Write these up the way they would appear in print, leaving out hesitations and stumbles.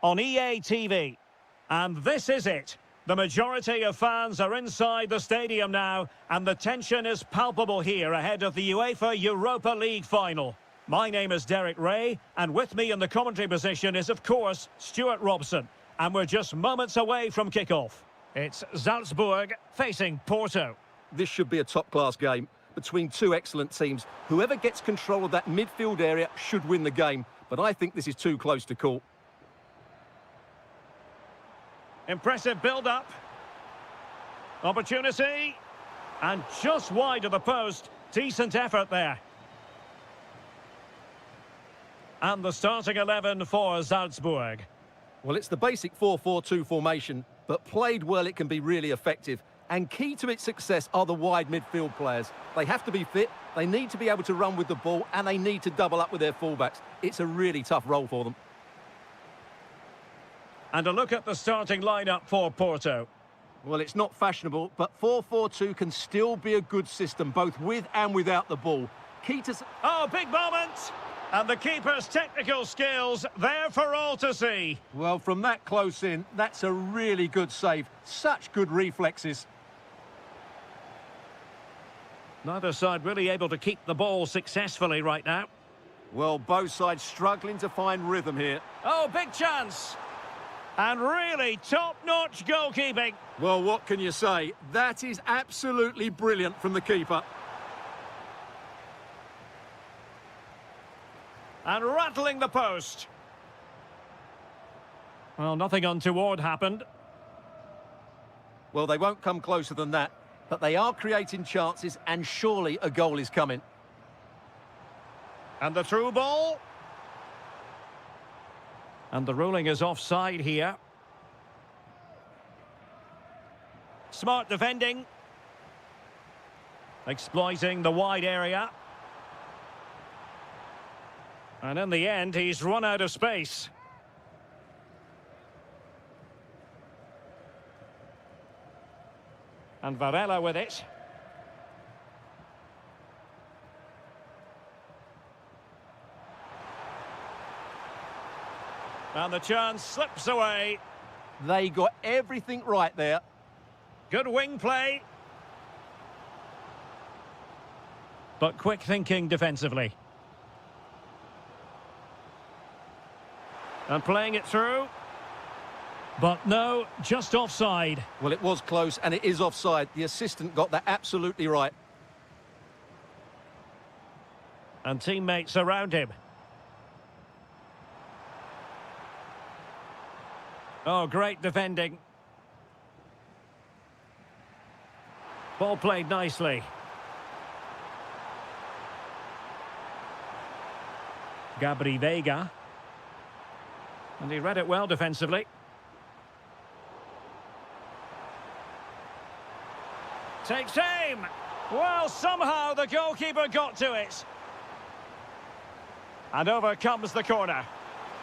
on EA TV. And this is it. The majority of fans are inside the stadium now, and the tension is palpable here ahead of the UEFA Europa League final. My name is Derek Ray, and with me in the commentary position is, of course, Stuart Robson. And we're just moments away from kickoff. It's Salzburg facing Porto. This should be a top-class game between two excellent teams. Whoever gets control of that midfield area should win the game, but I think this is too close to call. Impressive build-up. Opportunity. And just wide of the post. Decent effort there. And the starting 11 for Salzburg. Well, it's the basic 4-4-2 formation, but played well it can be really effective. And key to its success are the wide midfield players. They have to be fit, they need to be able to run with the ball, and they need to double up with their fullbacks. It's a really tough role for them. And a look at the starting lineup for Porto. Well, it's not fashionable, but 4-4-2 can still be a good system, both with and without the ball. Key to... Oh, big moment! And the keeper's technical skills there for all to see. Well, from that close in, that's a really good save. Such good reflexes. Neither side really able to keep the ball successfully right now. Well, both sides struggling to find rhythm here. Oh, big chance! And really top-notch goalkeeping. Well, what can you say? That is absolutely brilliant from the keeper. And rattling the post. Well, nothing untoward happened. Well, they won't come closer than that, but they are creating chances, and surely a goal is coming. And the through ball. And the ruling is offside here. Smart defending. Exploiting the wide area. And in the end, he's run out of space. And Varela with it. And the chance slips away. They got everything right there. Good wing play. But quick thinking defensively. And playing it through. But no, just offside. Well, it was close, and it is offside. The assistant got that absolutely right. And teammates around him. Oh, great defending. Ball played nicely. Gabri Veiga. And he read it well defensively. Takes aim. Well, somehow the goalkeeper got to it. And over comes the corner.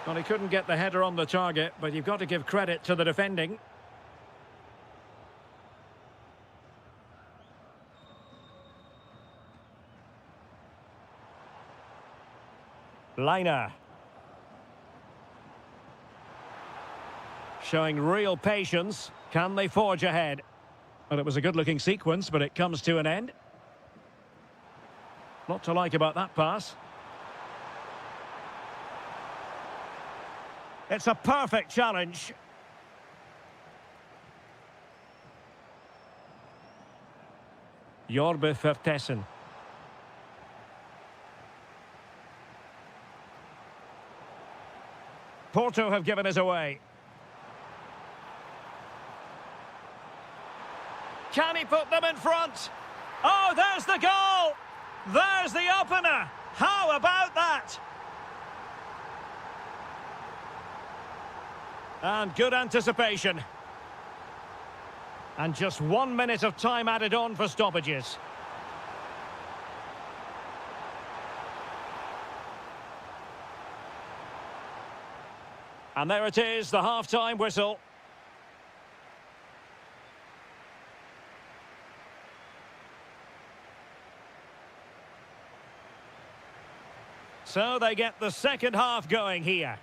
Well, he couldn't get the header on the target, but you've got to give credit to the defending. Liner. Showing real patience. Can they forge ahead? Well, it was a good-looking sequence, but it comes to an end. Lot to like about that pass. It's a perfect challenge. Jorbe Vertessen. Porto have given us away. Can he put them in front? Oh, there's the goal! There's the opener! How about that? And good anticipation. And just 1 minute of time added on for stoppages. And there it is, the half-time whistle. So they get the second half going here.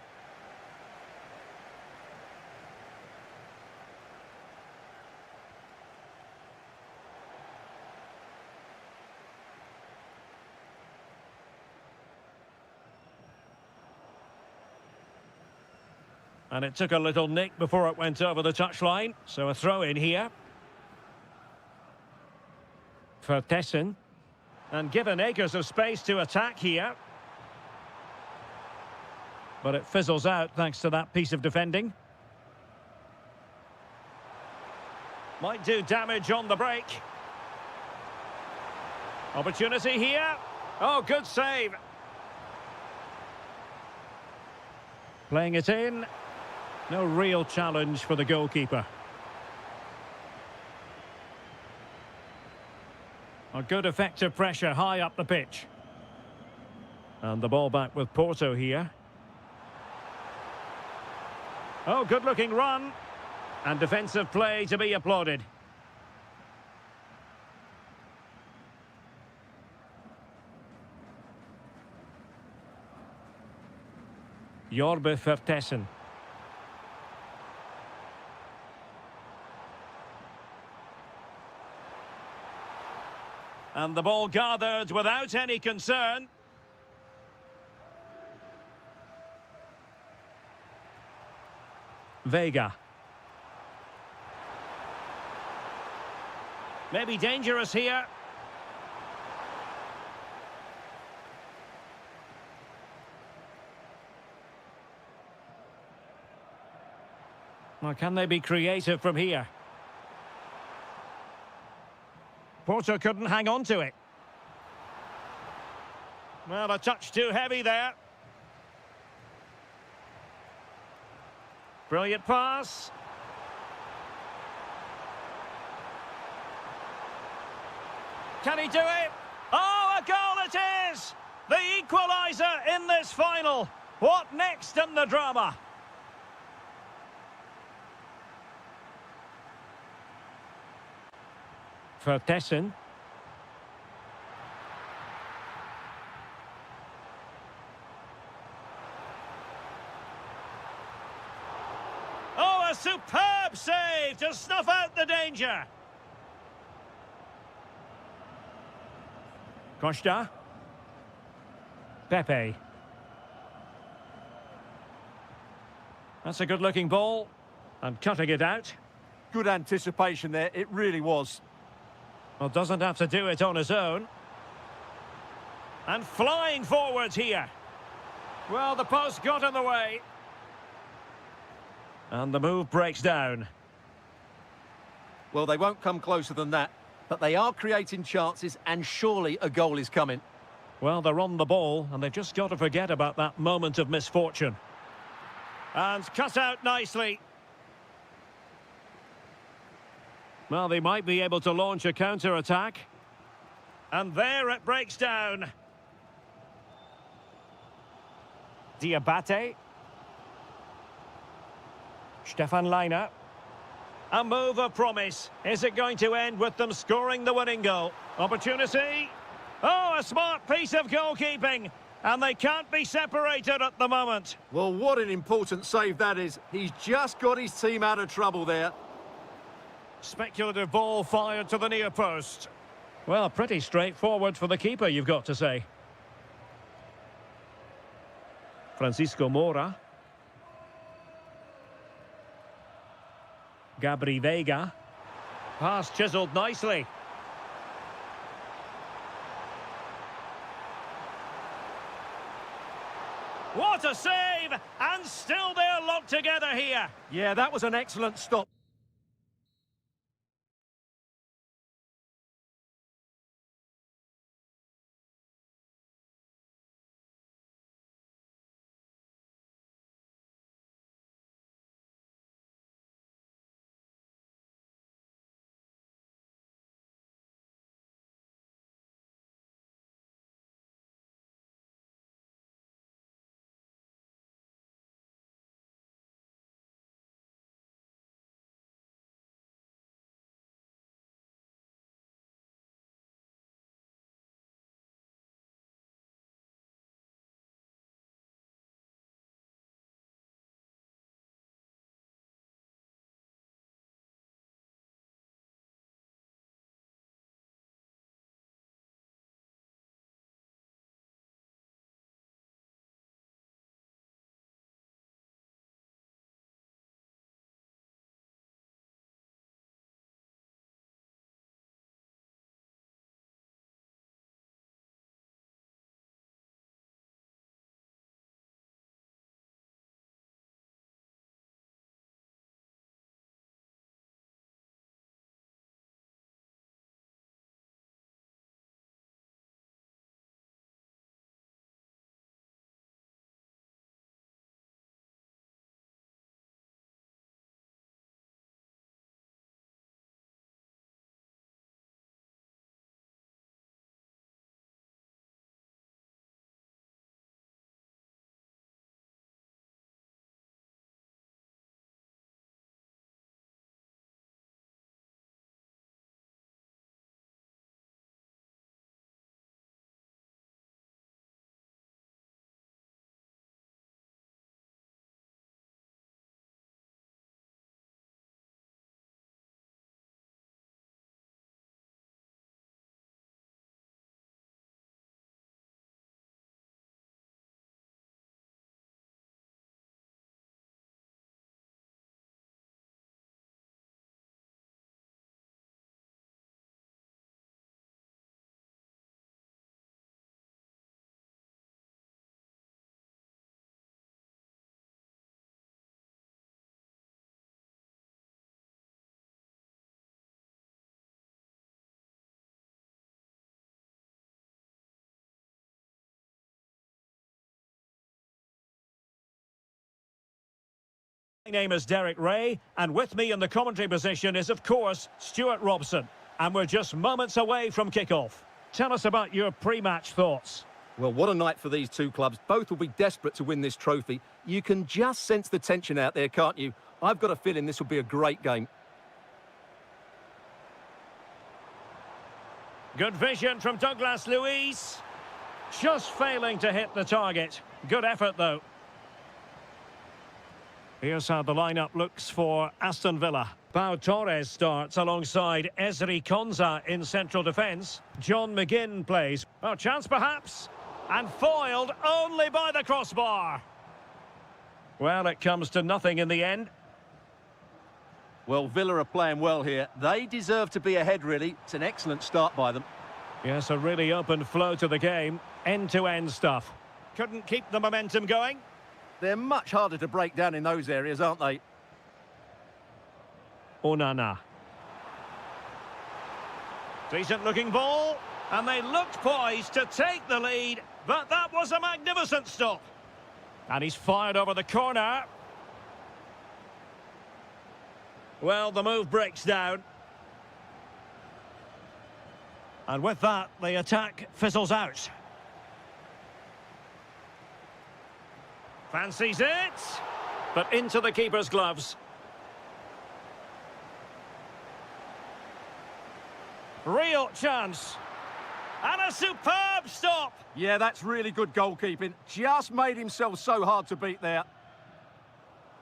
And it took a little nick before it went over the touchline. So a throw in here. Vertessen. And given acres of space to attack here. But it fizzles out thanks to that piece of defending. Might do damage on the break. Opportunity here. Oh, good save. Playing it in. No real challenge for the goalkeeper. A good effective pressure high up the pitch. And the ball back with Porto here. Oh, good-looking run. And defensive play to be applauded. Jorbe Vertessen. And the ball gathered without any concern. Vega. Maybe dangerous here. Well, can they be creative from here? Porto couldn't hang on to it. Well, a touch too heavy there. Brilliant pass. Can he do it? Oh, a goal it is! The equaliser in this final. What next in the drama? Vertessen. Oh, a superb save to snuff out the danger. Costa. Pepe. That's a good-looking ball. And cutting it out. Good anticipation there, it really was. Well, doesn't have to do it on his own. And flying forwards here. Well, the post got in the way. And the move breaks down. Well, they won't come closer than that, but they are creating chances, and surely a goal is coming. Well, they're on the ball, and they've just got to forget about that moment of misfortune. And cut out nicely. Well, they might be able to launch a counter-attack. And there it breaks down. Diabate. Stefan Leiner. A move of promise. Is it going to end with them scoring the winning goal? Opportunity. Oh, a smart piece of goalkeeping. And they can't be separated at the moment. Well, what an important save that is. He's just got his team out of trouble there. Speculative ball fired to the near post. Well, pretty straightforward for the keeper, you've got to say. Francisco Mora. Gabri Vega. Pass chiselled nicely. What a save! And still they're locked together here. Yeah, that was an excellent stop. My name is Derek Ray, and with me in the commentary position is, of course, Stuart Robson. And we're just moments away from kickoff. Tell us about your pre-match thoughts. Well, what a night for these two clubs. Both will be desperate to win this trophy. You can just sense the tension out there, can't you? I've got a feeling this will be a great game. Good vision from Douglas Luiz. Just failing to hit the target. Good effort, though. Here's how the lineup looks for Aston Villa. Pau Torres starts alongside Ezri Konsa in central defence. John McGinn plays. Oh, chance perhaps. And foiled only by the crossbar. Well, it comes to nothing in the end. Well, Villa are playing well here. They deserve to be ahead, really. It's an excellent start by them. Yes, a really open flow to the game. End-to-end stuff. Couldn't keep the momentum going. They're much harder to break down in those areas, aren't they? Onana. Decent-looking ball. And they looked poised to take the lead. But that was a magnificent stop. And he's fired over the corner. Well, the move breaks down. And with that, the attack fizzles out. Fancies it. But into the keeper's gloves. Real chance. And a superb stop. Yeah, that's really good goalkeeping. Just made himself so hard to beat there.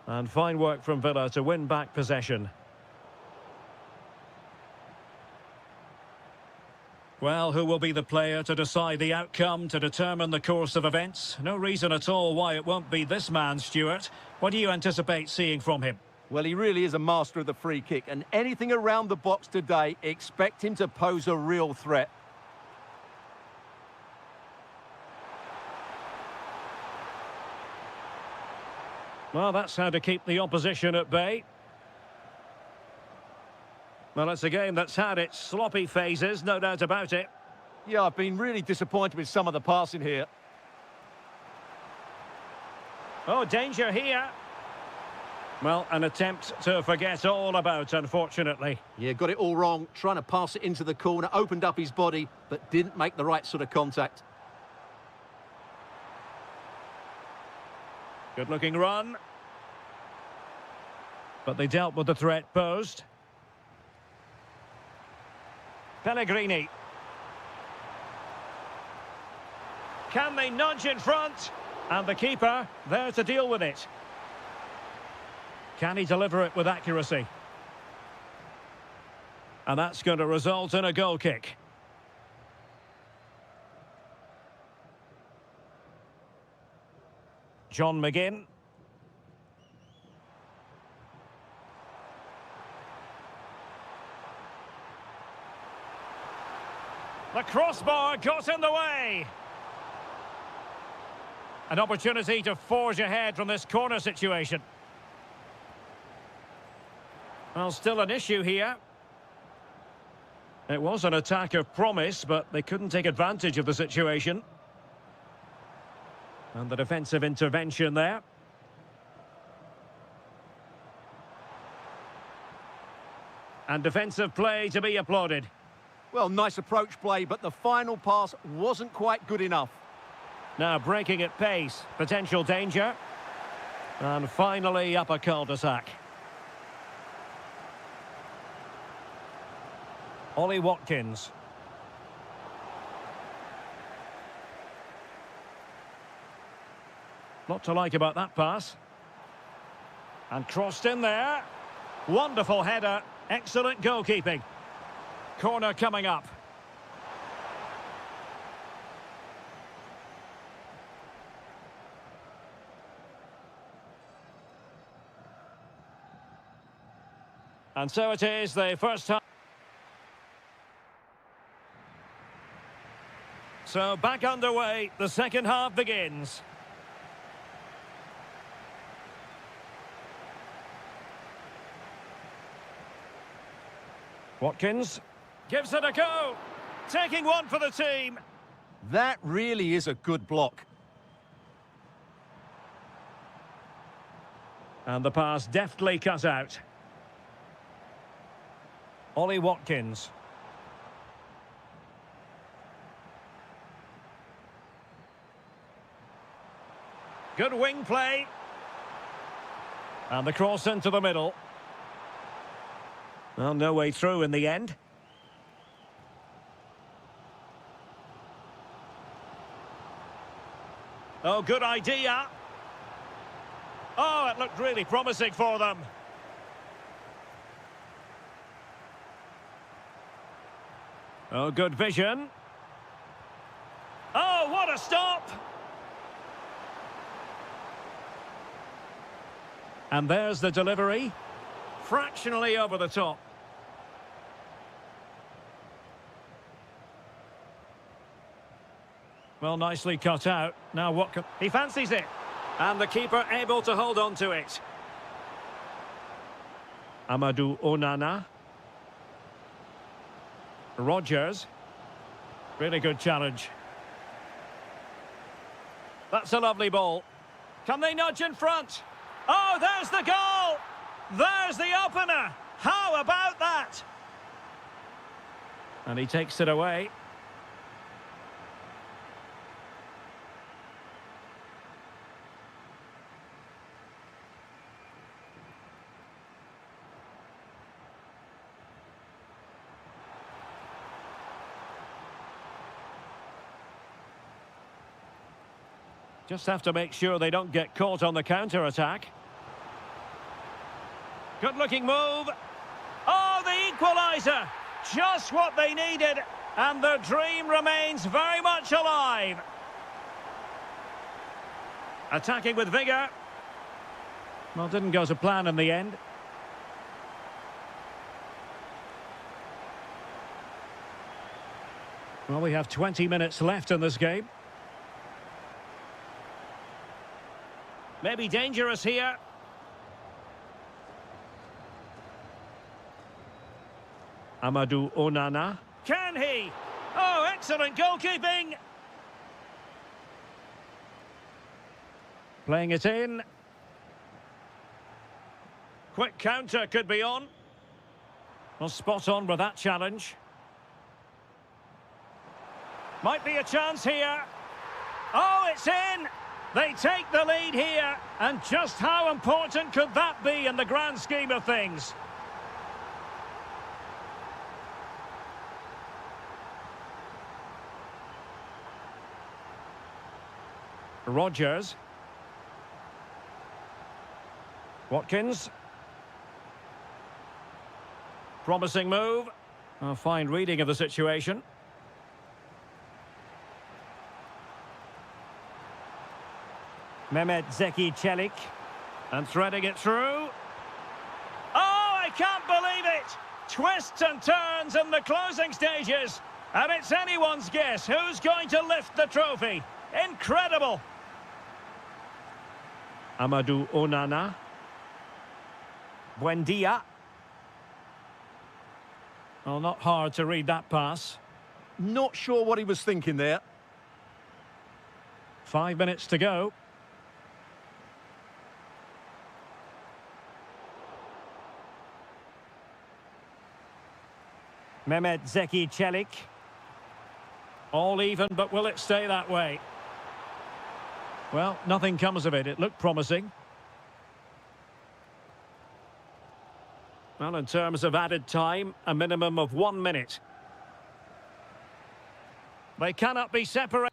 And fine work from Villa to win back possession. Well, who will be the player to decide the outcome, to determine the course of events? No reason at all why it won't be this man, Stuart. What do you anticipate seeing from him? Well, he really is a master of the free kick, and anything around the box today, expect him to pose a real threat. Well, that's how to keep the opposition at bay. Well, it's a game that's had its sloppy phases, no doubt about it. Yeah, I've been really disappointed with some of the passing here. Oh, danger here. Well, an attempt to forget all about, unfortunately. Yeah, got it all wrong, trying to pass it into the corner, opened up his body, but didn't make the right sort of contact. Good-looking run. But they dealt with the threat posed. Pellegrini. Can they nudge in front? And the keeper there to deal with it. Can he deliver it with accuracy? And that's going to result in a goal kick. John McGinn. The crossbar got in the way. An opportunity to forge ahead from this corner situation. Well, still an issue here. It was an attack of promise, but they couldn't take advantage of the situation. And the defensive intervention there. And defensive play to be applauded. Well, nice approach play, but the final pass wasn't quite good enough. Now breaking at pace, potential danger. And finally up a cul-de-sac. Ollie Watkins. Not to like about that pass. And crossed in there. Wonderful header. Excellent goalkeeping. Corner coming up. And so it is, the first time. So back underway, the second half begins. Watkins gives it a go, taking one for the team. That really is a good block. And the pass deftly cut out. Ollie Watkins. Good wing play. And the cross into the middle. Well, no way through in the end. Oh, good idea. Oh, it looked really promising for them. Oh, good vision. Oh, what a stop! And there's the delivery. Fractionally over the top. Well, nicely cut out. Now what can... He fancies it. And the keeper able to hold on to it. Amadou Onana. Rogers. Really good challenge. That's a lovely ball. Can they nudge in front? Oh, there's the goal! There's the opener! How about that? And he takes it away. Just have to make sure they don't get caught on the counter-attack. Good-looking move. Oh, the equaliser! Just what they needed, and their dream remains very much alive. Attacking with vigour. Well, didn't go to plan in the end. Well, we have 20 minutes left in this game. Maybe dangerous here. Amadou Onana. Can he? Oh, excellent goalkeeping. Playing it in. Quick counter could be on. Well, spot on with that challenge. Might be a chance here. Oh, it's in. They take the lead here, and just how important could that be in the grand scheme of things? Rogers. Watkins. Promising move. A fine reading of the situation. Mehmet Zeki Çelik. And threading it through. Oh, I can't believe it! Twists and turns in the closing stages. And it's anyone's guess who's going to lift the trophy. Incredible! Amadou Onana. Buendia. Well, not hard to read that pass. Not sure what he was thinking there. 5 minutes to go. Mehmet Zeki Çelik. All even, but will it stay that way? Well, nothing comes of it. It looked promising. Well, in terms of added time, a minimum of 1 minute. They cannot be separated.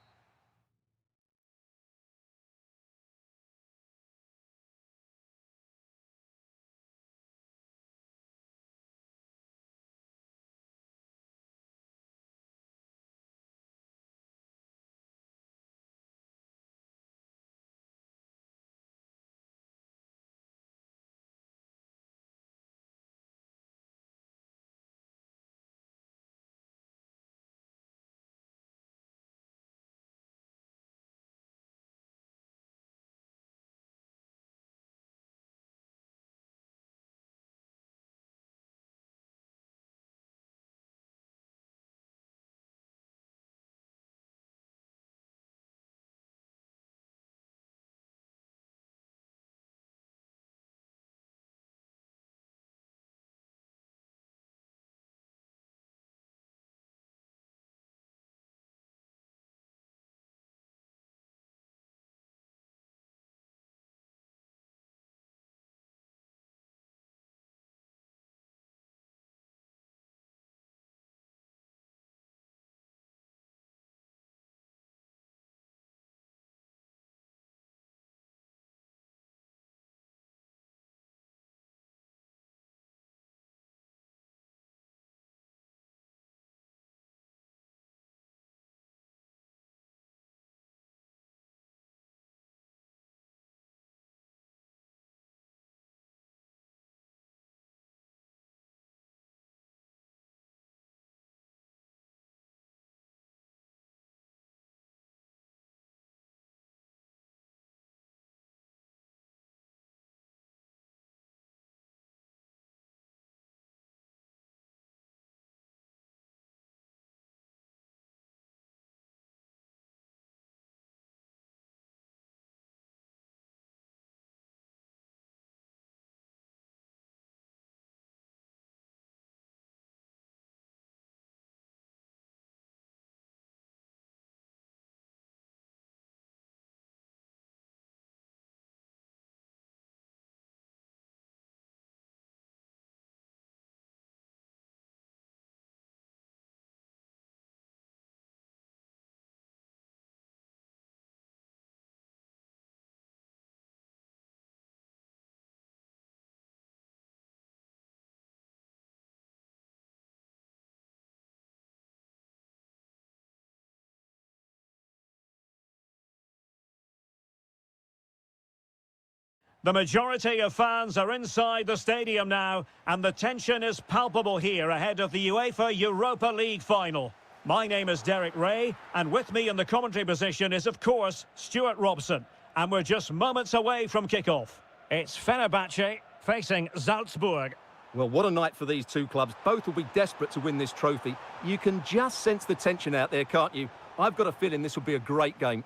The majority of fans are inside the stadium now, and the tension is palpable here ahead of the UEFA Europa League final. My name is Derek Ray, and with me in the commentary position is, of course, Stuart Robson. And we're just moments away from kickoff. It's Fenerbahce facing Salzburg. Well, what a night for these two clubs. Both will be desperate to win this trophy. You can just sense the tension out there, can't you? I've got a feeling this will be a great game.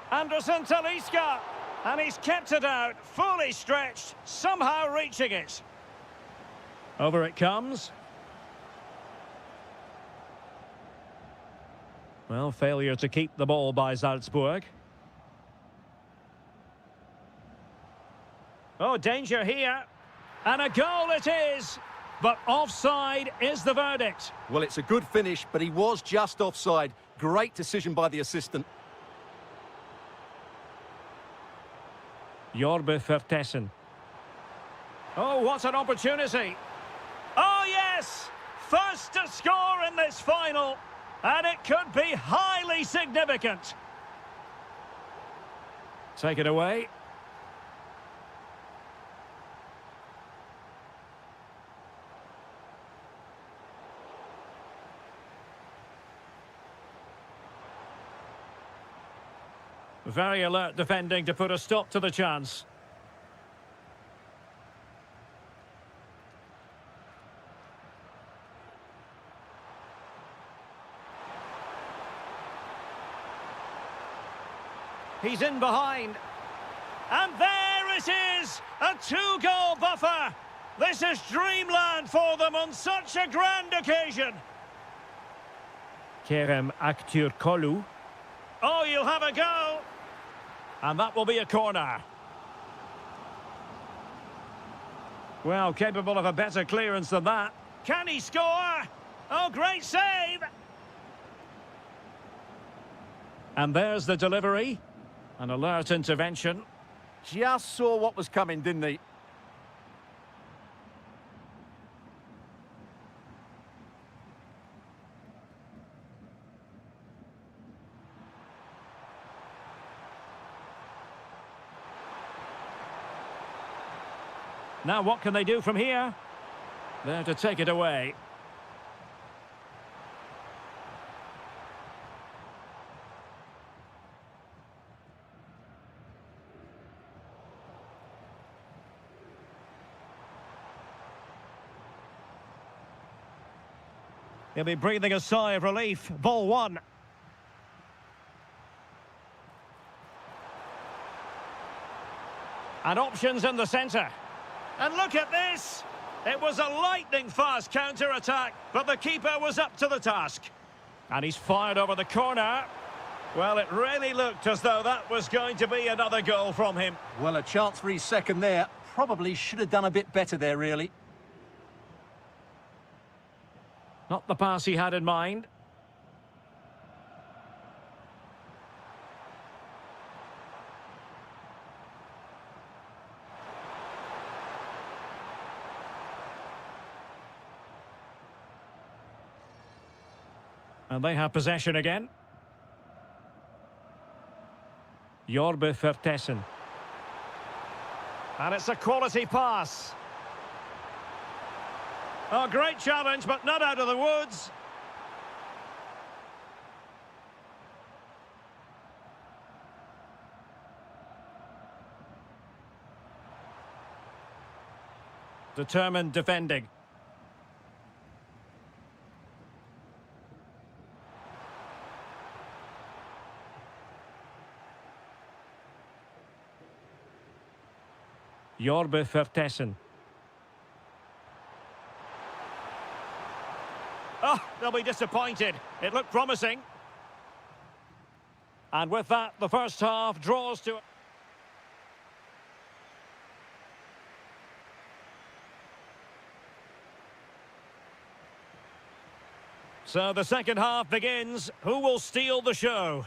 Anderson Talisca, and he's kept it out, fully stretched, somehow reaching it. Over it comes. Well, failure to keep the ball by Salzburg. Oh, danger here. And a goal it is. But offside is the verdict. Well, it's a good finish, but he was just offside. Great decision by the assistant. Jorbe Vertessen. Oh, what an opportunity. Oh, yes! First to score in this final. And it could be highly significant. Take it away. Very alert defending to put a stop to the chance. He's in behind. And there it is! A two-goal buffer! This is dreamland for them on such a grand occasion. Kerem Aktürkoğlu. Oh, you'll have a go! And that will be a corner. Well, capable of a better clearance than that. Can he score? Oh, great save! And there's the delivery. An alert intervention. Just saw what was coming, didn't he? Now what can they do from here? There to take it away. He'll be breathing a sigh of relief. Ball one. And options in the centre. And look at this! It was a lightning-fast counter-attack, but the keeper was up to the task. And he's fired over the corner. Well, it really looked as though that was going to be another goal from him. Well, a chance for his second there. Probably should have done a bit better there, really. Not the pass he had in mind. And they have possession again. Jorbe Vertessen. And it's a quality pass. Oh, great challenge, but not out of the woods. Determined defending. Jorbe Vertessen. Oh, they'll be disappointed. It looked promising. And with that, the first half draws to... So the second half begins. Who will steal the show?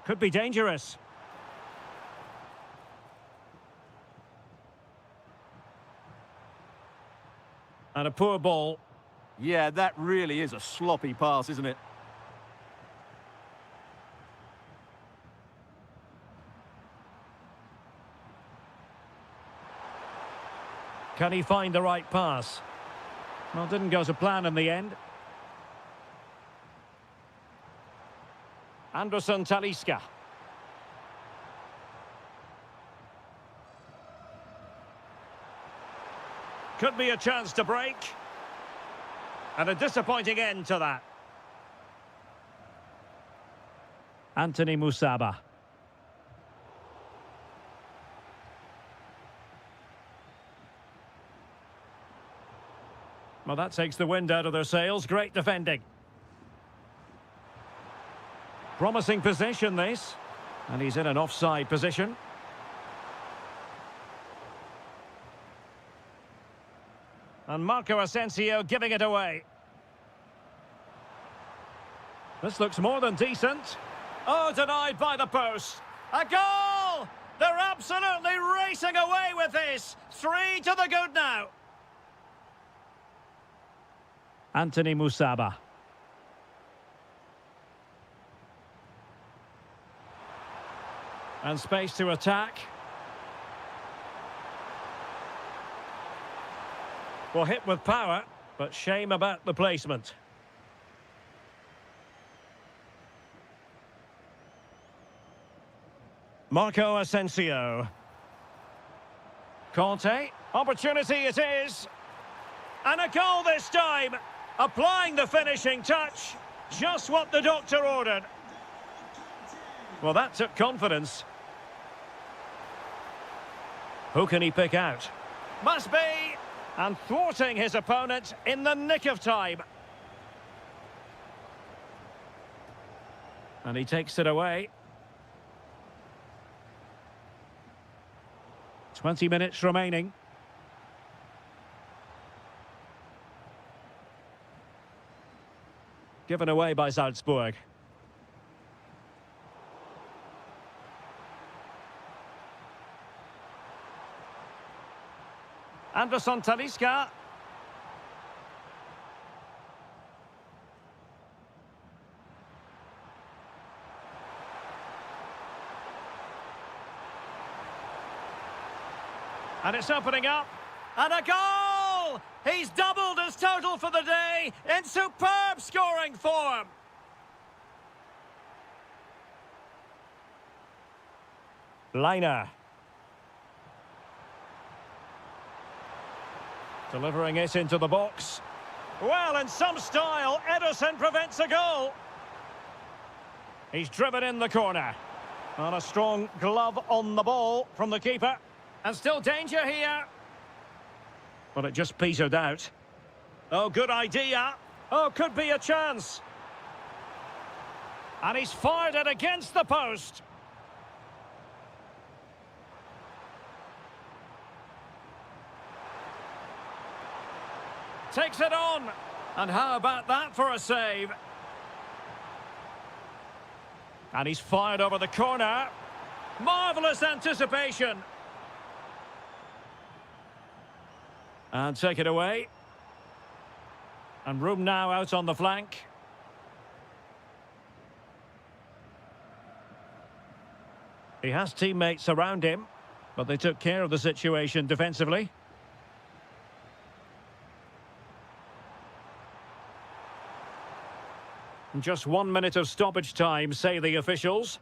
Could be dangerous. And a poor ball. Yeah, that really is a sloppy pass, isn't it? Can he find the right pass? Well, didn't go to plan in the end. Anderson Talisca. Could be a chance to break. And a disappointing end to that. Anthony Musaba. Well, that takes the wind out of their sails. Great defending. Promising possession, this. And he's in an offside position. And Marco Asensio giving it away. This looks more than decent. Oh, denied by the post. A goal! They're absolutely racing away with this. 3 to the good now. Anthony Musaba. And space to attack. Well, hit with power, but shame about the placement. Marco Asensio. Conte. Opportunity it is. And a goal this time. Applying the finishing touch. Just what the doctor ordered. Well, that took confidence. Who can he pick out? Must be. And thwarting his opponent in the nick of time. And he takes it away. 20 minutes remaining. Given away by Salzburg. Anderson Talisca. And it's opening up. And a goal! He's doubled his total for the day in superb scoring form. Liner. Delivering it into the box. Well, in some style, Ederson prevents a goal. He's driven in the corner. And a strong glove on the ball from the keeper. And still danger here. But it just petered out. Oh, good idea. Oh, could be a chance. And he's fired it against the post. Takes it on. And how about that for a save? And he's fired over the corner. Marvellous anticipation. And take it away. And room now out on the flank. He has teammates around him, but they took care of the situation defensively. Just 1 minute of stoppage time, say the officials.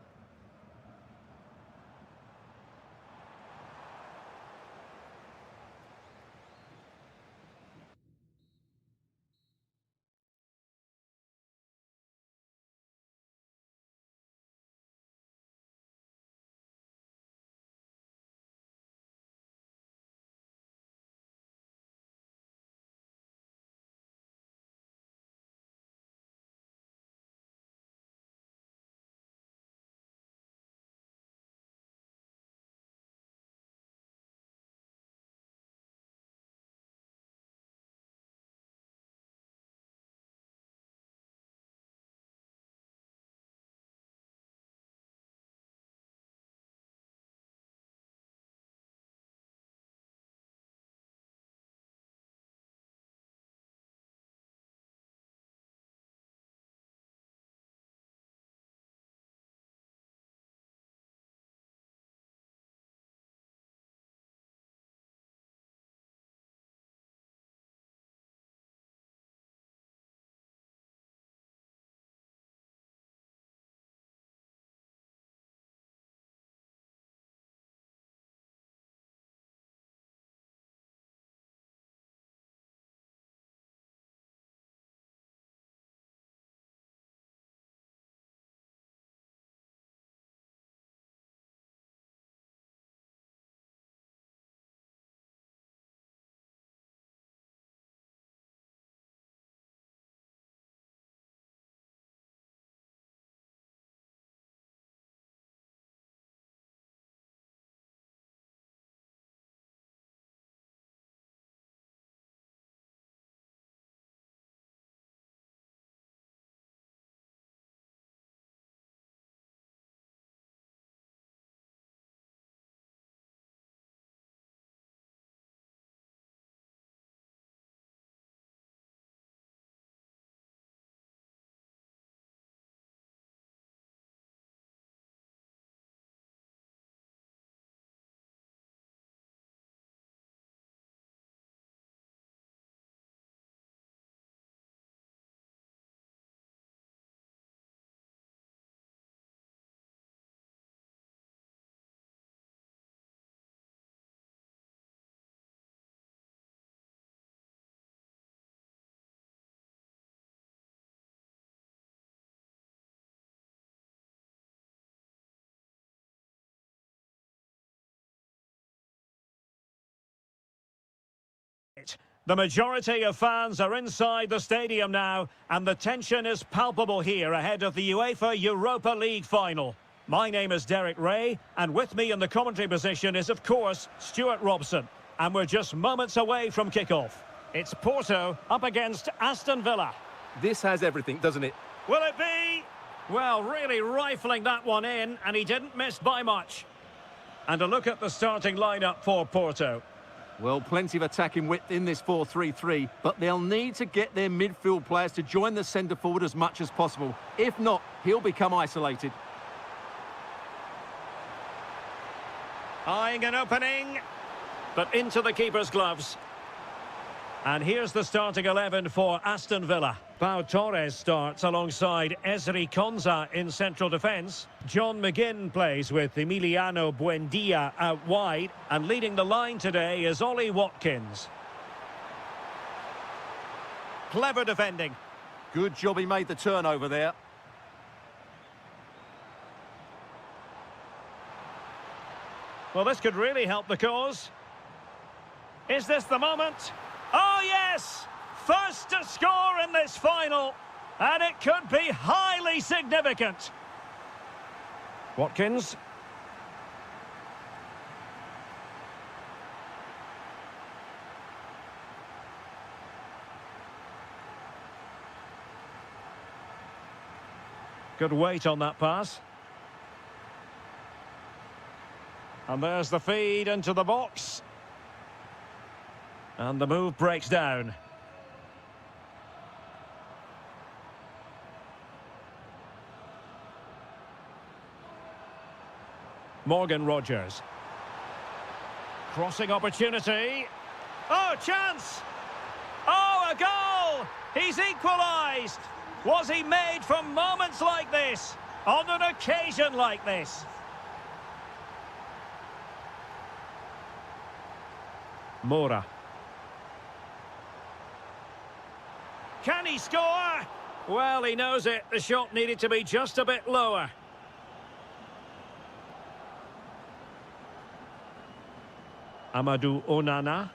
The majority of fans are inside the stadium now, and the tension is palpable here ahead of the UEFA Europa League final. My name is Derek Ray, and with me in the commentary position is, of course, Stuart Robson. And we're just moments away from kickoff. It's Porto up against Aston Villa. This has everything, doesn't it? Will it be? Well, really rifling that one in, and he didn't miss by much. And a look at the starting lineup for Porto. Well, plenty of attacking width in this 4-3-3, but they'll need to get their midfield players to join the centre forward as much as possible. If not, he'll become isolated. Eyeing an opening, but into the keeper's gloves. And here's the starting 11 for Aston Villa. Pau Torres starts alongside Ezri Konsa in central defence. John McGinn plays with Emiliano Buendia out wide. And leading the line today is Ollie Watkins. Clever defending. Good job he made the turnover there. Well, this could really help the cause. Is this the moment? Oh, yes! First to score in this final, and it could be highly significant. Watkins. Good weight on that pass. And there's the feed into the box. And the move breaks down. Morgan Rogers. Crossing opportunity. Oh, chance! Oh, a goal! He's equalised! Was he made from moments like this? On an occasion like this? Mora. Can he score? Well, he knows it. The shot needed to be just a bit lower. Amadou Onana.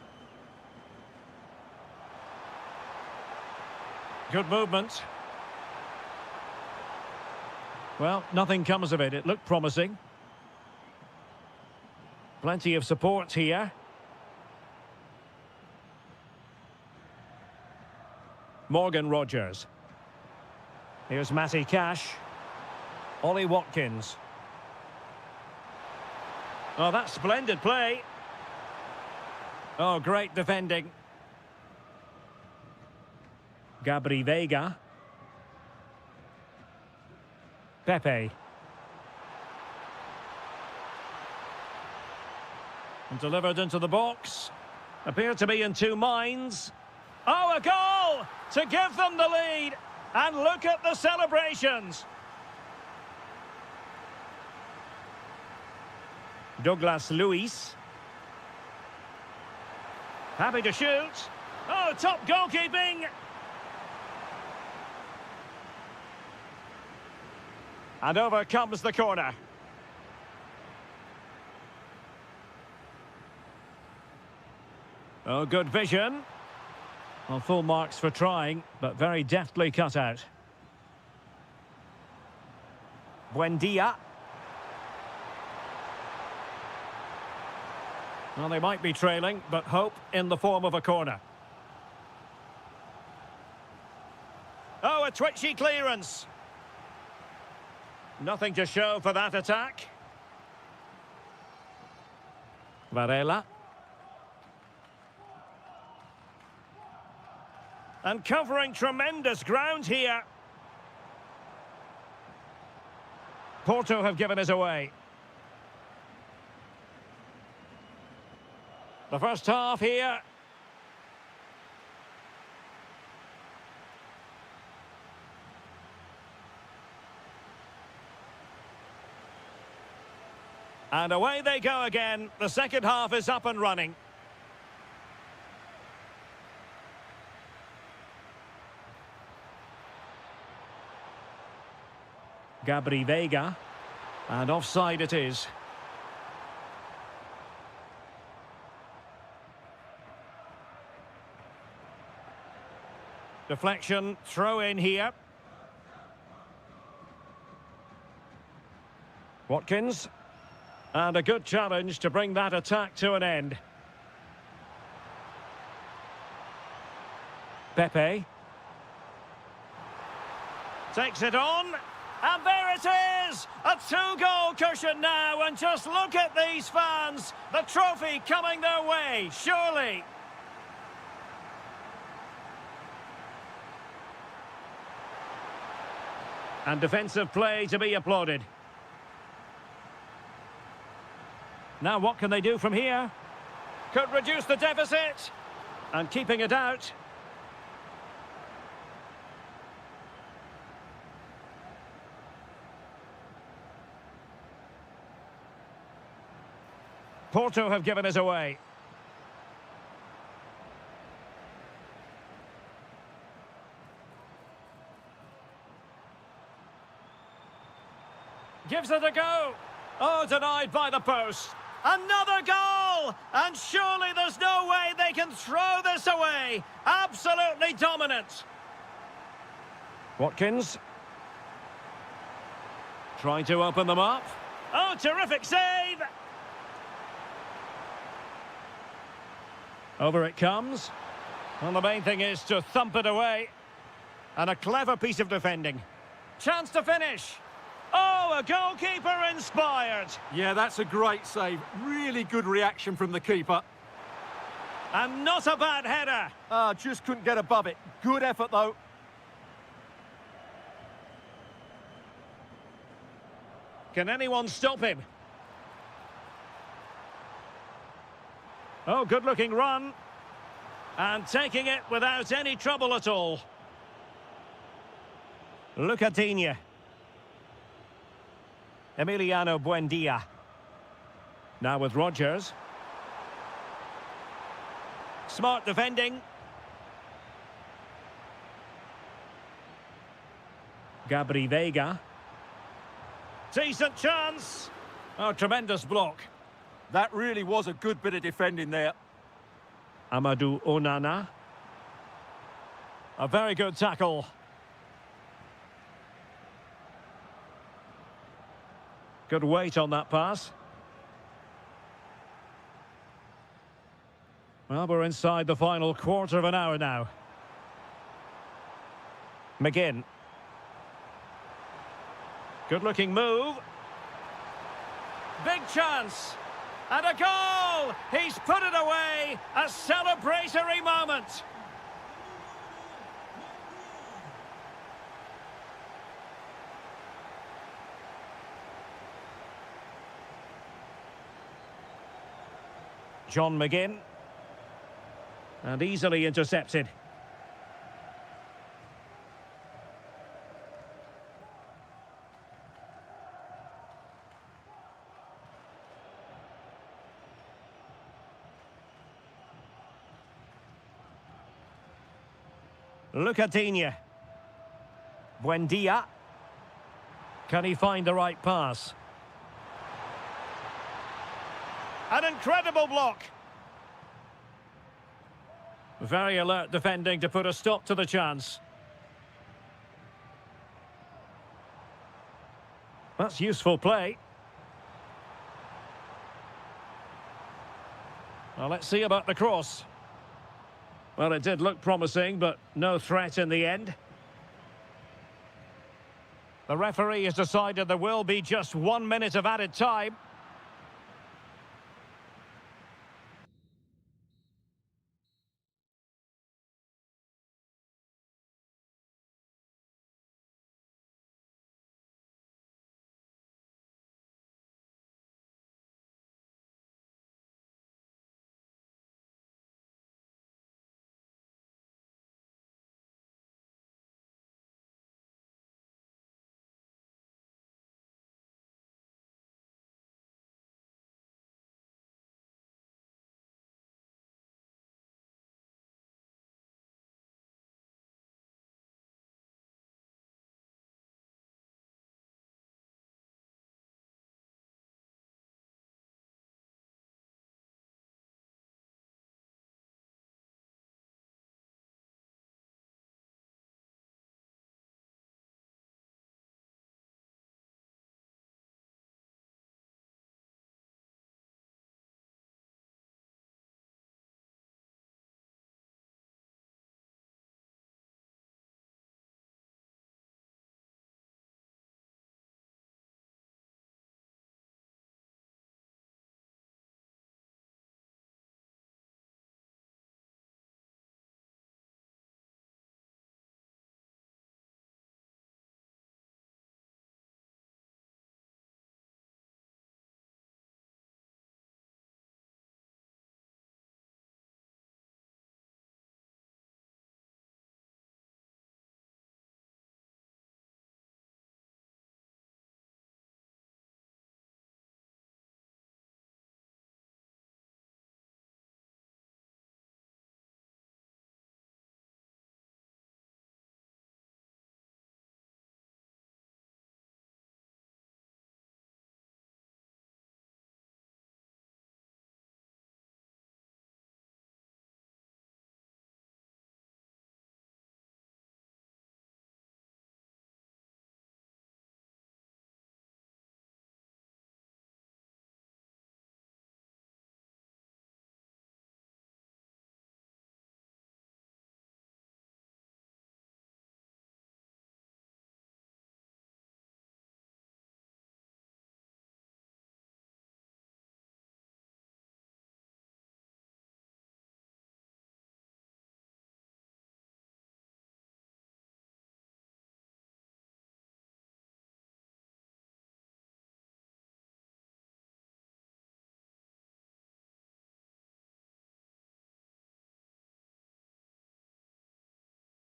Good movement. Well, nothing comes of it. It looked promising. Plenty of support here. Morgan Rogers. Here's Matty Cash. Ollie Watkins. Oh, that's splendid play. Oh, great defending. Gabri Veiga. Pepe. And delivered into the box. Appeared to be in two minds. Oh, a goal to give them the lead. And look at the celebrations. Douglas Luiz. Happy to shoot. Oh, top goalkeeping. And over comes the corner. Oh, good vision. Well, full marks for trying, but very deftly cut out. Buendia. Well, they might be trailing, but hope in the form of a corner. Oh, a twitchy clearance. Nothing to show for that attack. Varela. And covering tremendous ground here. Porto have given us away. The first half here. And away they go again. The second half is up and running. Gabri Veiga. And offside it is. Deflection, throw in here. Watkins. And a good challenge to bring that attack to an end. Pepe. Takes it on. And there it is! A two-goal cushion now, and just look at these fans. The trophy coming their way, surely. And defensive play to be applauded. Now what can they do from here? Could reduce the deficit. And keeping it out. Porto have given us away. Gives it a go. Oh, denied by the post. Another goal! And surely there's no way they can throw this away. Absolutely dominant. Watkins. Trying to open them up. Oh, terrific save! Over it comes. Well, the main thing is to thump it away. And a clever piece of defending. Chance to finish. Oh, a goalkeeper inspired. Yeah, that's a great save. Really good reaction from the keeper. And not a bad header. Just couldn't get above it. Good effort, though. Can anyone stop him? Oh, good-looking run. And taking it without any trouble at all. Lucatinia. Emiliano Buendia. Now with Rodgers. Smart defending. Gabri Veiga. Decent chance. Oh, tremendous block. That really was a good bit of defending there. Amadou Onana. A very good tackle. Good weight on that pass. Well, we're inside the final quarter of an hour now. McGinn. Good-looking move. Big chance. And a goal! He's put it away. A celebratory moment. John McGinn. And easily intercepted. Lucatinia. Buendia. Can he find the right pass? An incredible block. Very alert defending to put a stop to the chance. That's useful play. Well, let's see about the cross. Well, it did look promising, but no threat in the end. The referee has decided there will be just 1 minute of added time.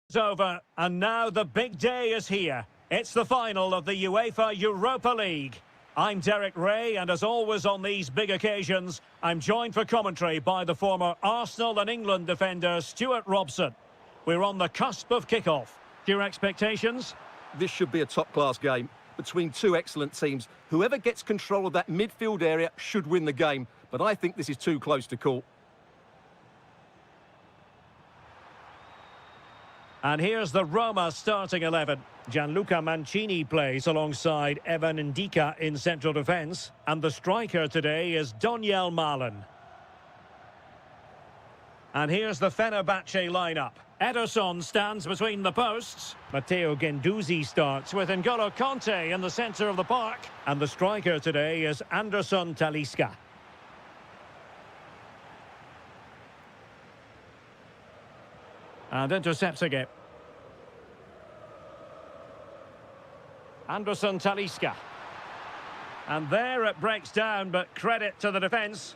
It's over, and now the big day is here. It's the final of the UEFA Europa League. I'm Derek Ray, and as always on these big occasions, I'm joined for commentary by the former Arsenal and England defender Stuart Robson. We're on the cusp of kickoff. Your expectations? This should be a top-class game between two excellent teams. Whoever gets control of that midfield area should win the game, but I think this is too close to call. And here's the Roma starting 11. Gianluca Mancini plays alongside Evan Ndika in central defence. And the striker today is Doniel Malen. And here's the Fenerbahce lineup. Ederson stands between the posts. Matteo Guendouzi starts with N'Golo Kanté in the centre of the park. And the striker today is Anderson Talisca. And intercepting it. Anderson Talisca. And there it breaks down, but credit to the defence.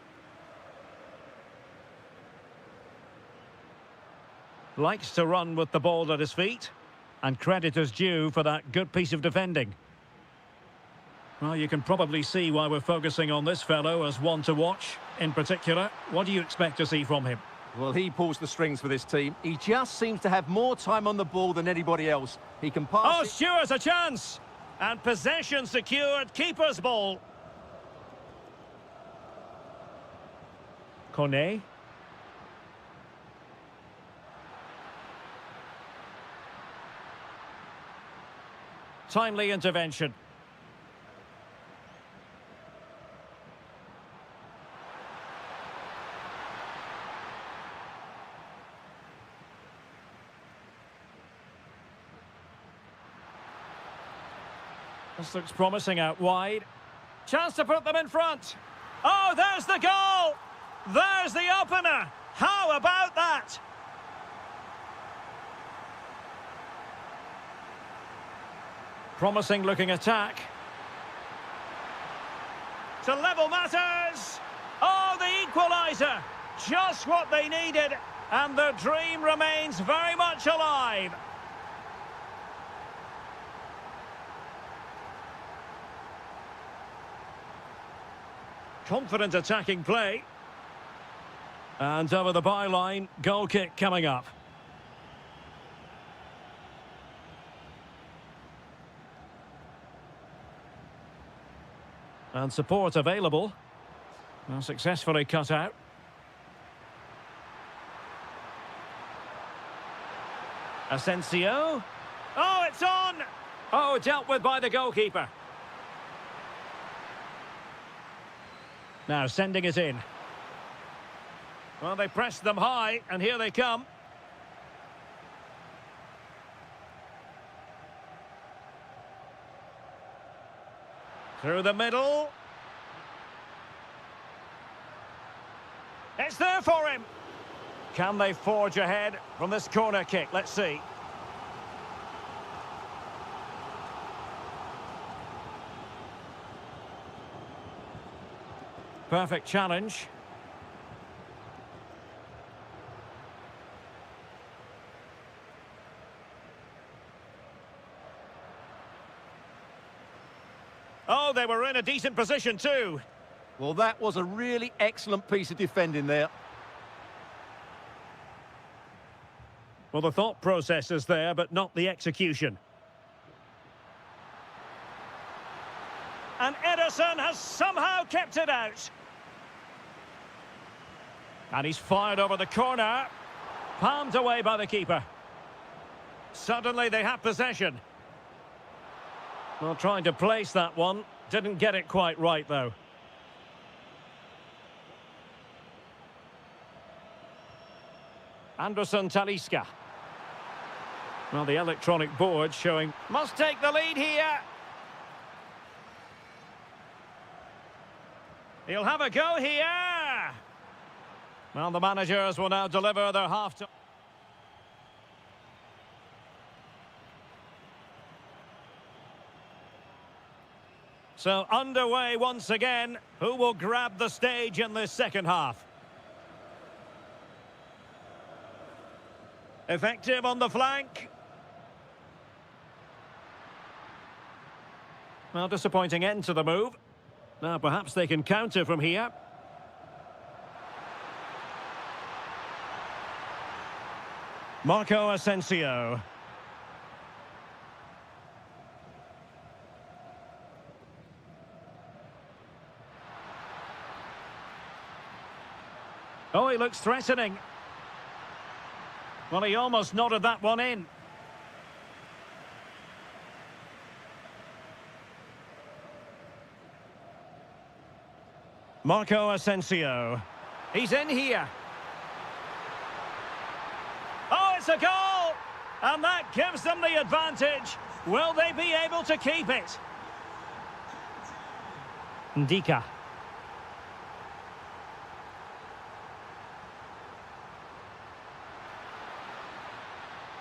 Likes to run with the ball at his feet. And credit is due for that good piece of defending. Well, you can probably see why we're focusing on this fellow as one to watch. In particular, what do you expect to see from him? Well, he pulls the strings for this team. He just seems to have more time on the ball than anybody else. He can pass. Oh, Stuart, a chance! And possession secured, keeper's ball. Kone. Timely intervention. This looks promising out wide. Chance to put them in front. Oh, there's the goal! There's the opener! How about that? Promising looking attack. To level matters! Oh, the equaliser! Just what they needed, and the dream remains very much alive. Confident attacking play. And over the byline, goal kick coming up. And support available. Well, successfully cut out. Asensio. Oh, it's on! Oh, dealt with by the goalkeeper. Now sending it in. Well, they pressed them high, and here they come. Through the middle. It's there for him. Can they forge ahead from this corner kick? Let's see. Perfect challenge. Oh, they were in a decent position too. Well, that was a really excellent piece of defending there. Well, the thought process is there, but not the execution. And Ederson has somehow kept it out. And he's fired over the corner. Palmed away by the keeper. Suddenly they have possession. Well, trying to place that one. Didn't get it quite right, though. Anderson Talisca. Well, the electronic board showing must take the lead here. He'll have a go here. Well, the managers will now deliver their half-time. So underway once again. Who will grab the stage in this second half? Effective on the flank. Well, disappointing end to the move. Now, perhaps they can counter from here. Marco Asensio. Oh, he looks threatening. Well, he almost nodded that one in. Marco Asensio. He's in here. Oh, it's a goal! And that gives them the advantage. Will they be able to keep it? Ndika.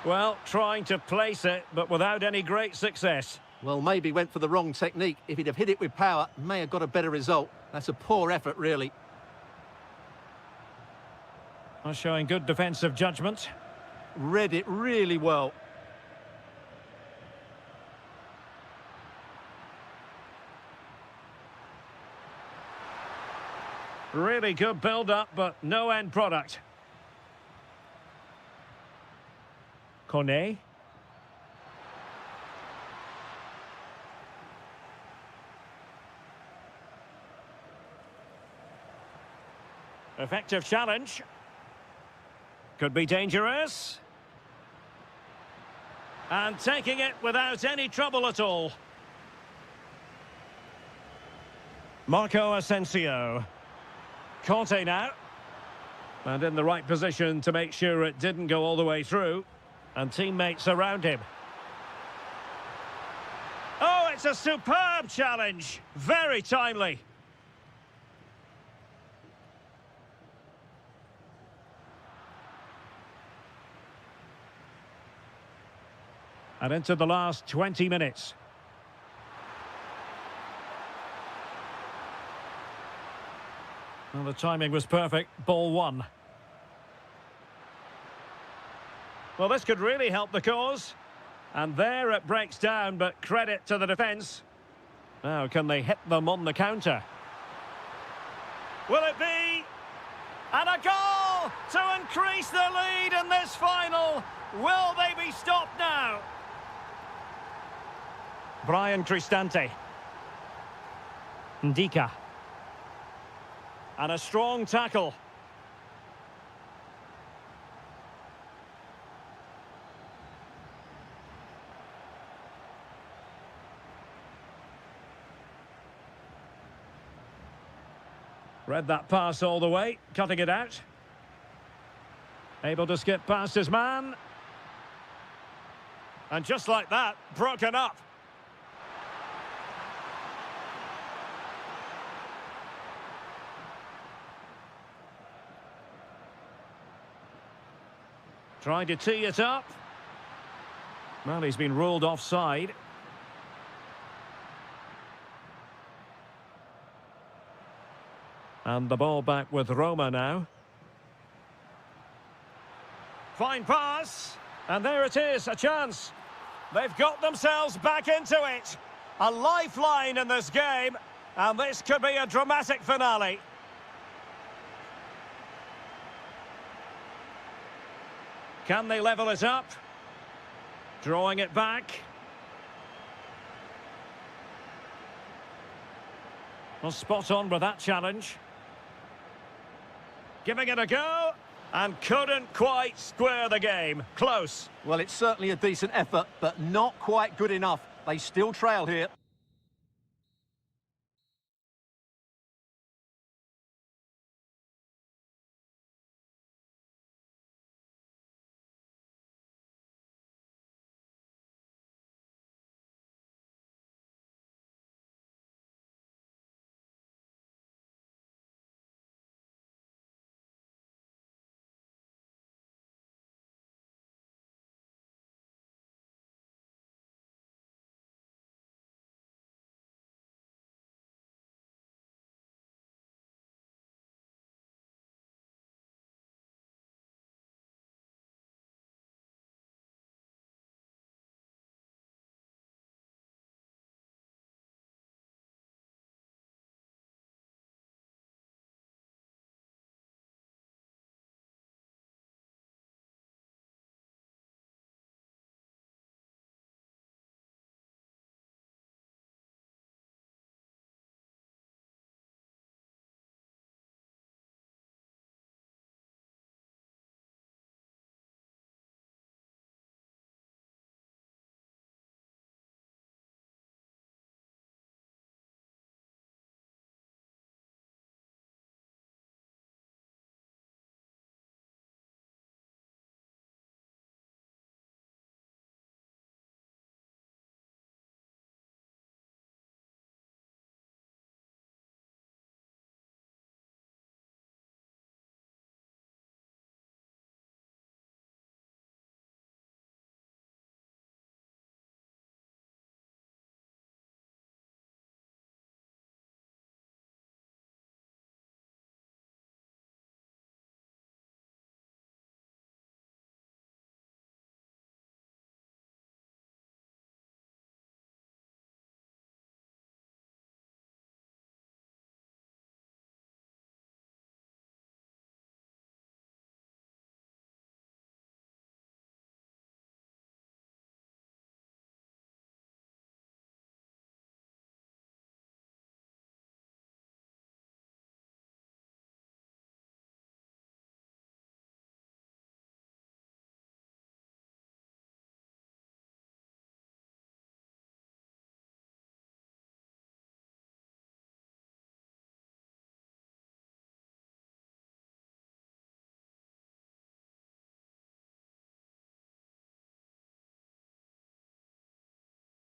Well, trying to place it, but without any great success. Well, maybe went for the wrong technique. If he'd have hit it with power, may have got a better result. That's a poor effort, really. Well, showing good defensive judgment. Read it really well. Really good build-up, but no end product. Kone. Effective challenge. Could be dangerous. And taking it without any trouble at all. Marco Asensio. Conte now. And in the right position to make sure it didn't go all the way through. And teammates around him. Oh, it's a superb challenge. Very timely. And into the last 20 minutes. Well, the timing was perfect. Ball one. Well, this could really help the cause. And there it breaks down, but credit to the defence. Now, can they hit them on the counter? Will it be? And a goal to increase the lead in this final. Will they be stopped now? Brian Cristante. Ndika. And a strong tackle. Read that pass all the way, cutting it out. Able to skip past his man. And just like that, broken up. Trying to tee it up. Well, he's been ruled offside. And the ball back with Roma now. Fine pass. And there it is, a chance. They've got themselves back into it. A lifeline in this game. And this could be a dramatic finale. Can they level it up? Drawing it back. Well, spot on with that challenge. Giving it a go. And couldn't quite square the game. Close. Well, it's certainly a decent effort, but not quite good enough. They still trail here.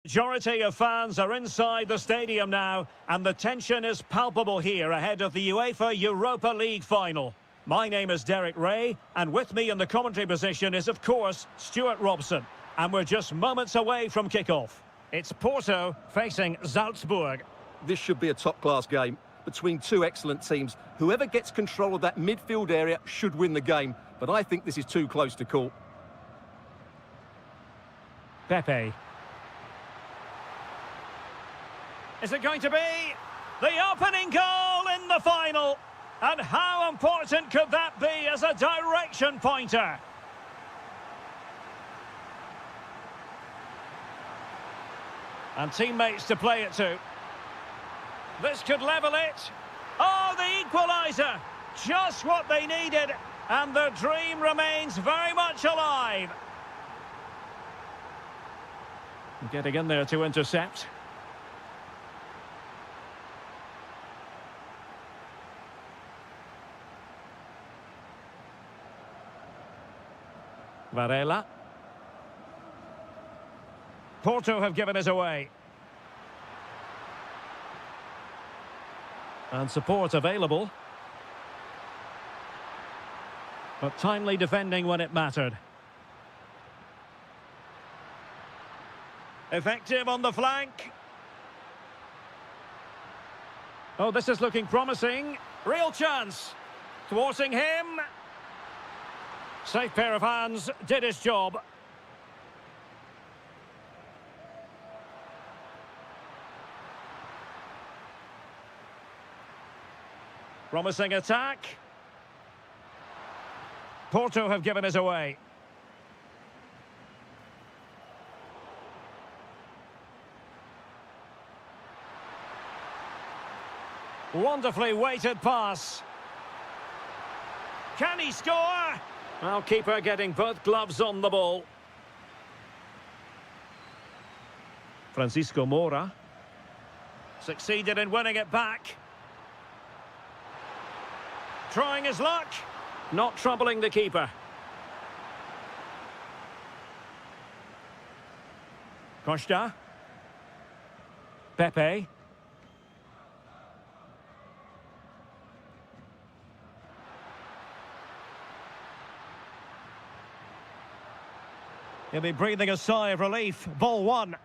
Majority of fans are inside the stadium now, and the tension is palpable here ahead of the UEFA Europa League final. My name is Derek Ray, and with me in the commentary position is, of course, Stuart Robson. And we're just moments away from kickoff. It's Porto facing Salzburg. This should be a top-class game between two excellent teams. Whoever gets control of that midfield area should win the game, but I think this is too close to call. Pepe. Is it going to be the opening goal in the final? And how important could that be as a direction pointer? And teammates to play it to. This could level it. Oh, the equaliser! Just what they needed, and the dream remains very much alive. Getting in there to intercept. Varela. Porto have given us away. And support available. But timely defending when it mattered. Effective on the flank. Oh, this is looking promising. Real chance. Thwarting him. Safe pair of hands, did his job. Promising attack. Porto have given us away. Wonderfully weighted pass. Can he score? Well, keeper getting both gloves on the ball. Francisco Moura. Succeeded in winning it back. Trying his luck. Not troubling the keeper. Costa. Pepe. He'll be breathing a sigh of relief. Ball one.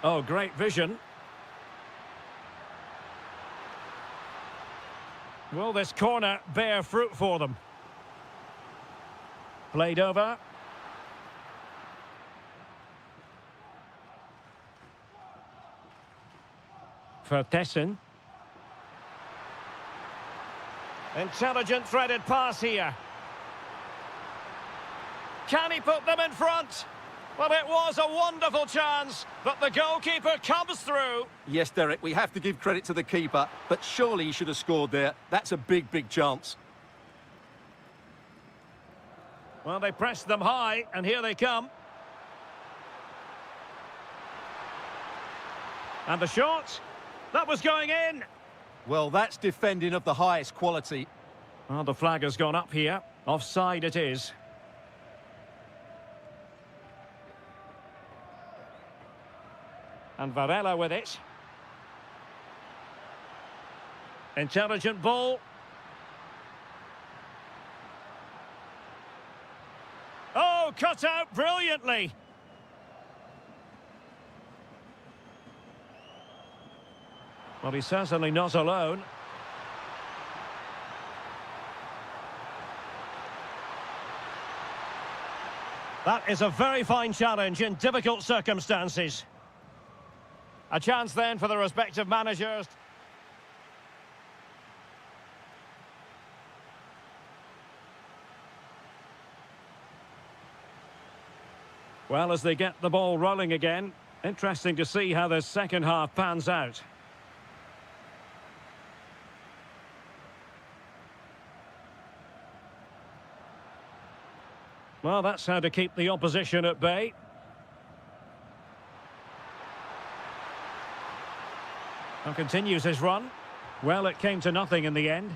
Oh, great vision. Will this corner bear fruit for them? Played over. Vertessen. Intelligent threaded pass here. Can he put them in front? Well, it was a wonderful chance, but the goalkeeper comes through. Yes, Derek, we have to give credit to the keeper, but surely he should have scored there. That's a big, big chance. Well, they pressed them high, and here they come. And the shot, that was going in. Well, that's defending of the highest quality. Well, the flag has gone up here. Offside it is. And Varela with it. Intelligent ball. Oh, cut out brilliantly. Well, he's certainly not alone. That is a very fine challenge in difficult circumstances. A chance then for the respective managers. Well, as they get the ball rolling again, interesting to see how the second half pans out. Well, that's how to keep the opposition at bay. And continues his run. Well, it came to nothing in the end.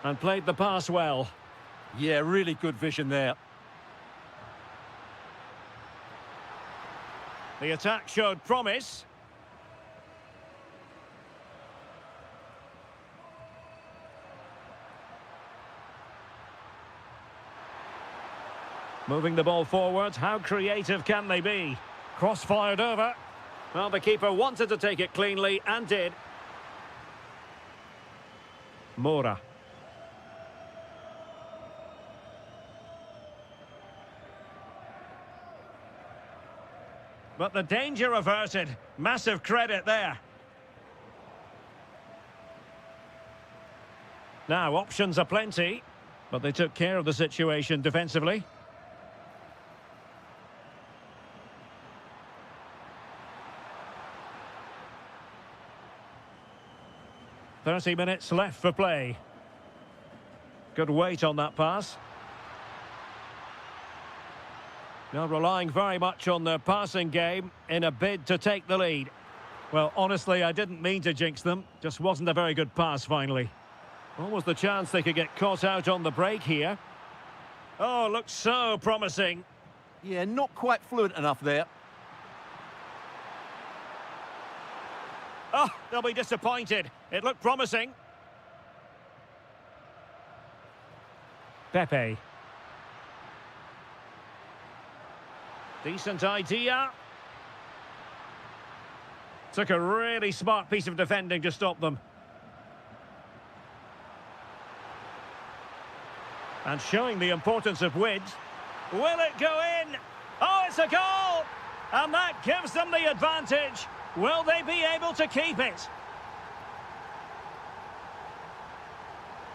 And played the pass well. Yeah, really good vision there. The attack showed promise. Moving the ball forward, how creative can they be? Cross-fired over. Well, the keeper wanted to take it cleanly and did. Mora. But the danger averted. Massive credit there. Now, options are plenty, but they took care of the situation defensively. "30 minutes left for play." Good weight on that pass. Now relying very much on their passing game in a bid to take the lead. Well, honestly, I didn't mean to jinx them. Just wasn't a very good pass, finally. Almost the chance they could get caught out on the break here. Oh, looks so promising. Yeah, not quite fluent enough there. Oh, they'll be disappointed. It looked promising. Pepe. Decent idea. Took a really smart piece of defending to stop them. And showing the importance of width. Will it go in? Oh, it's a goal! And that gives them the advantage. Will they be able to keep it?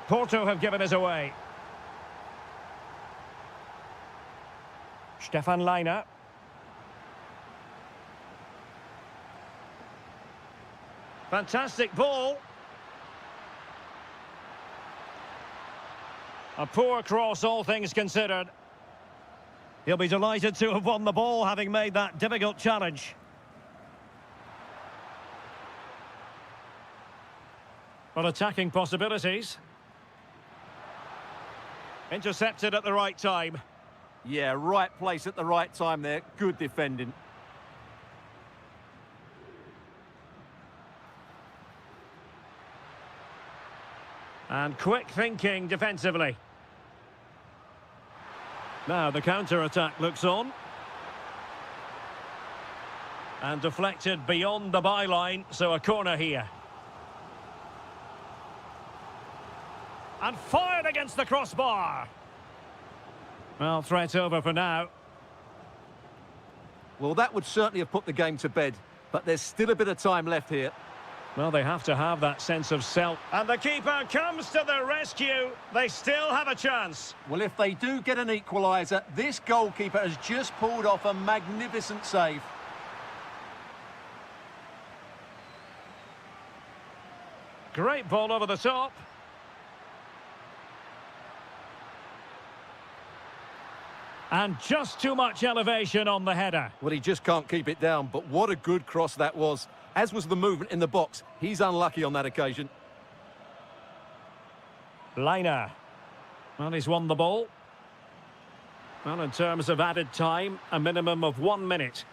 Porto have given us away. Stefan Leiner. Fantastic ball. A poor cross, all things considered. He'll be delighted to have won the ball, having made that difficult challenge. But attacking possibilities. Intercepted at the right time. Yeah, right place at the right time there. Good defending. And quick thinking defensively. Now the counter-attack looks on. And deflected beyond the byline, so a corner here. And fired against the crossbar. Well, threat over for now. Well, that would certainly have put the game to bed, but there's still a bit of time left here. Well, they have to have that sense of self. And the keeper comes to the rescue. They still have a chance. Well, if they do get an equaliser, this goalkeeper has just pulled off a magnificent save. Great ball over the top. And just too much elevation on the header. Well, he just can't keep it down, but what a good cross that was. As was the movement in the box. He's unlucky on that occasion. Leiner. Well, he's won the ball. Well, in terms of added time, a minimum of 1 minute.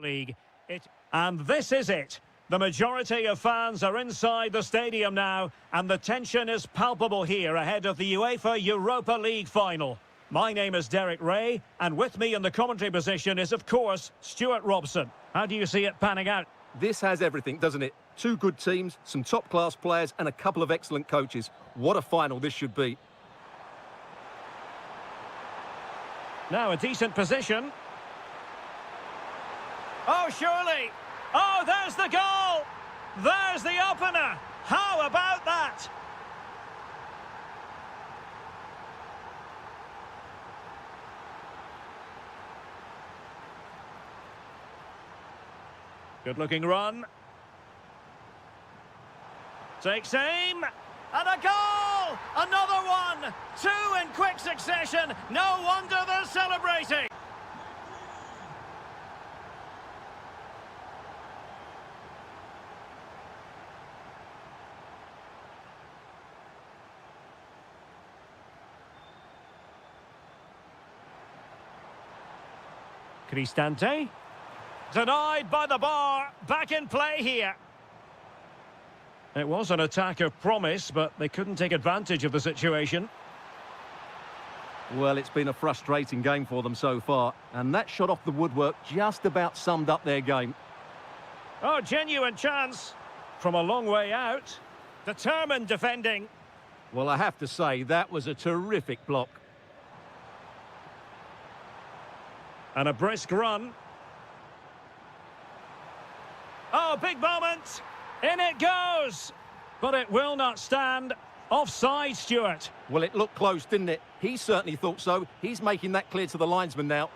League. And this is it. The majority of fans are inside the stadium now, and the tension is palpable here ahead of the UEFA Europa League final. My name is Derek Ray, and with me in the commentary position is, of course, Stuart Robson. How do you see it panning out? This has everything, doesn't it? Two good teams, some top-class players, and a couple of excellent coaches. What a final this should be. Now a decent position. Oh, surely. Oh, there's the goal. There's the opener. How about that? Good-looking run. Takes aim. And a goal! Another one! Two in quick succession. No wonder they're celebrating. Cristante. Denied by the bar. Back in play here. It was an attack of promise, but they couldn't take advantage of the situation. Well, it's been a frustrating game for them so far, and that shot off the woodwork just about summed up their game. Oh, genuine chance. From a long way out. Determined defending. Well, I have to say, that was a terrific block. And a brisk run. Oh, big moment. In it goes. But it will not stand. Offside, Stuart. Well, it looked close, didn't it? He certainly thought so. He's making that clear to the linesman now.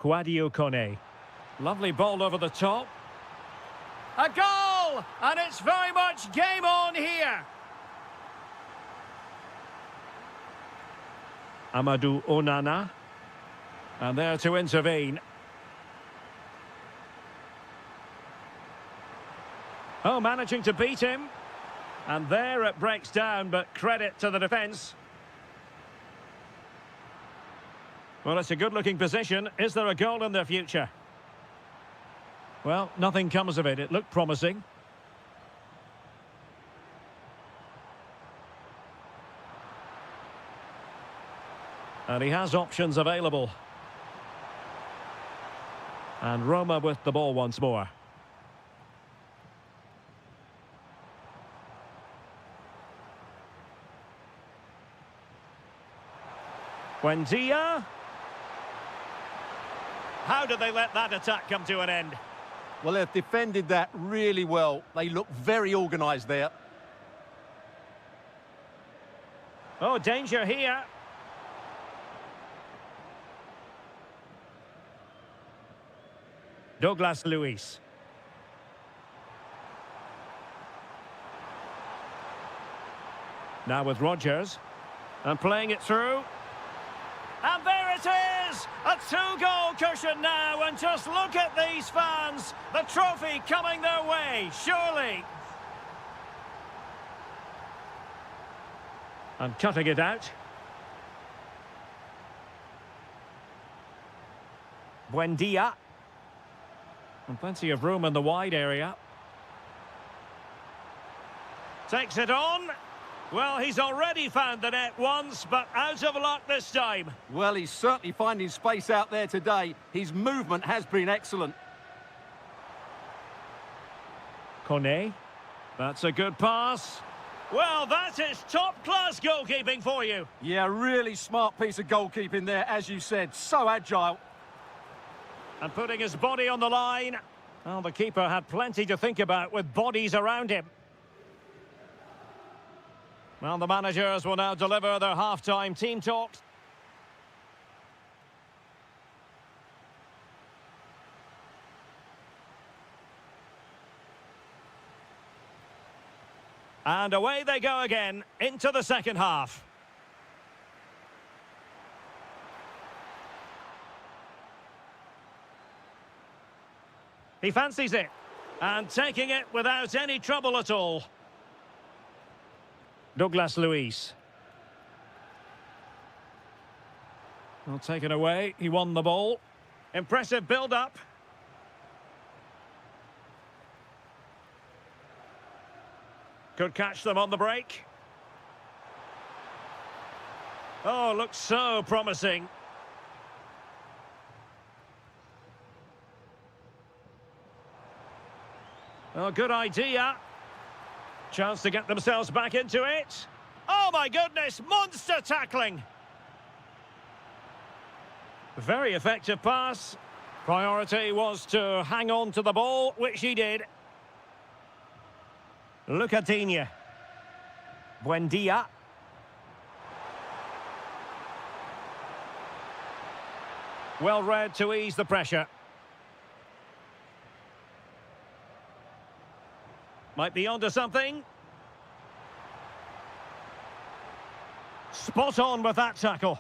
Quadio Kone. Lovely ball over the top. A goal! And it's very much game on here. Amadou Onana. And there to intervene. Oh, managing to beat him. And there it breaks down, but credit to the defence. Well, it's a good-looking position. Is there a goal in their future? Well, nothing comes of it. It looked promising. And he has options available. And Roma with the ball once more. Buendia. How did they let that attack come to an end? Well, they've defended that really well. They look very organised there. Oh, danger here. Douglas Luiz. Now with Rodgers. And playing it through. And there it is! A two-goal cushion now, and just look at these fans. The trophy coming their way, surely. And cutting it out. Buendia. And plenty of room in the wide area. Takes it on. Well, he's already found the net once, but out of luck this time. Well, he's certainly finding space out there today. His movement has been excellent. Kone. That's a good pass. Well, that is top-class goalkeeping for you. Yeah, really smart piece of goalkeeping there, as you said. So agile. And putting his body on the line. Well, the keeper had plenty to think about with bodies around him. Well, the managers will now deliver their half-time team talks. And away they go again into the second half. He fancies it, and taking it without any trouble at all. Douglas Luiz. Well, taken away. He won the ball. Impressive build-up. Could catch them on the break. Oh, looks so promising. Oh, good idea. Chance to get themselves back into it. Oh, my goodness, monster tackling. Very effective pass. Priority was to hang on to the ball, which he did. Lucatinia. Buendia. Well read to ease the pressure. Might be onto something. Spot on with that tackle.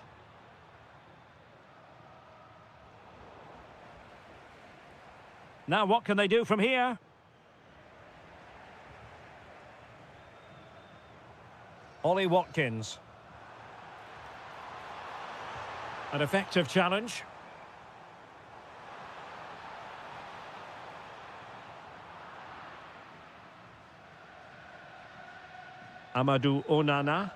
Now what can they do from here? Ollie Watkins. An effective challenge. Amadou Onana.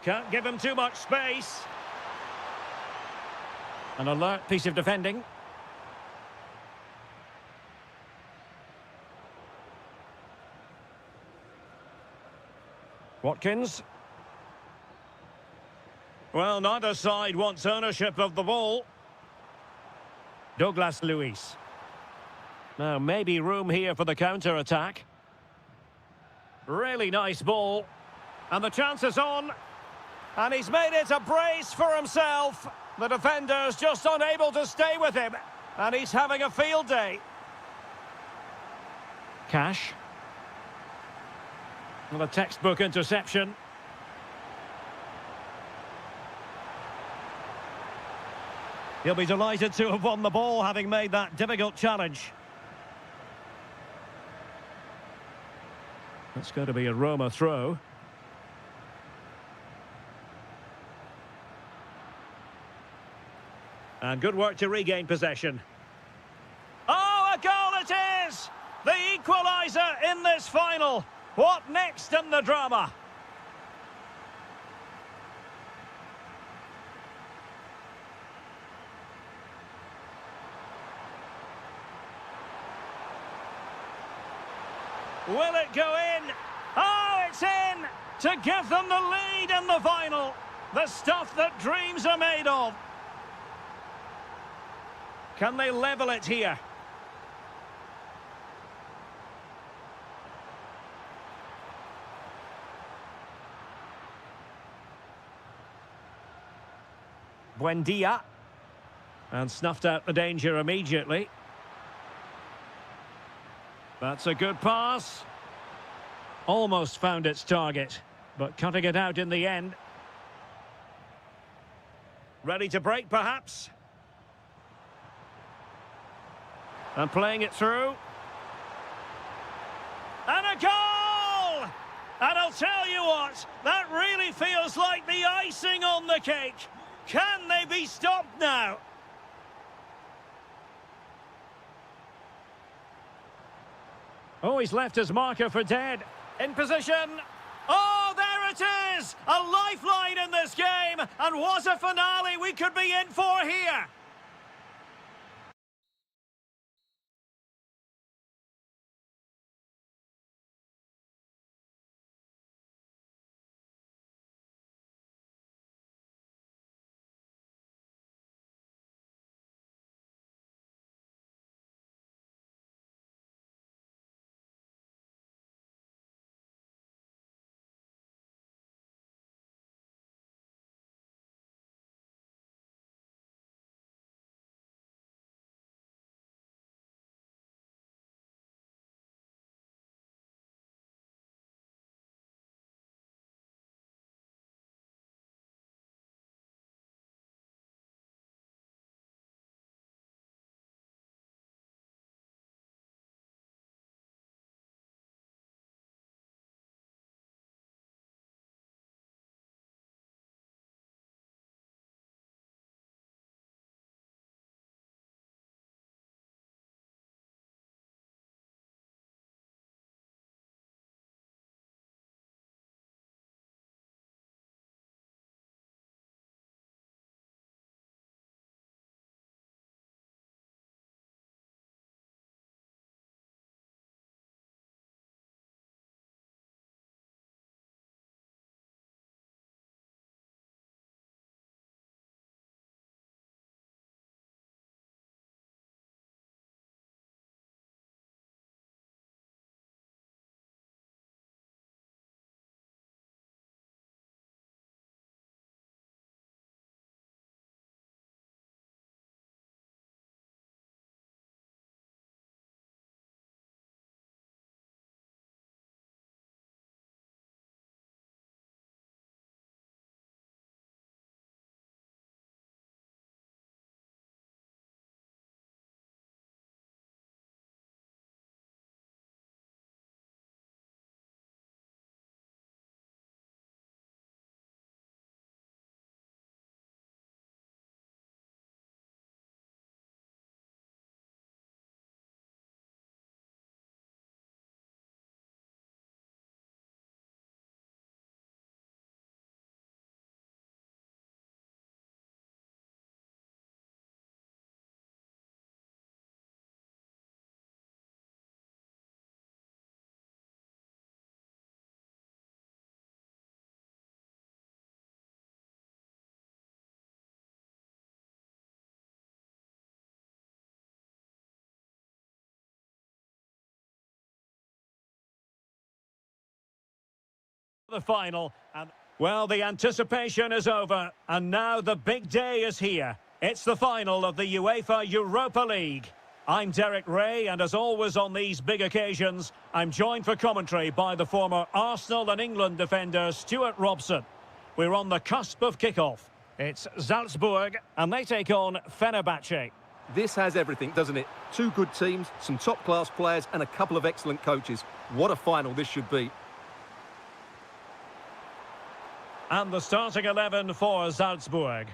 Can't give him too much space. An alert piece of defending. Watkins. Well, neither side wants ownership of the ball. Douglas Luiz. Now, maybe room here for the counter-attack. Really nice ball. And the chance is on. And he's made it a brace for himself. The defender's just unable to stay with him. And he's having a field day. Cash. Well, a textbook interception. He'll be delighted to have won the ball, having made that difficult challenge. That's going to be a Roma throw. And good work to regain possession. Oh, a goal it is! The equaliser in this final. What next in the drama? Will it go in? Oh, it's in! To give them the lead in the final. The stuff that dreams are made of. Can they level it here? Buendia. And snuffed out the danger immediately. That's a good pass. Almost found its target, but cutting it out in the end. Ready to break, perhaps? And playing it through. And a goal! And I'll tell you what, that really feels like the icing on the cake. Can they be stopped now? Oh, he's left his marker for dead. In position. Oh, there it is! A lifeline in this game. And what a finale we could be in for here. The final. And well, the anticipation is over. And now the big day is here. It's the final of the UEFA Europa League. I'm Derek Ray, and as always on these big occasions, I'm joined for commentary by the former Arsenal and England defender Stuart Robson. We're on the cusp of kickoff. It's Salzburg, and they take on Fenerbahce. This has everything, doesn't it? Two good teams, some top-class players, and a couple of excellent coaches. What a final this should be. And the starting 11 for Salzburg.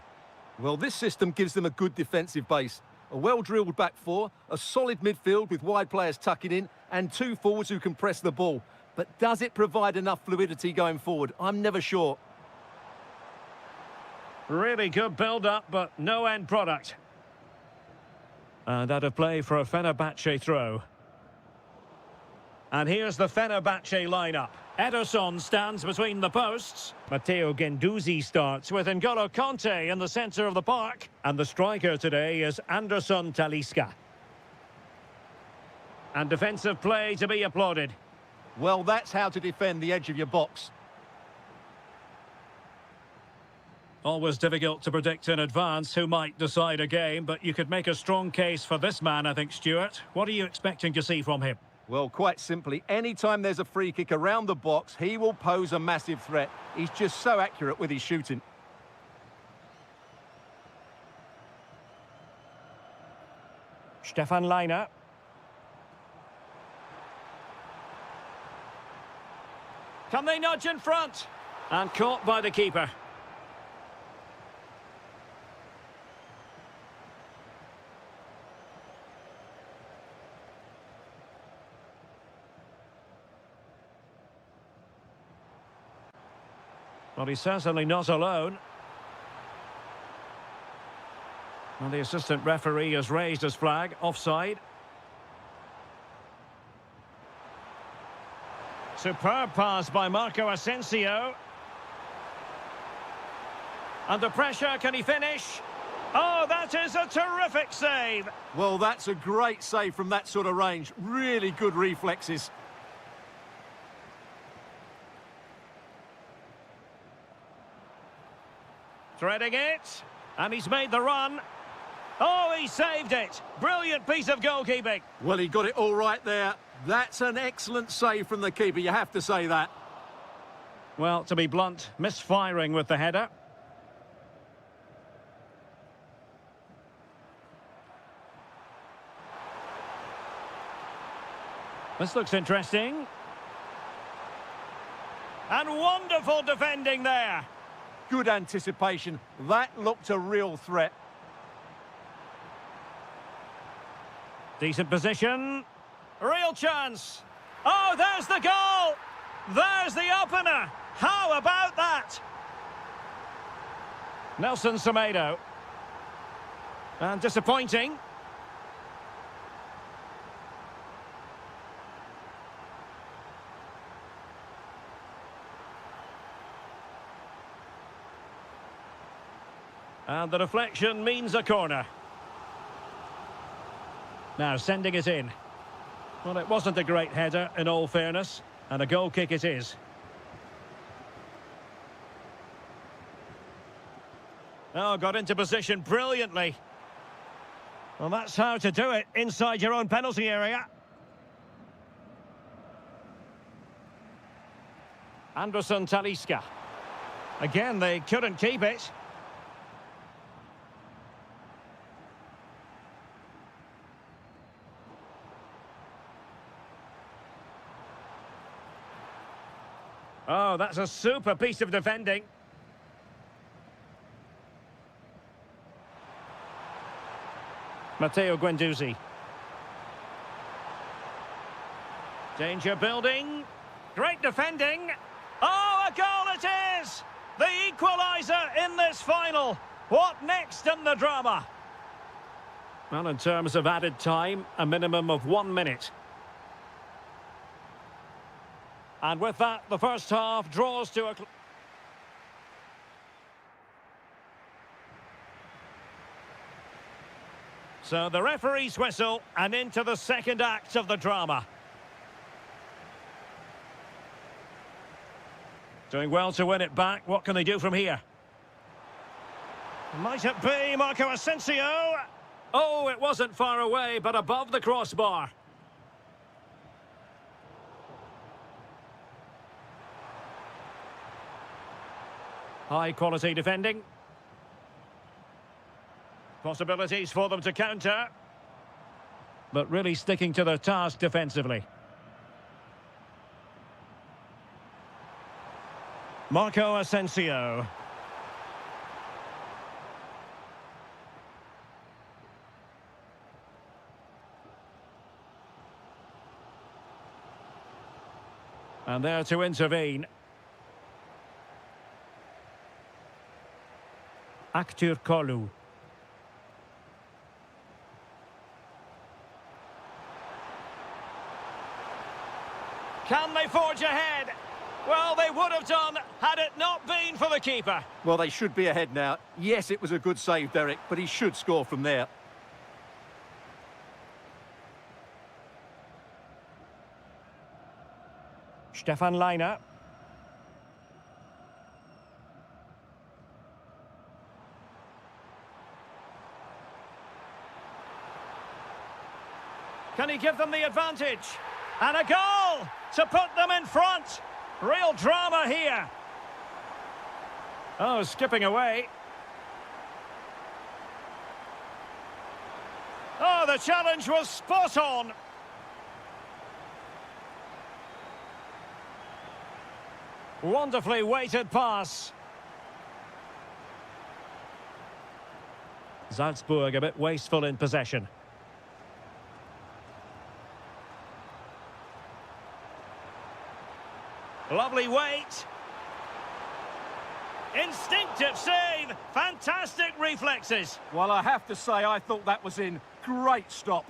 Well, this system gives them a good defensive base. A well-drilled back four, a solid midfield with wide players tucking in, and two forwards who can press the ball. But does it provide enough fluidity going forward? I'm never sure. Really good build-up, but no end product. And out of play for a Fenerbahce throw. And here's the Fenerbahce lineup. Ederson stands between the posts. Matteo Guendouzi starts with N'Golo Kanté in the centre of the park. And the striker today is Anderson Talisca. And defensive play to be applauded. Well, that's how to defend the edge of your box. Always difficult to predict in advance who might decide a game, but you could make a strong case for this man, I think, Stuart. What are you expecting to see from him? Well, quite simply, anytime there's a free kick around the box, he will pose a massive threat. He's just so accurate with his shooting. Stefan Leiner. Can they nudge in front? And caught by the keeper. Well, he's certainly not alone. And the assistant referee has raised his flag, offside. Superb pass by Marco Asensio. Under pressure, can he finish? Oh, that is a terrific save. Well, that's a great save from that sort of range. Really good reflexes. Threading it, and he's made the run. Oh, he saved it. Brilliant piece of goalkeeping. Well, he got it all right there. That's an excellent save from the keeper, you have to say that. Well, to be blunt, misfiring with the header. This looks interesting. And wonderful defending there. Good anticipation. That looked a real threat. Decent position. Real chance. Oh, there's the goal. There's the opener. How about that? Nelson Semedo. And disappointing. And the deflection means a corner. Now sending it in. Well, it wasn't a great header, in all fairness, and a goal kick it is. Oh, got into position brilliantly. Well, that's how to do it, inside your own penalty area. Anderson Talisca. Again, they couldn't keep it. Oh, that's a super piece of defending. Matteo Guendouzi. Danger building. Great defending. Oh, a goal it is! The equaliser in this final. What next in the drama? Well, in terms of added time, a minimum of 1 minute. And with that, the first half draws to a... So the referee's whistle, and into the second act of the drama. Doing well to win it back. What can they do from here? Might it be Marco Asensio? Oh, it wasn't far away, but above the crossbar. High quality defending. Possibilities for them to counter. But really sticking to their task defensively. Marco Asensio. And there to intervene. Kolu. Can they forge ahead? Well, they would have done had it not been for the keeper. Well, they should be ahead now. Yes, it was a good save, Derek, but he should score from there. Stefan Leiner. Can he give them the advantage? And a goal to put them in front. Real drama here. Oh, skipping away. Oh, the challenge was spot on. Wonderfully weighted pass. Salzburg a bit wasteful in possession. Lovely weight. Instinctive save. Fantastic reflexes. Well, I have to say, I thought that was in. Great stop.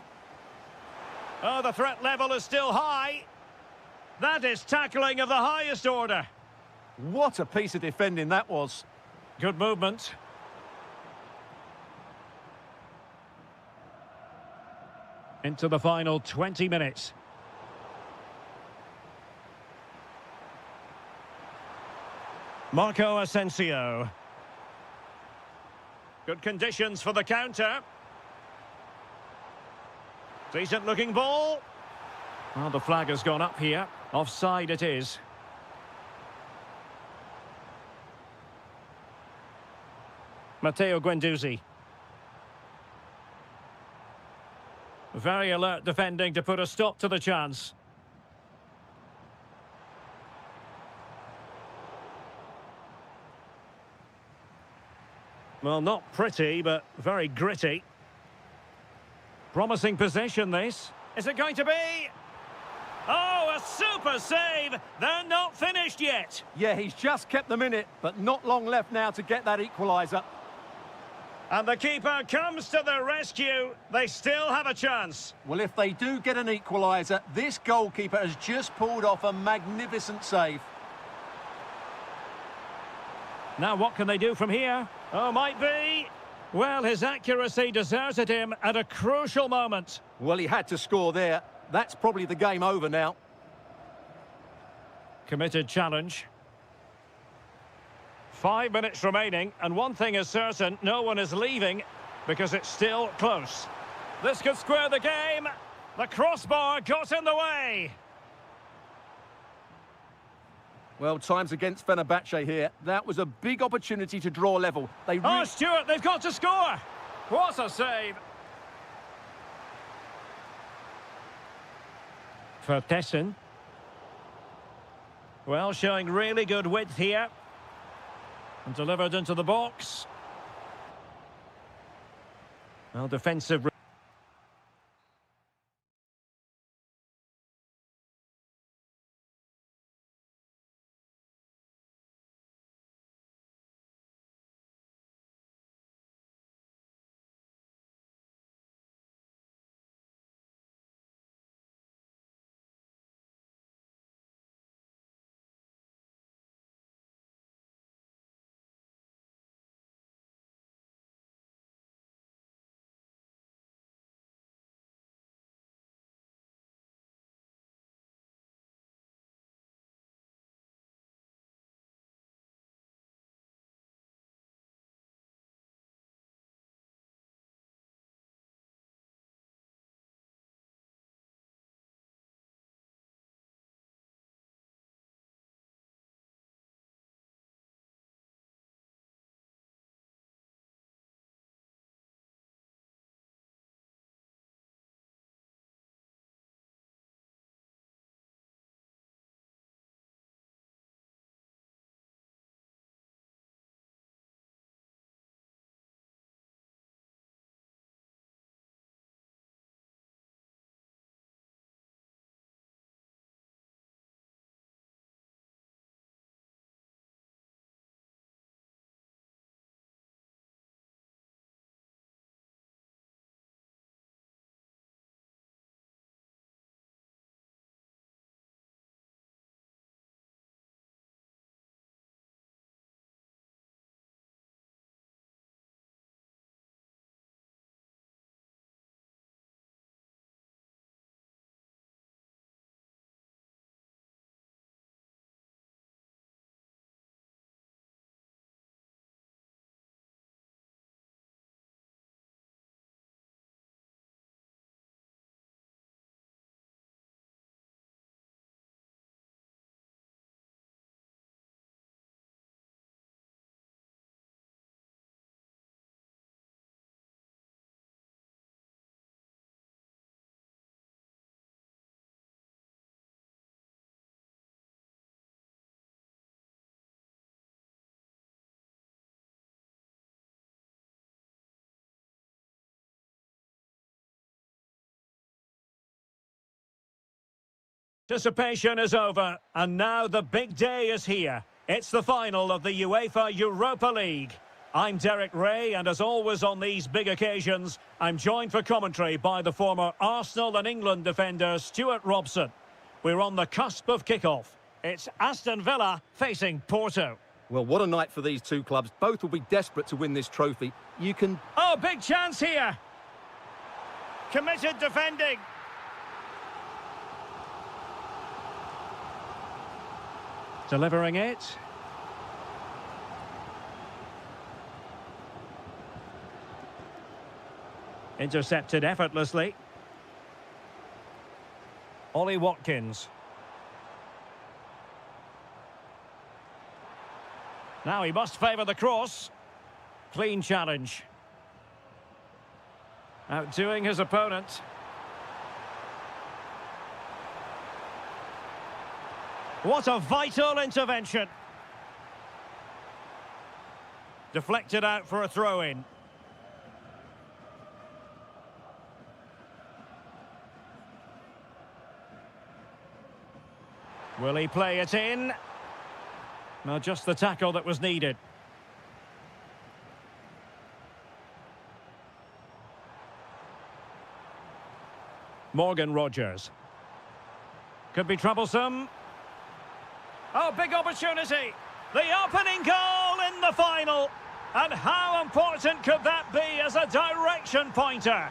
Oh, the threat level is still high. That is tackling of the highest order. What a piece of defending that was. Good movement. Into the final 20 minutes. Marco Asensio. Good conditions for the counter. Decent looking ball. Well, the flag has gone up here. Offside it is. Matteo Guendouzi. Very alert defending to put a stop to the chance. Well, not pretty, but very gritty. Promising possession, this. Is it going to be? Oh, a super save! They're not finished yet. Yeah, he's just kept them in it, but not long left now to get that equaliser. And the keeper comes to the rescue. They still have a chance. Well, if they do get an equaliser, this goalkeeper has just pulled off a magnificent save. Now what can they do from here? Oh, might be. Well, his accuracy deserted him at a crucial moment. Well, he had to score there. That's probably the game over now. Committed challenge. 5 minutes remaining, and one thing is certain, no one is leaving because it's still close. This could square the game. The crossbar got in the way. Well, time's against Fenerbahce here. That was a big opportunity to draw level. Oh, Stuart, they've got to score. What a save. For Tessin. Well, showing really good width here. And delivered into the box. Well, defensive... Anticipation is over, and now the big day is here. It's the final of the UEFA Europa League. I'm Derek Ray, and as always on these big occasions, I'm joined for commentary by the former Arsenal and England defender Stuart Robson. We're on the cusp of kickoff. It's Aston Villa facing Porto. Well, what a night for these two clubs. Both will be desperate to win this trophy. You can... Oh, big chance here! Committed defending. Delivering it. Intercepted effortlessly. Ollie Watkins. Now he must favour the cross. Clean challenge. Outdoing his opponent. What a vital intervention. Deflected out for a throw-in. Will he play it in? No, just the tackle that was needed. Morgan Rogers. Could be troublesome. Oh, big opportunity. The opening goal in the final. And how important could that be as a direction pointer?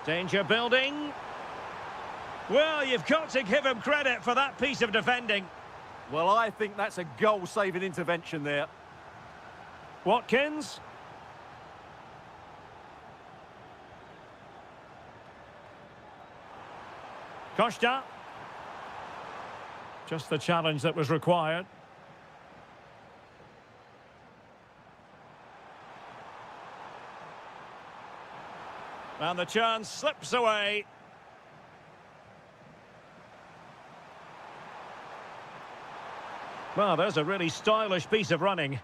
Danger building. Well, you've got to give him credit for that piece of defending. Well, I think that's a goal-saving intervention there. Watkins. Costa. Just the challenge that was required. And the chance slips away. Well, there's a really stylish piece of running,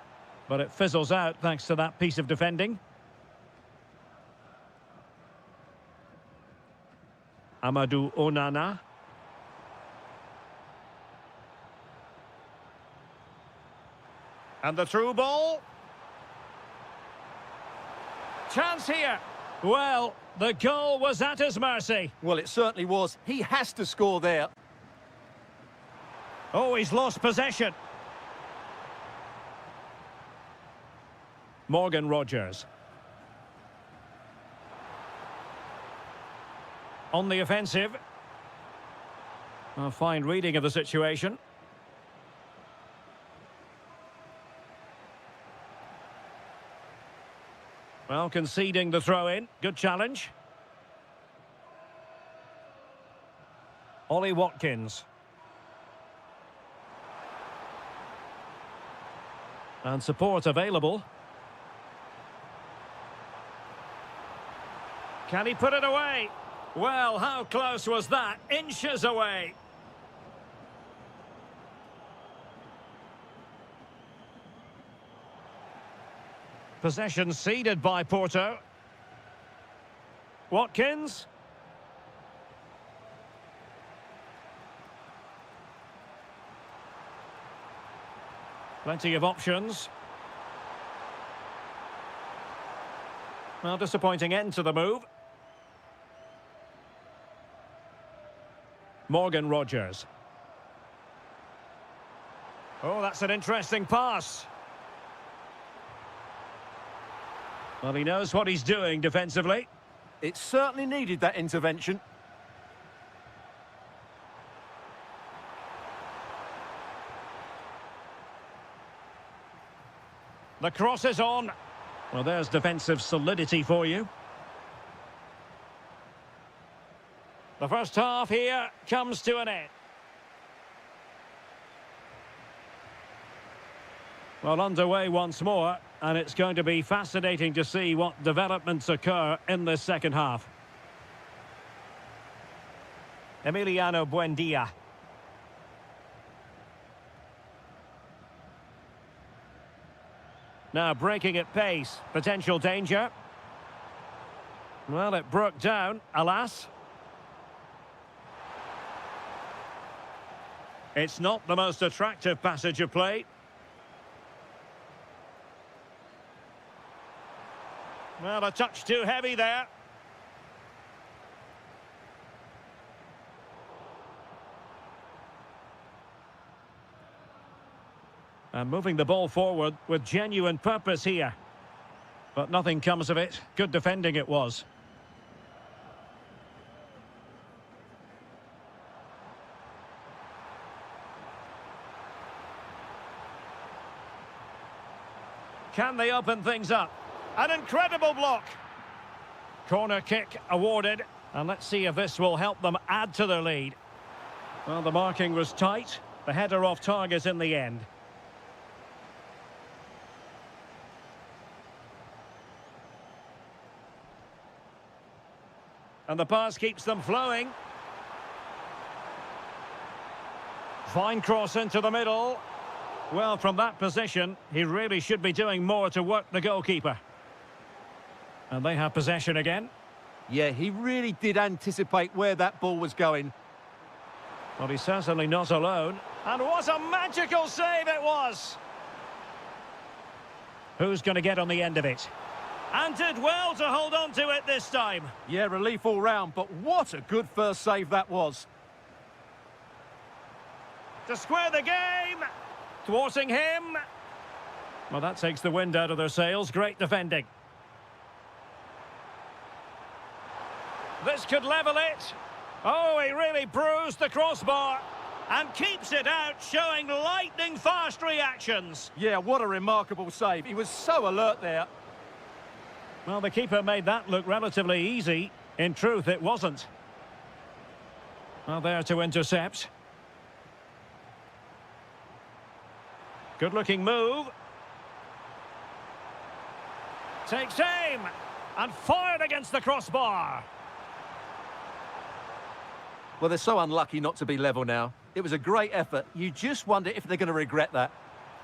but it fizzles out thanks to that piece of defending. Amadou Onana. And the through ball. Chance here. Well, the goal was at his mercy. Well, it certainly was. He has to score there. Oh, he's lost possession. Morgan Rogers. On the offensive. A fine reading of the situation. Well, conceding the throw-in. Good challenge. Ollie Watkins. And support available. Can he put it away? Well, how close was that? Inches away. Possession ceded by Porto. Watkins. Plenty of options. Well, disappointing end to the move. Morgan Rogers. Oh, that's an interesting pass. Well, he knows what he's doing defensively. It certainly needed that intervention. The cross is on. Well, there's defensive solidity for you. The first half here comes to an end. Well, underway once more, and it's going to be fascinating to see what developments occur in this second half. Emiliano Buendia. Now breaking at pace, potential danger. Well, it broke down, alas. It's not the most attractive passage of play. Well, a touch too heavy there. And moving the ball forward with genuine purpose here. But nothing comes of it. Good defending it was. Can they open things up? An incredible block. Corner kick awarded. And let's see if this will help them add to their lead. Well, the marking was tight. The header off target in the end. And the pass keeps them flowing. Fine cross into the middle. Well, from that position, he really should be doing more to work the goalkeeper. And they have possession again. Yeah, he really did anticipate where that ball was going. Well, he's certainly not alone. And what a magical save it was! Who's going to get on the end of it? And did well to hold on to it this time. Yeah, relief all round, but what a good first save that was. To square the game. Thwarting him. Well, that takes the wind out of their sails. Great defending. This could level it. Oh, he really bruised the crossbar. And keeps it out, showing lightning-fast reactions. Yeah, what a remarkable save. He was so alert there. Well, the keeper made that look relatively easy. In truth, it wasn't. Well, there to intercept. Good-looking move. Takes aim. And fired against the crossbar. Well, they're so unlucky not to be level now. It was a great effort. You just wonder if they're going to regret that.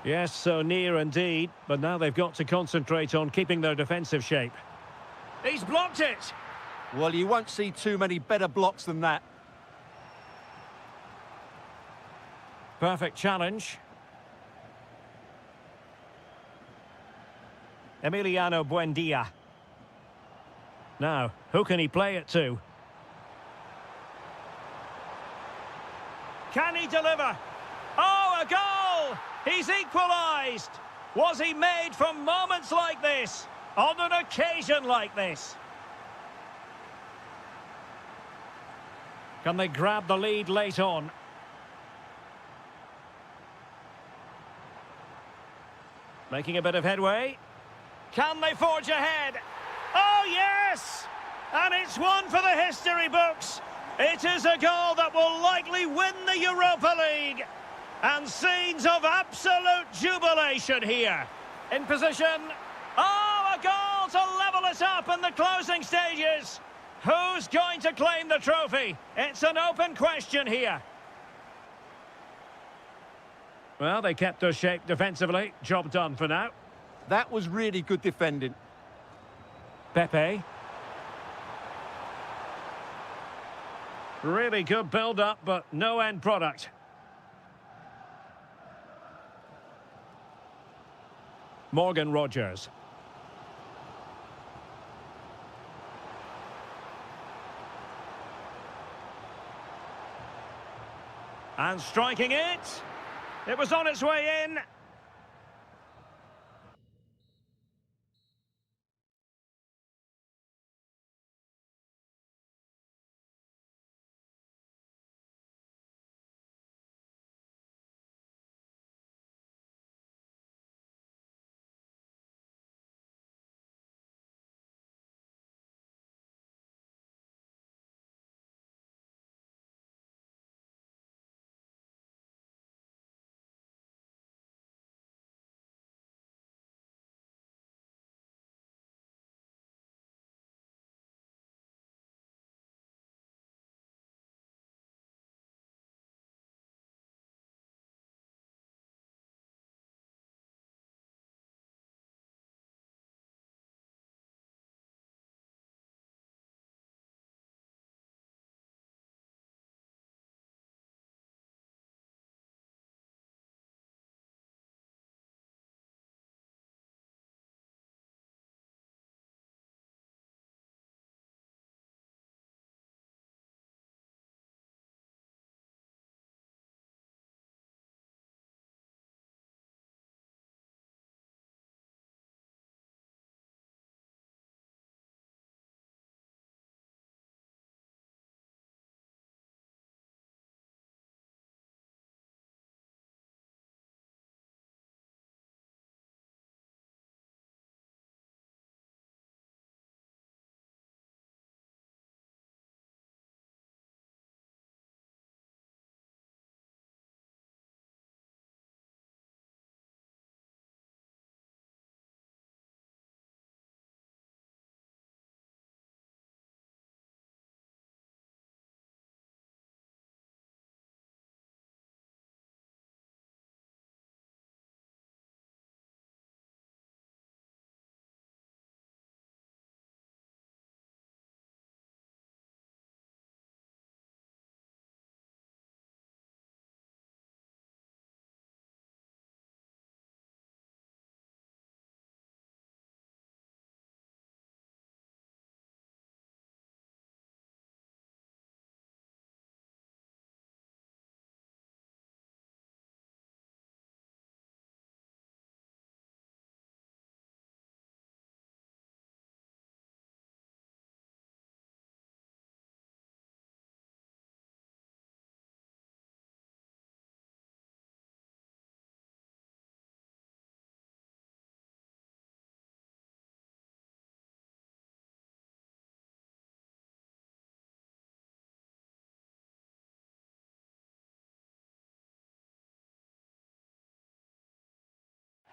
Yes, so near indeed. But now they've got to concentrate on keeping their defensive shape. He's blocked it. Well, you won't see too many better blocks than that. Perfect challenge. Emiliano Buendia. Now, who can he play it to? Can he deliver? Oh, a goal! He's equalised! Was he made from moments like this? On an occasion like this? Can they grab the lead late on? Making a bit of headway. Can they forge ahead? Oh, yes! And it's one for the history books. It is a goal that will likely win the Europa League. And scenes of absolute jubilation here. In position. Oh, a goal to level it up in the closing stages. Who's going to claim the trophy? It's an open question here. Well, they kept their shape defensively. Job done for now. That was really good defending. Pepe. Really good build-up, but no end product. Morgan Rogers. And striking it. It was on its way in.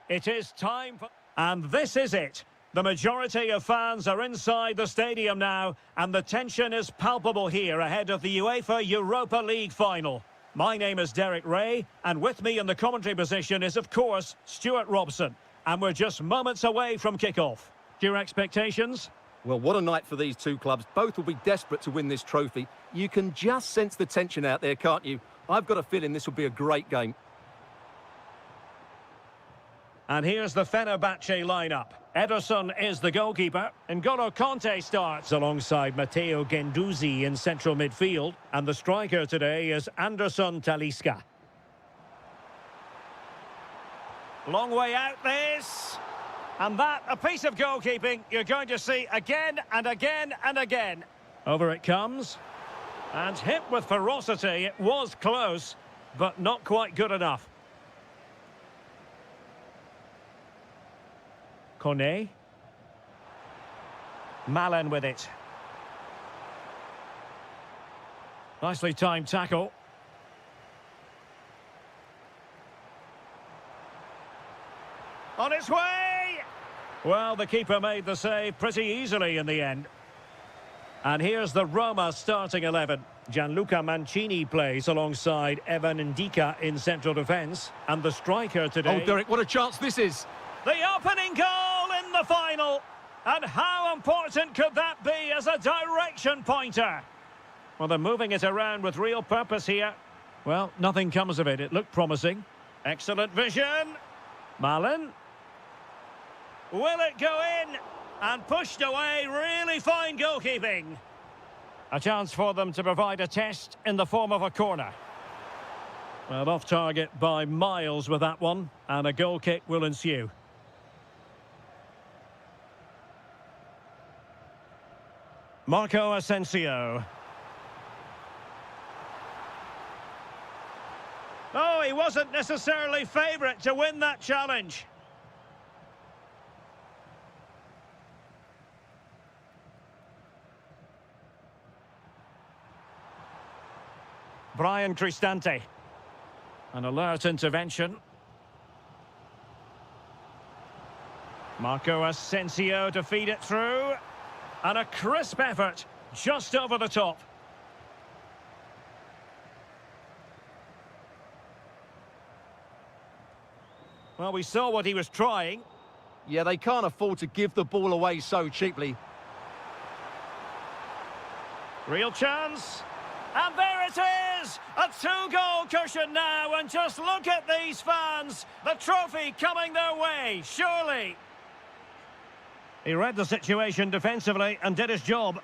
It is time for... And this is it. The majority of fans are inside the stadium now, and the tension is palpable here ahead of the UEFA Europa League final. My name is Derek Ray, and with me in the commentary position is, of course, Stuart Robson. And we're just moments away from kickoff. Your expectations? Well, what a night for these two clubs. Both will be desperate to win this trophy. You can just sense the tension out there, can't you? I've got a feeling this will be a great game. And here's the Fenerbahce lineup. Ederson is the goalkeeper. N'Golo Kanté starts alongside Matteo Guendouzi in central midfield. And the striker today is Anderson Talisca. Long way out this. And that, a piece of goalkeeping you're going to see again and again and again. Over it comes. And hit with ferocity. It was close, but not quite good enough. Kone. Malen with it. Nicely timed tackle. On its way! Well, the keeper made the save pretty easily in the end. And here's the Roma starting 11. Gianluca Mancini plays alongside Evan Ndika in central defence. And the striker today... Oh, Derek, what a chance this is! The opening goal in the final. And how important could that be as a direction pointer? Well, they're moving it around with real purpose here. Well, nothing comes of it. It looked promising. Excellent vision. Malen. Will it go in? And pushed away. Really fine goalkeeping. A chance for them to provide a test in the form of a corner. Well, off target by miles with that one. And a goal kick will ensue. Marco Asensio. Oh, he wasn't necessarily favourite to win that challenge. Brian Cristante. An alert intervention. Marco Asensio to feed it through. And a crisp effort, just over the top. Well, we saw what he was trying. Yeah, they can't afford to give the ball away so cheaply. Real chance. And there it is! A two-goal cushion now, and just look at these fans. The trophy coming their way, surely. He read the situation defensively and did his job.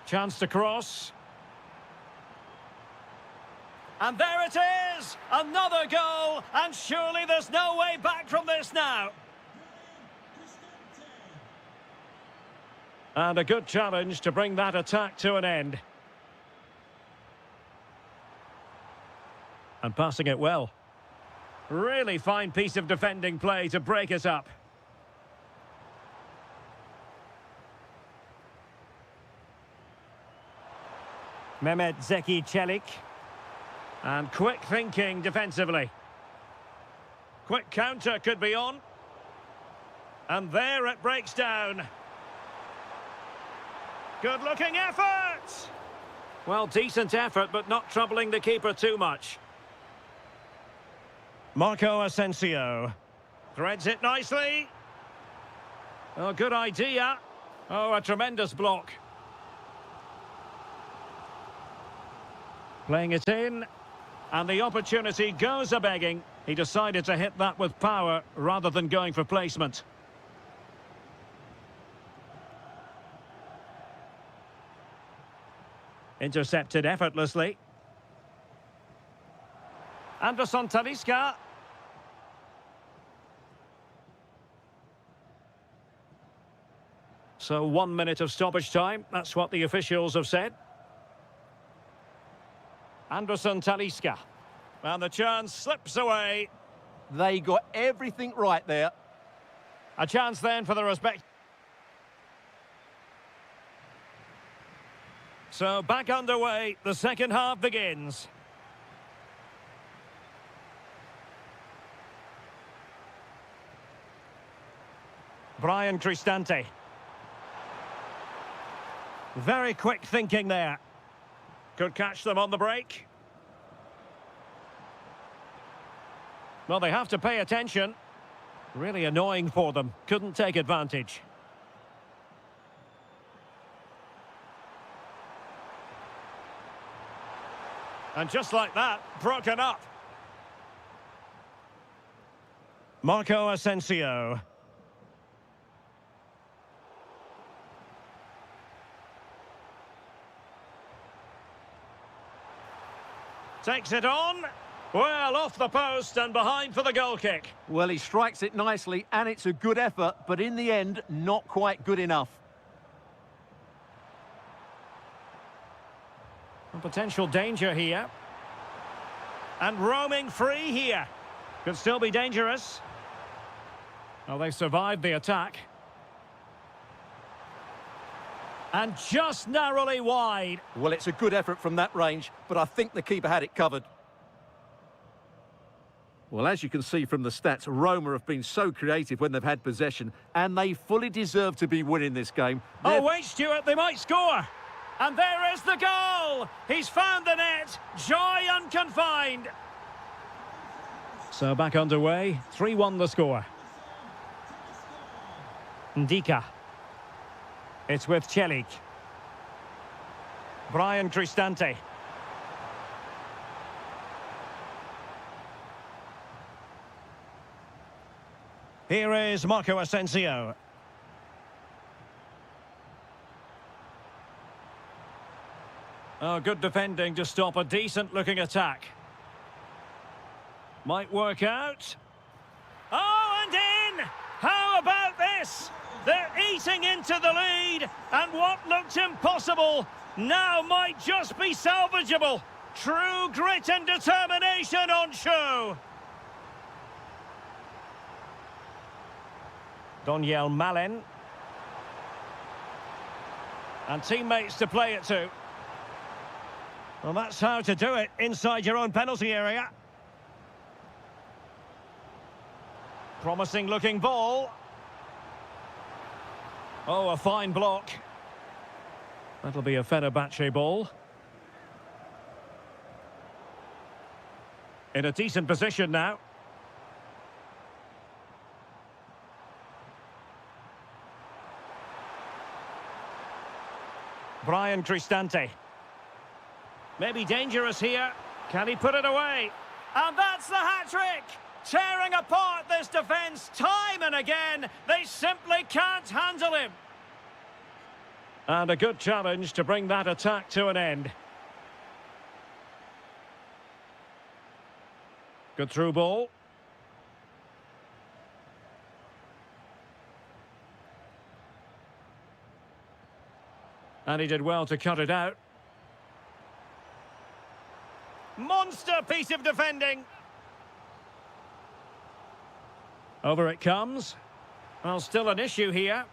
Chance to cross. And there it is! Another goal! And surely there's no way back from this now. And a good challenge to bring that attack to an end. And passing it well. Really fine piece of defending play to break it up. Mehmet Zeki Çelik. And quick thinking defensively. Quick counter could be on. And there it breaks down. Good looking effort! Well, decent effort, but not troubling the keeper too much. Marco Asensio. Threads it nicely. Oh, good idea. Oh, a tremendous block. Playing it in. And the opportunity goes a-begging. He decided to hit that with power rather than going for placement. Intercepted effortlessly. Anderson Talisca. So 1 minute of stoppage time. That's what the officials have said. Anderson Talisca. And the chance slips away. They got everything right there. A chance then for the respect. So back underway, the second half begins. Brian Cristante. Very quick thinking there. Could catch them on the break. Well, they have to pay attention. Really annoying for them. Couldn't take advantage. And just like that, broken up. Marco Asensio. Takes it on. Well, off the post and behind for the goal kick. Well, he strikes it nicely, and it's a good effort, but in the end, not quite good enough. A potential danger here. And roaming free here. Could still be dangerous. Well, they survived the attack. And just narrowly wide. Well, it's a good effort from that range, but I think the keeper had it covered. Well, as you can see from the stats, Roma have been so creative when they've had possession, and they fully deserve to be winning this game. Oh, wait, Stuart, they might score. And there is the goal. He's found the net. Joy unconfined. So back underway. 3-1 the score. Ndika. It's with Celik. Brian Cristante. Here is Marco Asensio. Oh, good defending to stop a decent-looking attack. Might work out. Oh, and in! How about this? They're eating into the lead, and what looked impossible now might just be salvageable. True grit and determination on show. Doniel Malen. And teammates to play it to. Well, that's how to do it inside your own penalty area. Promising looking ball. Oh, a fine block. That'll be a Fenerbahce ball. In a decent position now. Brian Cristante. Maybe dangerous here. Can he put it away? And that's the hat-trick! Tearing apart this defence time and again. They simply can't handle him. And a good challenge to bring that attack to an end. Good through ball. And he did well to cut it out. Monster piece of defending. Over it comes. Well, still an issue here.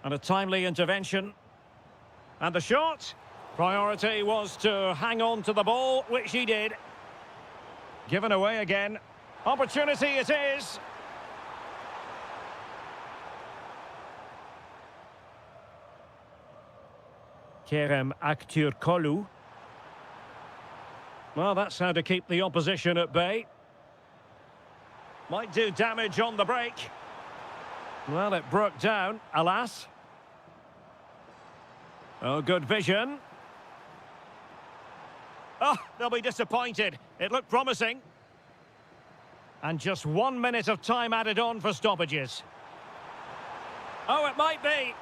And a timely intervention. And the shot. Priority was to hang on to the ball, which he did. Given away again. Opportunity it is. Kerem Aktürkoğlu. Well, that's how to keep the opposition at bay. Might do damage on the break. Well, it broke down, alas. Oh, good vision. Oh, they'll be disappointed. It looked promising. And just 1 minute of time added on for stoppages. Oh, it might be.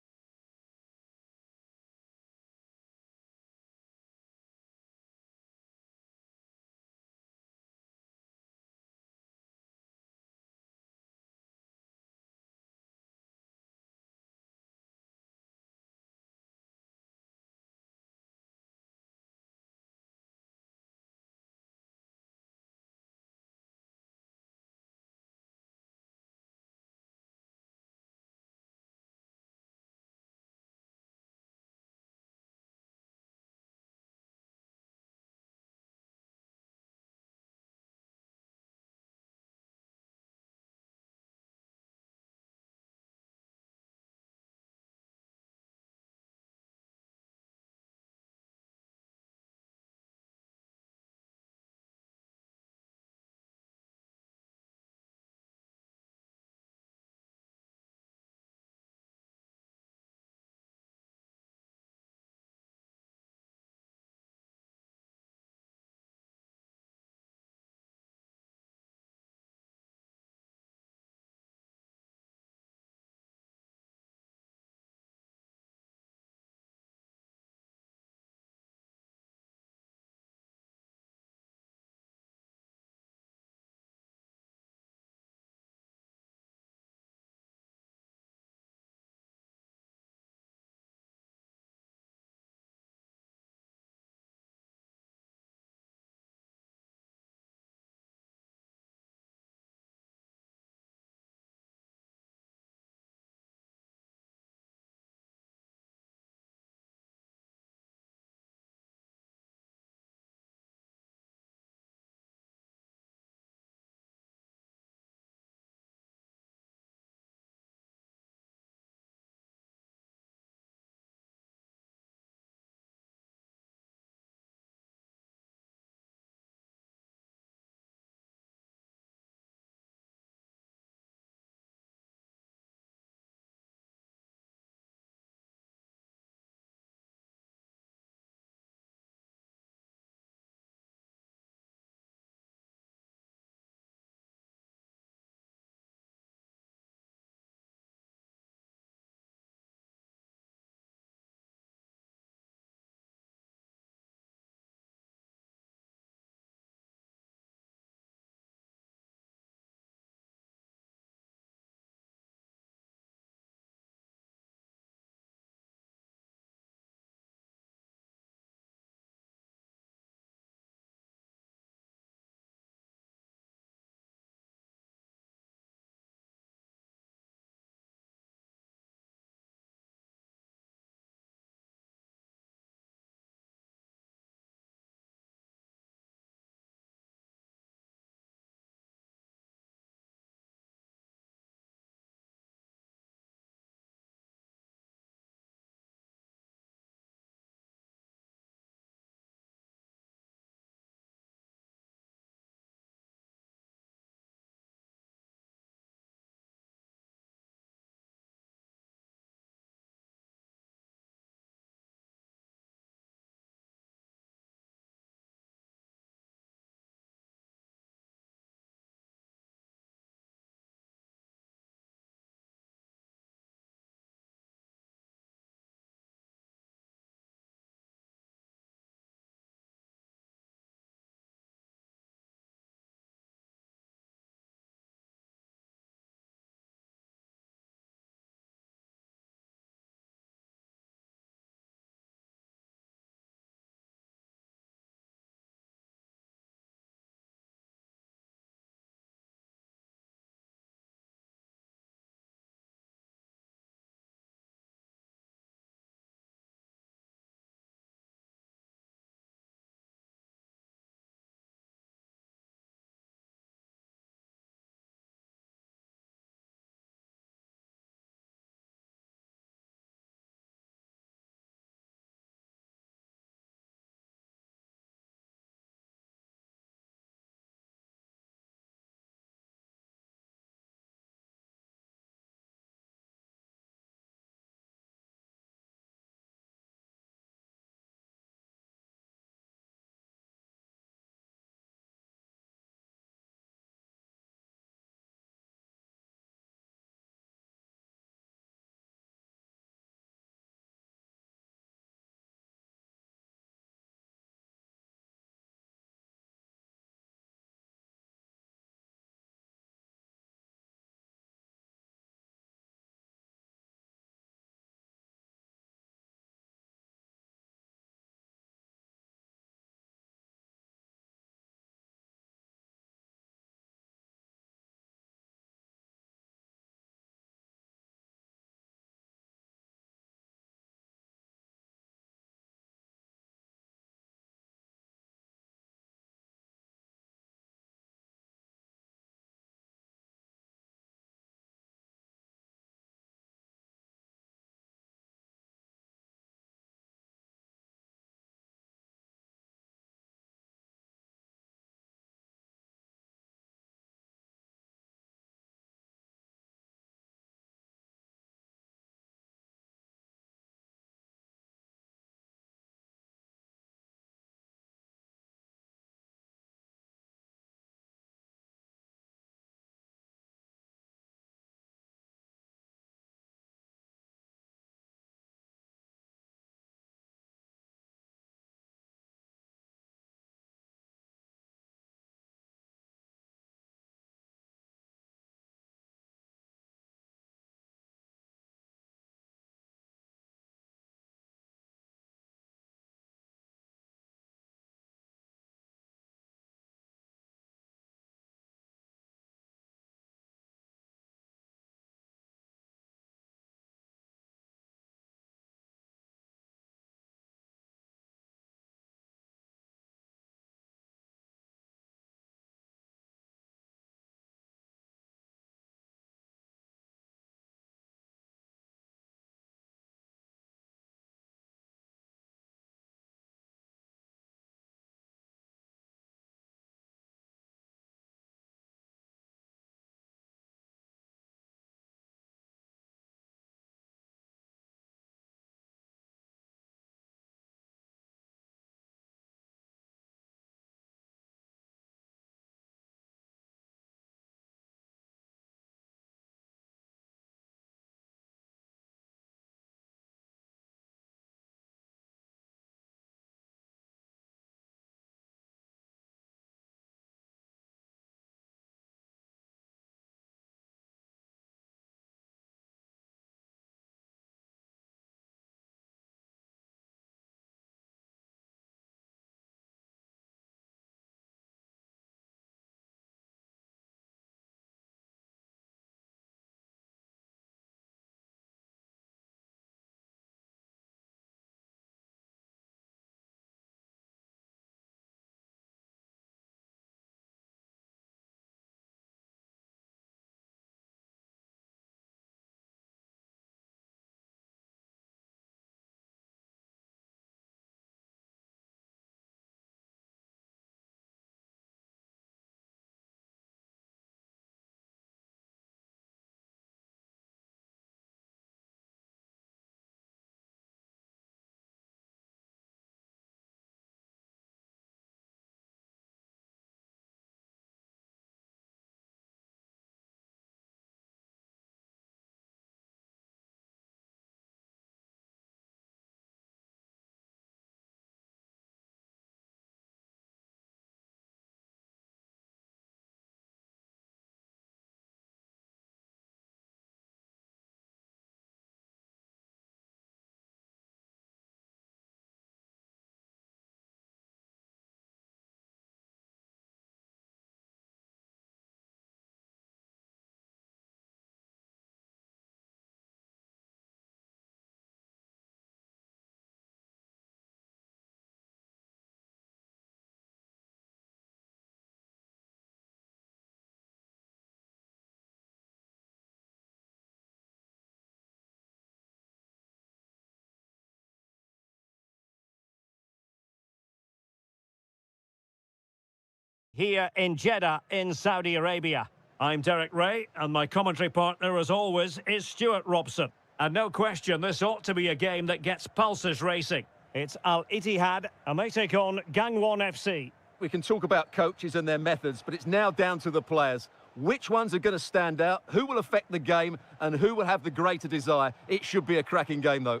here in Jeddah in Saudi Arabia. I'm Derek Ray, and my commentary partner, as always, is Stuart Robson. And no question, this ought to be a game that gets pulses racing. It's Al Ittihad, and they take on Gangwon FC. We can talk about coaches and their methods, but it's now down to the players. Which ones are going to stand out, who will affect the game, and who will have the greater desire? It should be a cracking game, though.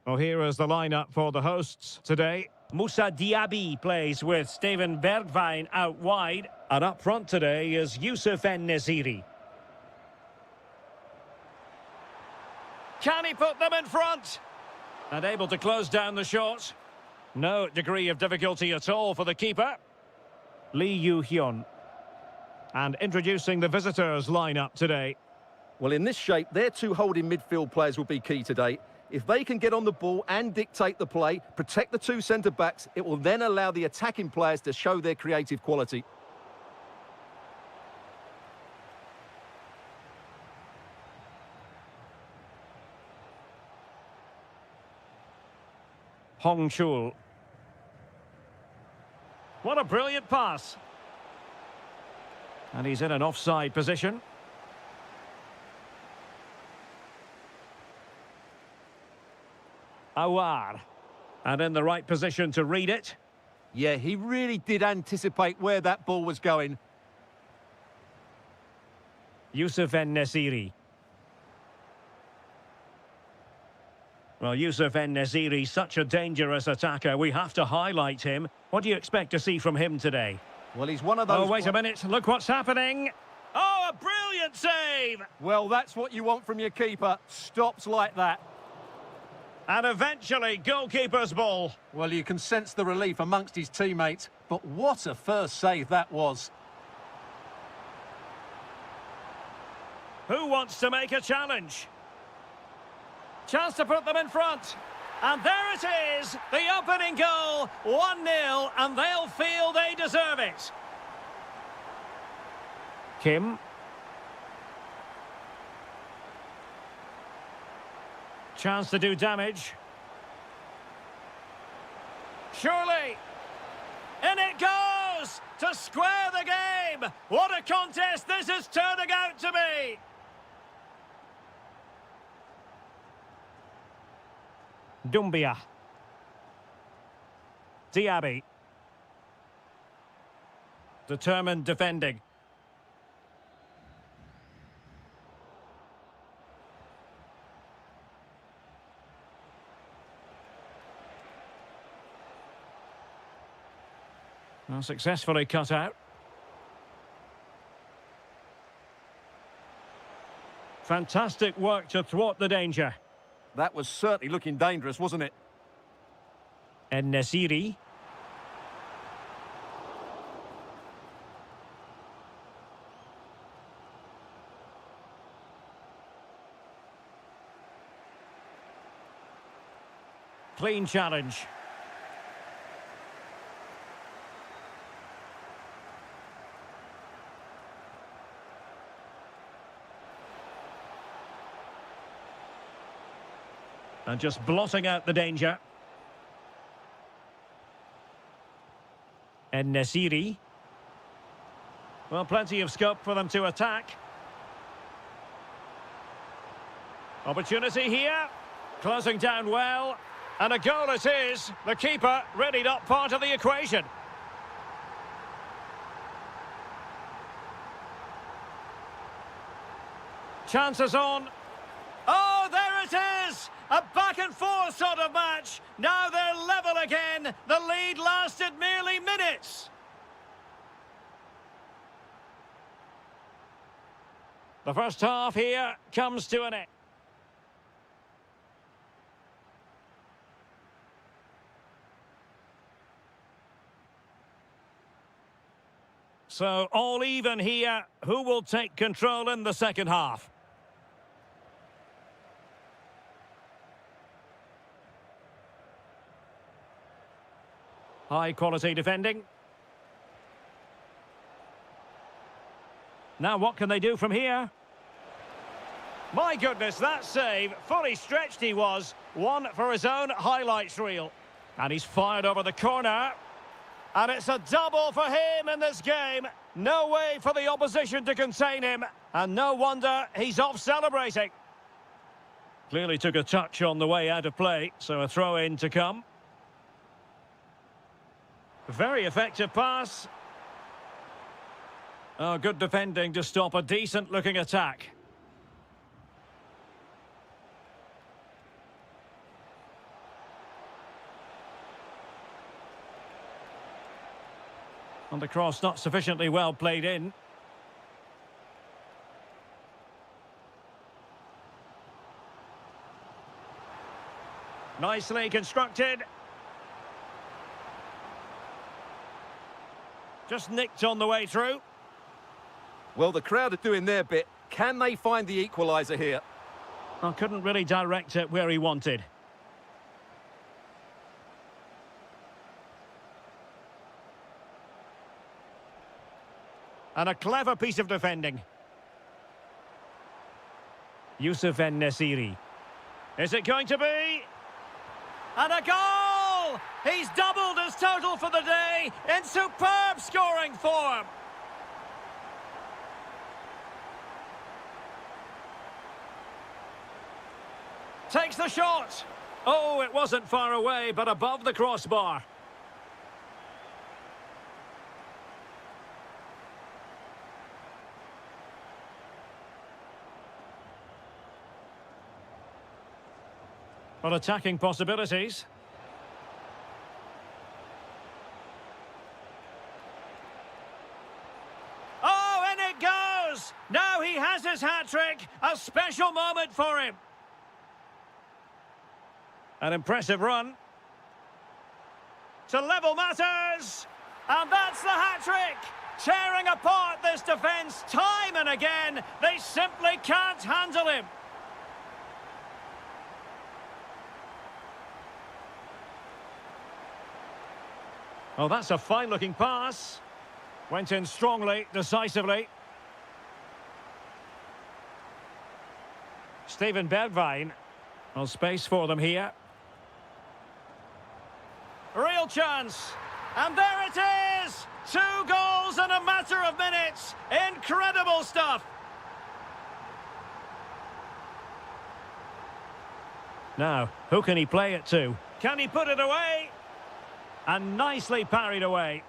Well, here is the lineup for the hosts today. Moussa Diaby plays with Steven Bergwijn out wide. And up front today is Youssef En-Nesyri. Can he put them in front? And able to close down the shot. No degree of difficulty at all for the keeper. Lee Yu-hyun. And introducing the visitors' lineup today. Well, in this shape, their two holding midfield players will be key today. If they can get on the ball and dictate the play, protect the two centre-backs, it will then allow the attacking players to show their creative quality. Hong Chul. What a brilliant pass. And he's in an offside position. Awar. And in the right position to read it. Yeah, he really did anticipate where that ball was going. Youssef En-Nesyri. Well, Youssef En-Nesyri, such a dangerous attacker. We have to highlight him. What do you expect to see from him today? Well, he's one of those... Oh, wait a minute. Look what's happening. Oh, a brilliant save! Well, that's what you want from your keeper. Stops like that. And eventually, goalkeeper's ball. Well, you can sense the relief amongst his teammates. But what a first save that was. Who wants to make a challenge? Chance to put them in front. And there it is, the opening goal, 1-0, and they'll feel they deserve it. Kim. Chance to do damage. Surely. In it goes to square the game. What a contest this is turning out to be. Doumbia. Diaby. Determined defending. Well, successfully cut out. Fantastic work to thwart the danger. That was certainly looking dangerous, wasn't it? En-Nesyri. Clean challenge. And just blotting out the danger. En-Nesyri. Well, plenty of scope for them to attack. Opportunity here. Closing down well. And a goal it is. The keeper really not part of the equation. Chances on. Oh, there it is! A back-and-forth sort of match. Now they're level again. The lead lasted merely minutes. The first half here comes to an end. So, all even here. Who will take control in the second half? High-quality defending. Now what can they do from here? My goodness, that save. Fully stretched he was. One for his own highlights reel. And he's fired over the corner. And it's a double for him in this game. No way for the opposition to contain him. And no wonder he's off celebrating. Clearly took a touch on the way out of play, so a throw-in to come. Very effective pass. Oh, good defending to stop a decent-looking attack. And the cross not sufficiently well played in. Nicely constructed. Just nicked on the way through. Well, the crowd are doing their bit. Can they find the equaliser here? I couldn't really direct it where he wanted. And a clever piece of defending. Yusuf En-Nesyri. Is it going to be? And a goal! He's doubled his total for the day in superb scoring form. Takes the shot. Oh, it wasn't far away, but above the crossbar. But attacking possibilities. Oh, and it goes! Now he has his hat-trick. A special moment for him. An impressive run. To level matters. And that's the hat-trick. Tearing apart this defence time and again. They simply can't handle him. Oh, that's a fine-looking pass. Went in strongly, decisively. Steven Bergwijn. Well, space for them here. Real chance. And there it is! 2 goals in a matter of minutes. Incredible stuff. Now, who can he play it to? Can he put it away? And nicely parried away.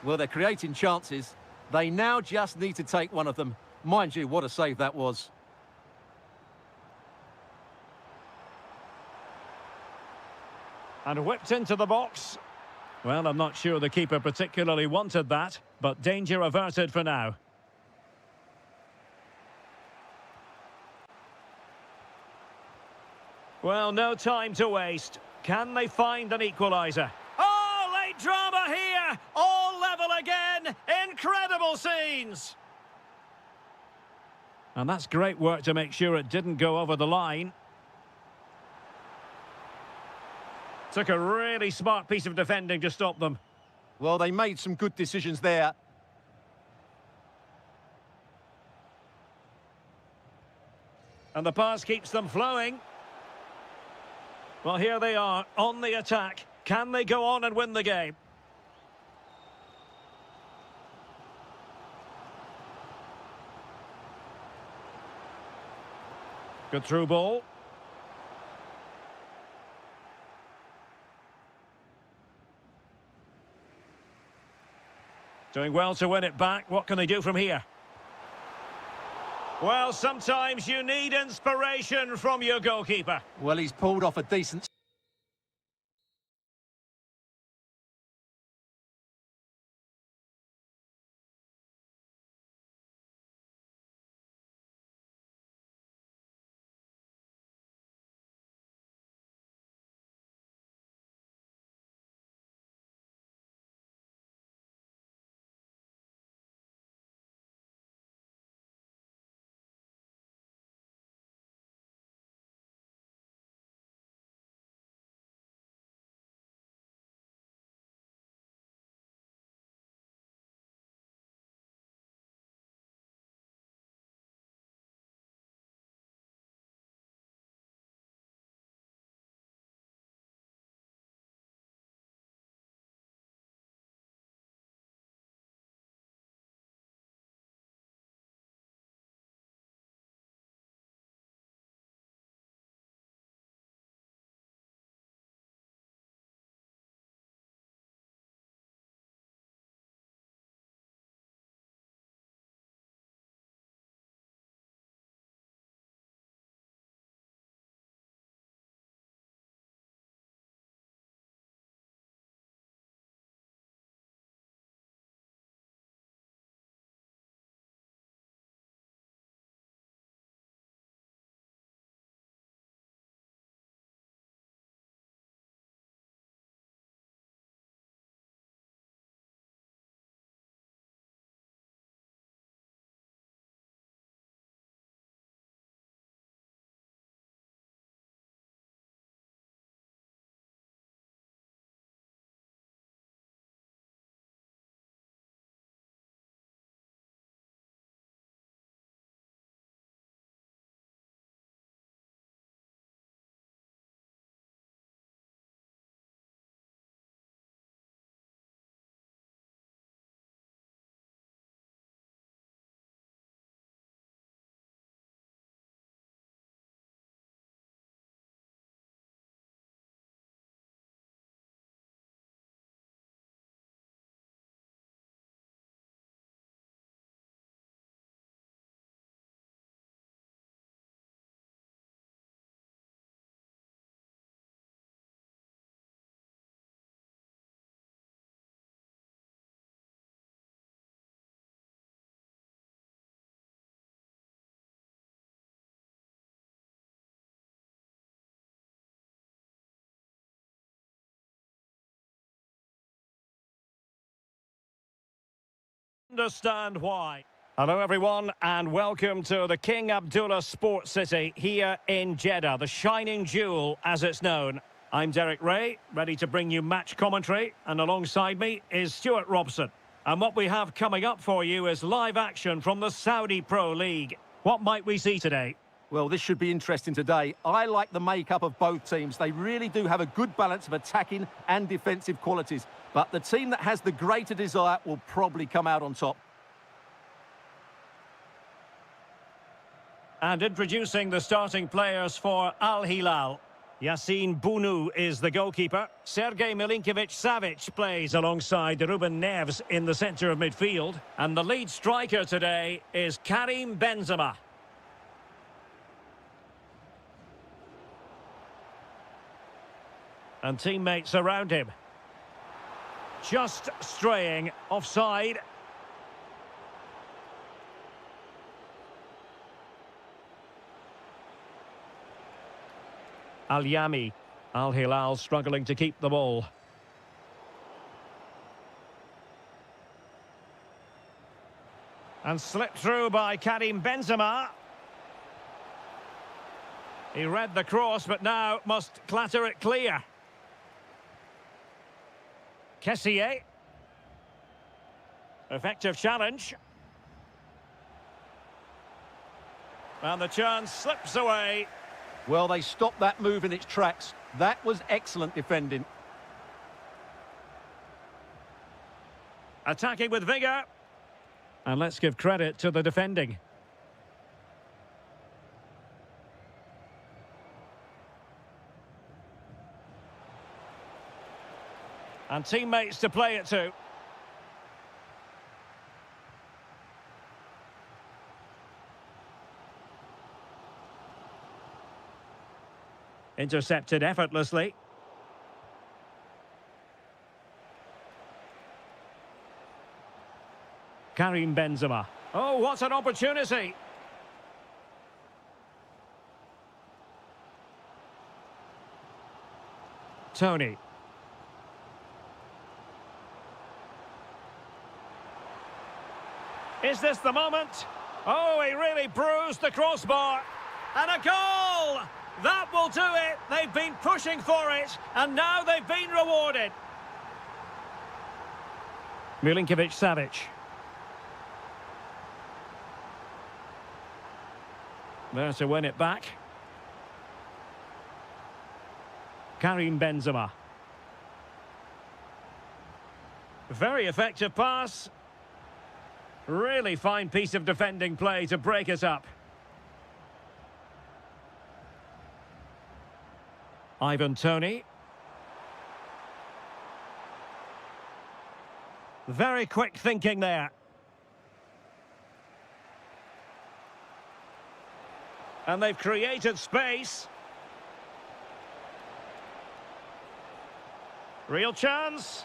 Well, they're creating chances. They now just need to take one of them. Mind you, what a save that was. And whipped into the box. Well, I'm not sure the keeper particularly wanted that, but danger averted for now. Well, no time to waste. Can they find an equaliser? Oh, late drama here! All level again! Incredible scenes! And that's great work to make sure it didn't go over the line. Took a really smart piece of defending to stop them. Well, they made some good decisions there. And the pass keeps them flowing. Well, here they are, on the attack. Can they go on and win the game? Good through ball. Doing well to win it back. What can they do from here? Well, sometimes you need inspiration from your goalkeeper. Well, he's pulled off a decent Understand why. Hello everyone and welcome to the King Abdullah Sports City here in Jeddah, the shining jewel as it's known. I'm Derek Ray, ready to bring you match commentary, and alongside me is Stuart Robson. And what we have coming up for you is live action from the Saudi Pro League. What might we see today? Well, this should be interesting today. I like the makeup of both teams. They really do have a good balance of attacking and defensive qualities. But the team that has the greater desire will probably come out on top. And introducing the starting players for Al Hilal. Yassine Bounou is the goalkeeper. Sergej Milinkovic-Savic plays alongside Ruben Neves in the centre of midfield. And the lead striker today is Karim Benzema. And teammates around him. Just straying offside. Al-Yami. Al Hilal struggling to keep the ball. And slipped through by Karim Benzema. He read the cross, but now must clatter it clear. Kessié. Effective challenge. And the chance slips away. Well, they stopped that move in its tracks. That was excellent defending. Attacking with vigour. And let's give credit to the defending. And teammates to play it to. Intercepted effortlessly. Karim Benzema. Oh, what an opportunity! Tony. Is this the moment? Oh, he really bruised the crossbar. And a goal! That will do it. They've been pushing for it, and now they've been rewarded. Milinkovic-Savic. There to win it back. Karim Benzema. Very effective pass. Really fine piece of defending play to break us up. Ivan Toney. Very quick thinking there. And they've created space. Real chance.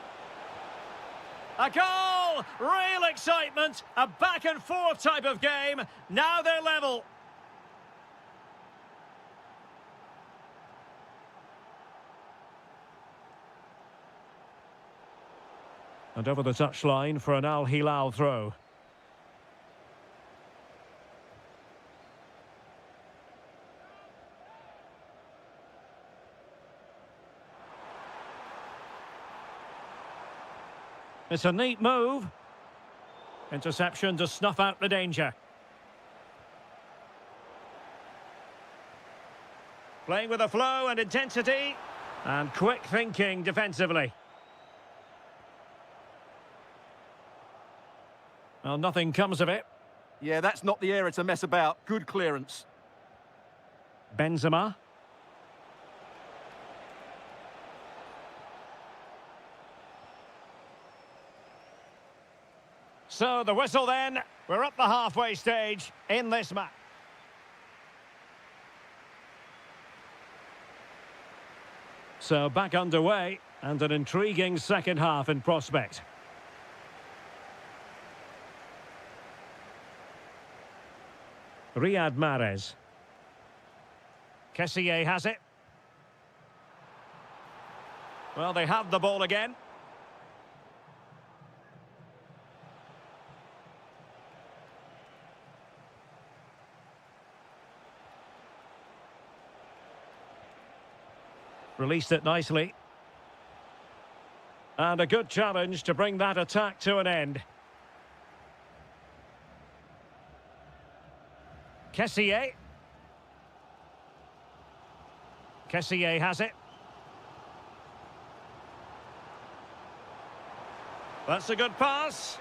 A goal! Real excitement. A back and forth type of game. Now they're level. And over the touchline for an Al Hilal throw. It's a neat move. Interception to snuff out the danger. Playing with a flow and intensity. And quick thinking defensively. Well, nothing comes of it. Yeah, that's not the area to mess about. Good clearance. Benzema. So the whistle then. We're at the halfway stage in this match. So back underway and an intriguing second half in prospect. Riyad Mahrez. Kessié has it. Well, they have the ball again. Released it nicely. And a good challenge to bring that attack to an end. Kessier. Kessier has it. That's a good pass.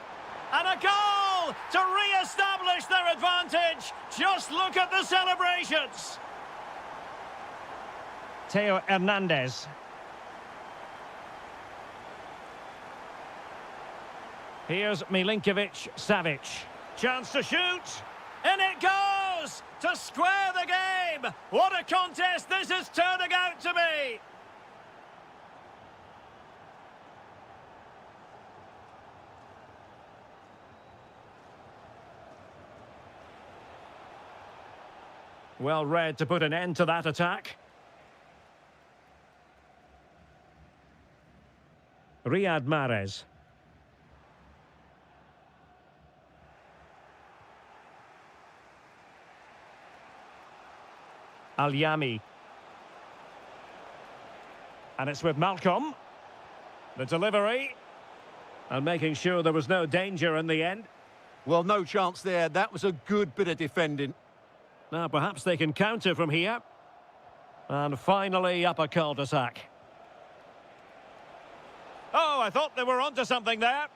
And a goal to re-establish their advantage. Just look at the celebrations. Theo Hernandez. Here's Milinkovic-Savic. Chance to shoot. In it goes! To square the game! What a contest this is turning out to be! Well read to put an end to that attack. Riyad Mahrez. Al-Yami. And it's with Malcolm. The delivery. And making sure there was no danger in the end. Well, no chance there. That was a good bit of defending. Now, perhaps they can counter from here. And finally, up a cul-de-sac. Oh, I thought they were onto something there.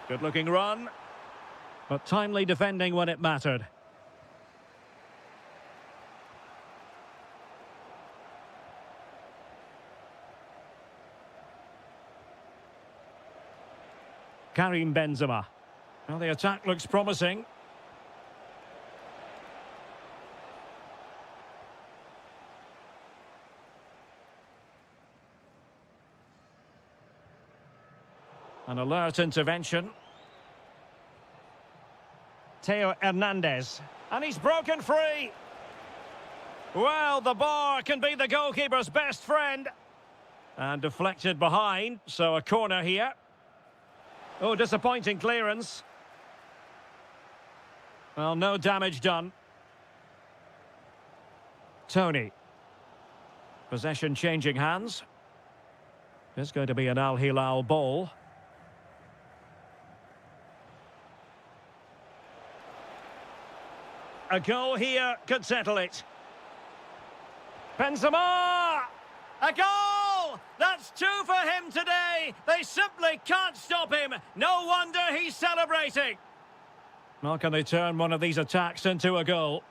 Good-looking run. But timely defending when it mattered. Karim Benzema. Well, the attack looks promising. An alert intervention. Theo Hernandez. And he's broken free. Well, the bar can be the goalkeeper's best friend. And deflected behind, so a corner here. Oh, disappointing clearance. Well, no damage done. Tony. Possession changing hands. It's going to be an Al Hilal ball. A goal here could settle it. Benzema! A goal! That's two for him today. They simply can't stop him. No wonder he's celebrating. How can they turn one of these attacks into a goal?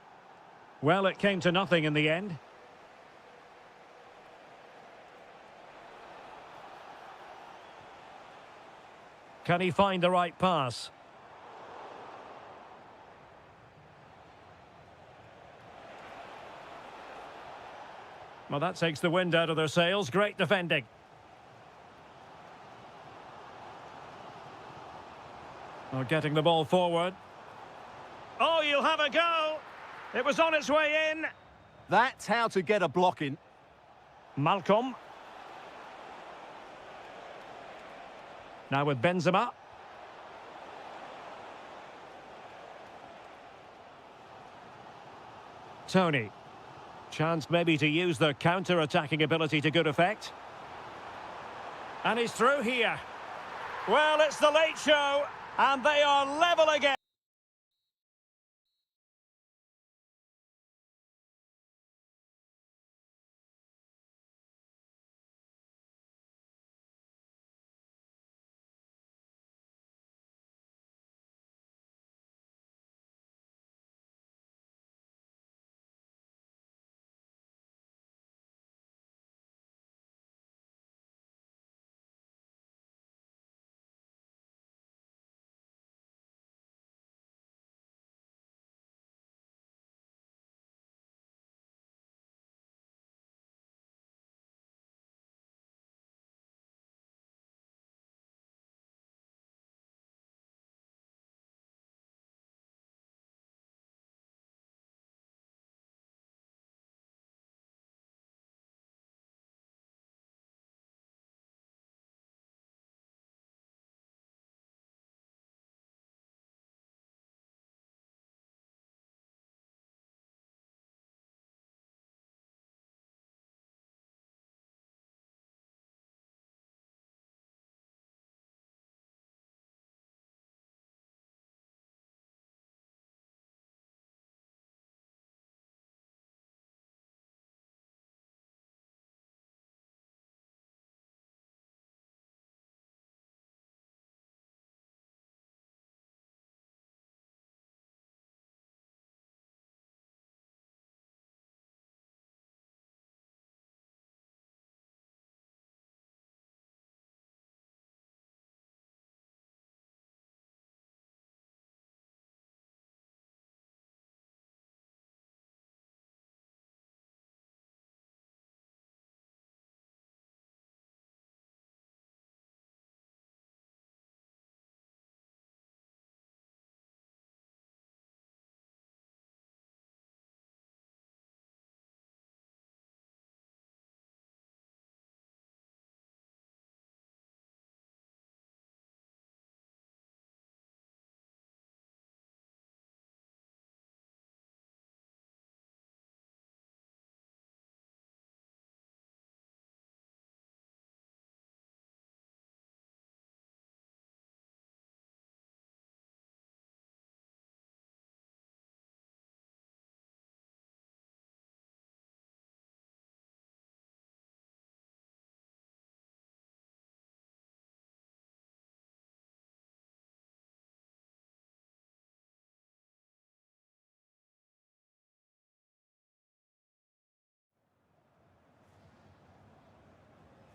Well, it came to nothing in the end. Can he find the right pass? Well, that takes the wind out of their sails. Great defending. Well, getting the ball forward. Oh, you'll have a go. It was on its way in. That's how to get a block in. Malcolm. Now with Benzema. Tony. Chance maybe to use their counter-attacking ability to good effect. And he's through here. Well, it's the late show, and they are level again.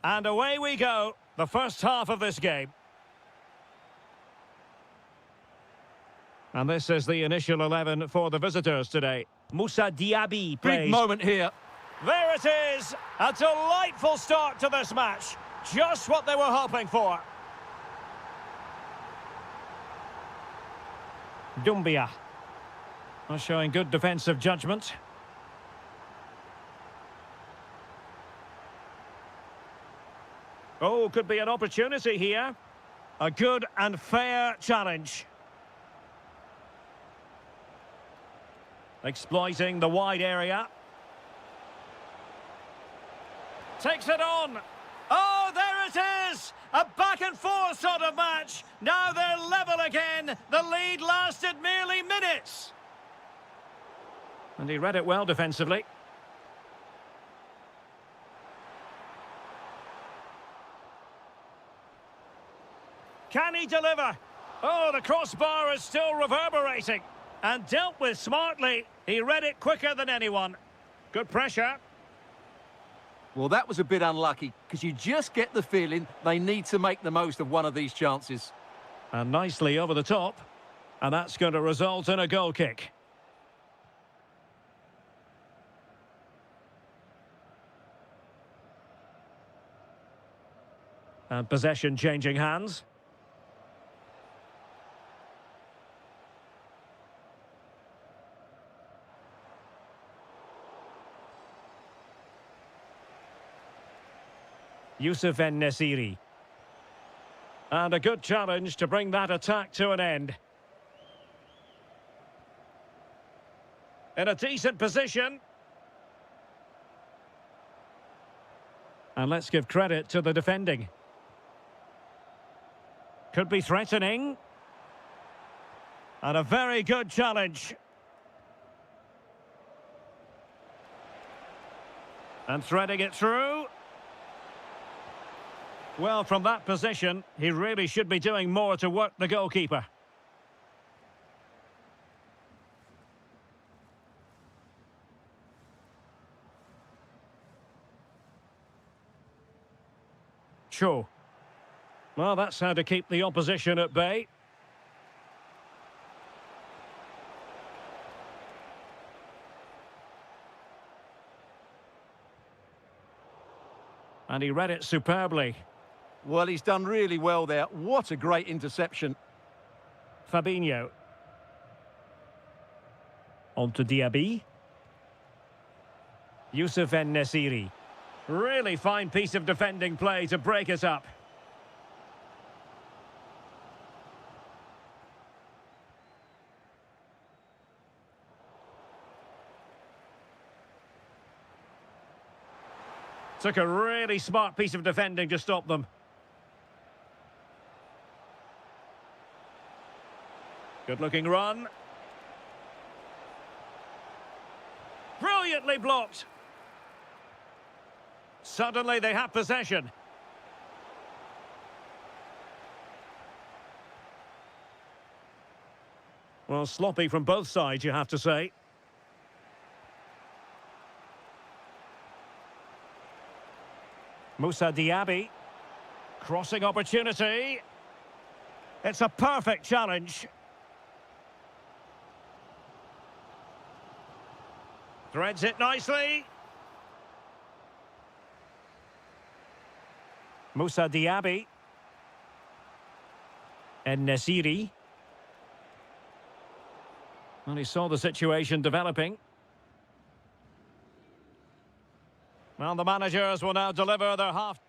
And away we go, the first half of this game. And this is the initial 11 for the visitors today. Moussa Diaby plays. Big moment here. There it is! A delightful start to this match. Just what they were hoping for. Doumbia. Showing good defensive judgment. Oh, could be an opportunity here. A good and fair challenge. Exploiting the wide area. Takes it on. Oh, there it is! A back and forth sort of match. Now they're level again. The lead lasted merely minutes. And he read it well defensively. Can he deliver? Oh, the crossbar is still reverberating. And dealt with smartly. He read it quicker than anyone. Good pressure. Well, that was a bit unlucky, because you just get the feeling they need to make the most of one of these chances. And nicely over the top. And that's going to result in a goal kick. And possession changing hands. Youssef En-Nesyri. And a good challenge to bring that attack to an end. In a decent position. And let's give credit to the defending. Could be threatening. And a very good challenge. And threading it through. Well, from that position, he really should be doing more to work the goalkeeper. Cho. Well, that's how to keep the opposition at bay. And he read it superbly. Well, he's done really well there. What a great interception. Fabinho. On to Diaby. Youssef En-Nesyri. Really fine piece of defending play to break it up. Took a really smart piece of defending to stop them. Good-looking run. Brilliantly blocked. Suddenly they have possession. Well, sloppy from both sides, you have to say. Moussa Diaby. Crossing opportunity. It's a perfect challenge. Threads it nicely. Moussa Diaby. En-Nesyri. And he saw the situation developing. Well, the managers will now deliver their half.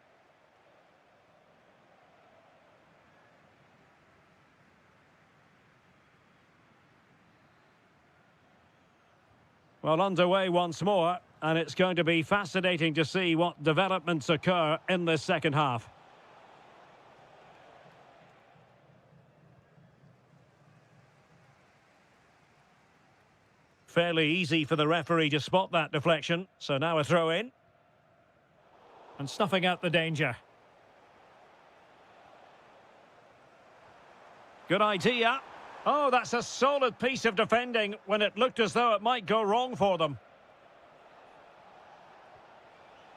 Well, underway once more, and it's going to be fascinating to see what developments occur in this second half. Fairly easy for the referee to spot that deflection, so now a throw in. And snuffing out the danger. Good idea. Oh, that's a solid piece of defending when it looked as though it might go wrong for them.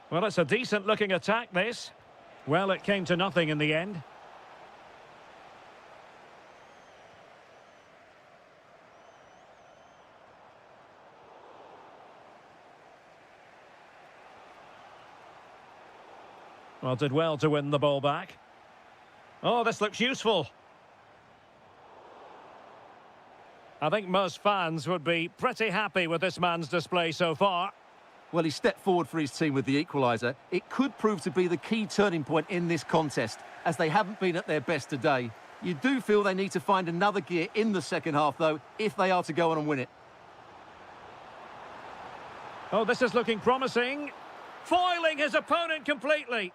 Well, it's a decent-looking attack, this. Well, it came to nothing in the end. Well, did well to win the ball back. Oh, this looks useful. I think most fans would be pretty happy with this man's display so far. Well, he stepped forward for his team with the equaliser. It could prove to be the key turning point in this contest, as they haven't been at their best today. You do feel they need to find another gear in the second half, though, if they are to go on and win it. Oh, this is looking promising. Foiling his opponent completely.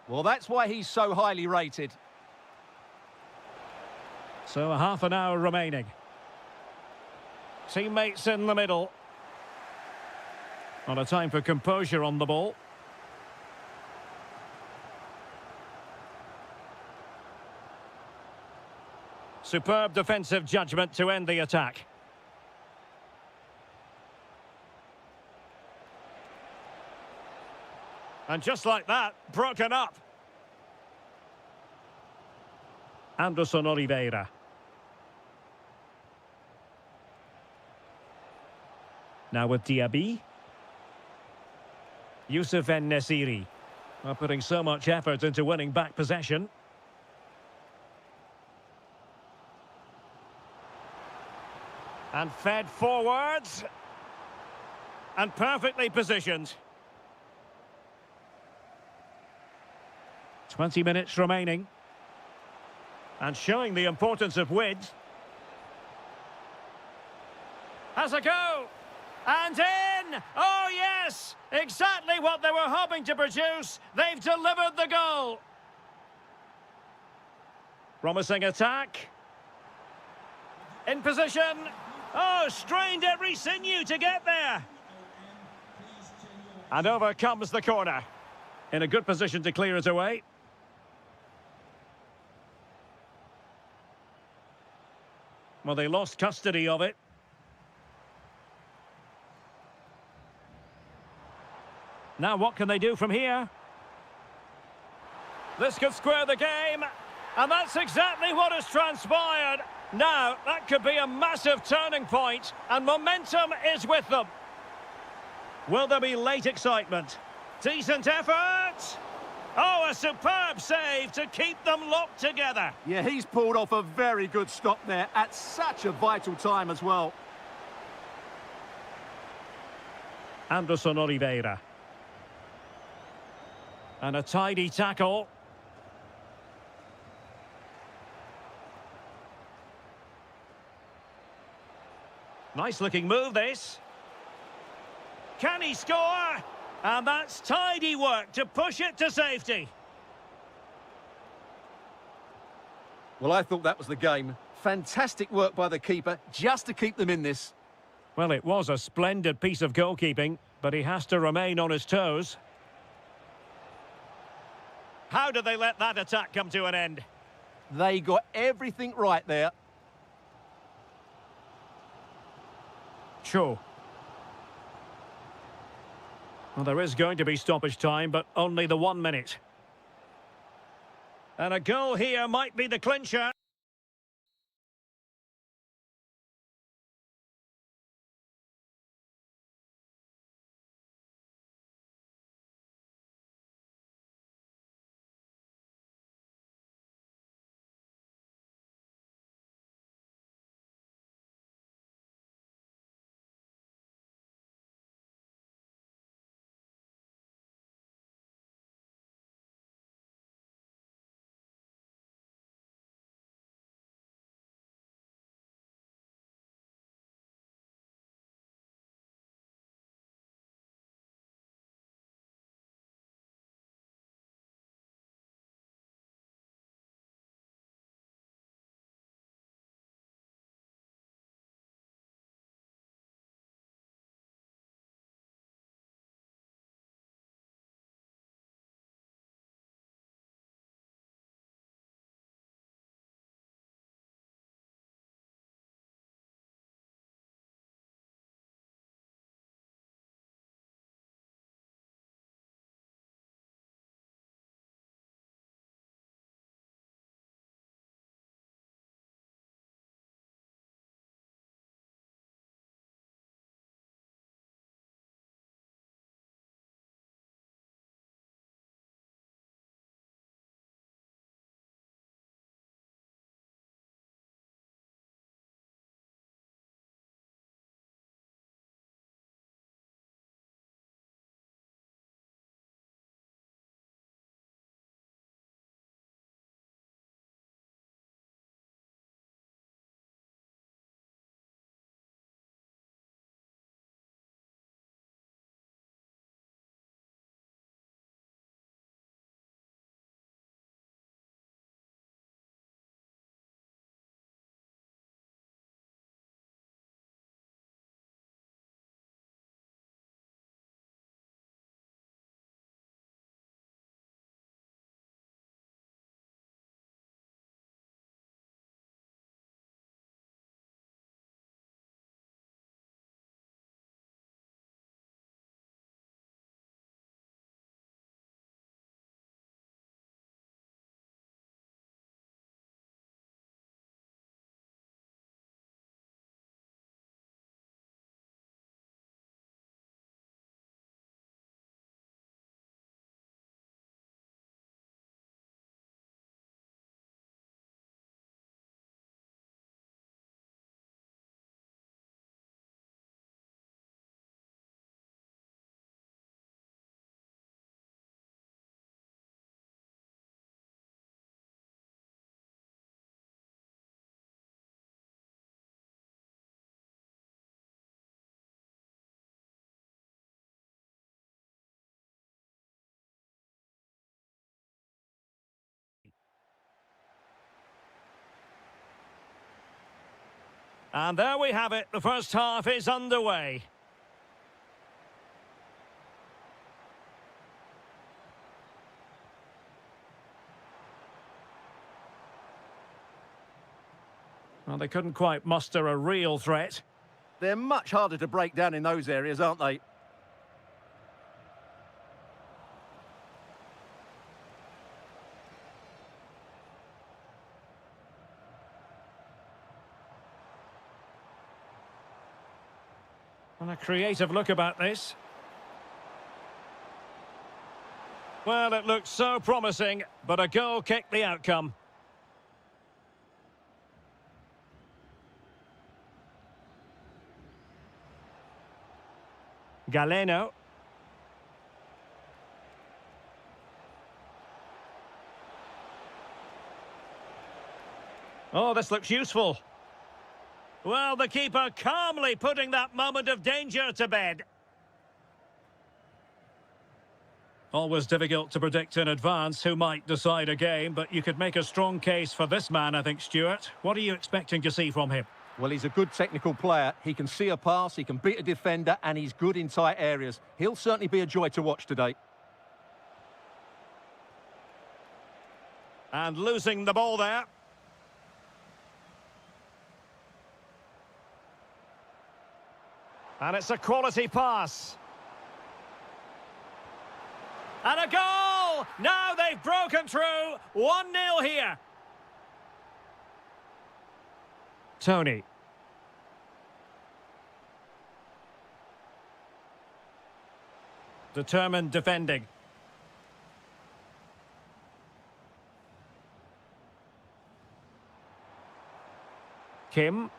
Well, that's why he's so highly rated. So a half an hour remaining. Teammates in the middle. On a time for composure on the ball. Superb defensive judgment to end the attack. And just like that, broken up. Anderson Oliveira. Now with Diaby. Youssef En-Nesyri. Well, putting so much effort into winning back possession. And fed forwards. And perfectly positioned. 20 minutes remaining. And showing the importance of width. Has a go! And in! Oh, yes! Exactly what they were hoping to produce. They've delivered the goal. Promising attack. In position. Oh, strained every sinew to get there. And over comes the corner. In a good position to clear it away. Well, they lost custody of it. Now what can they do from here? This could square the game. And that's exactly what has transpired. Now, that could be a massive turning point. And momentum is with them. Will there be late excitement? Decent effort. Oh, a superb save to keep them locked together. Yeah, he's pulled off a very good stop there at such a vital time as well. Anderson Oliveira. And a tidy tackle. Nice looking move, this. Can he score? And that's tidy work to push it to safety. Well, I thought that was the game. Fantastic work by the keeper just to keep them in this. Well, it was a splendid piece of goalkeeping, but he has to remain on his toes. How did they let that attack come to an end? They got everything right there. Cho. Well, there is going to be stoppage time, but only the 1 minute. And a goal here might be the clincher. And there we have it. The first half is underway. Well, they couldn't quite muster a real threat. They're much harder to break down in those areas, aren't they? And a creative look about this. Well, it looked so promising, but a goal kicked the outcome. Galeno. Oh, this looks useful. Well, the keeper calmly putting that moment of danger to bed. Always difficult to predict in advance who might decide a game, but you could make a strong case for this man, I think, Stuart. What are you expecting to see from him? Well, he's a good technical player. He can see a pass, he can beat a defender, and he's good in tight areas. He'll certainly be a joy to watch today. And losing the ball there. And it's a quality pass. And a goal! Now they've broken through. 1-0 here. Tony. Determined defending. Kim.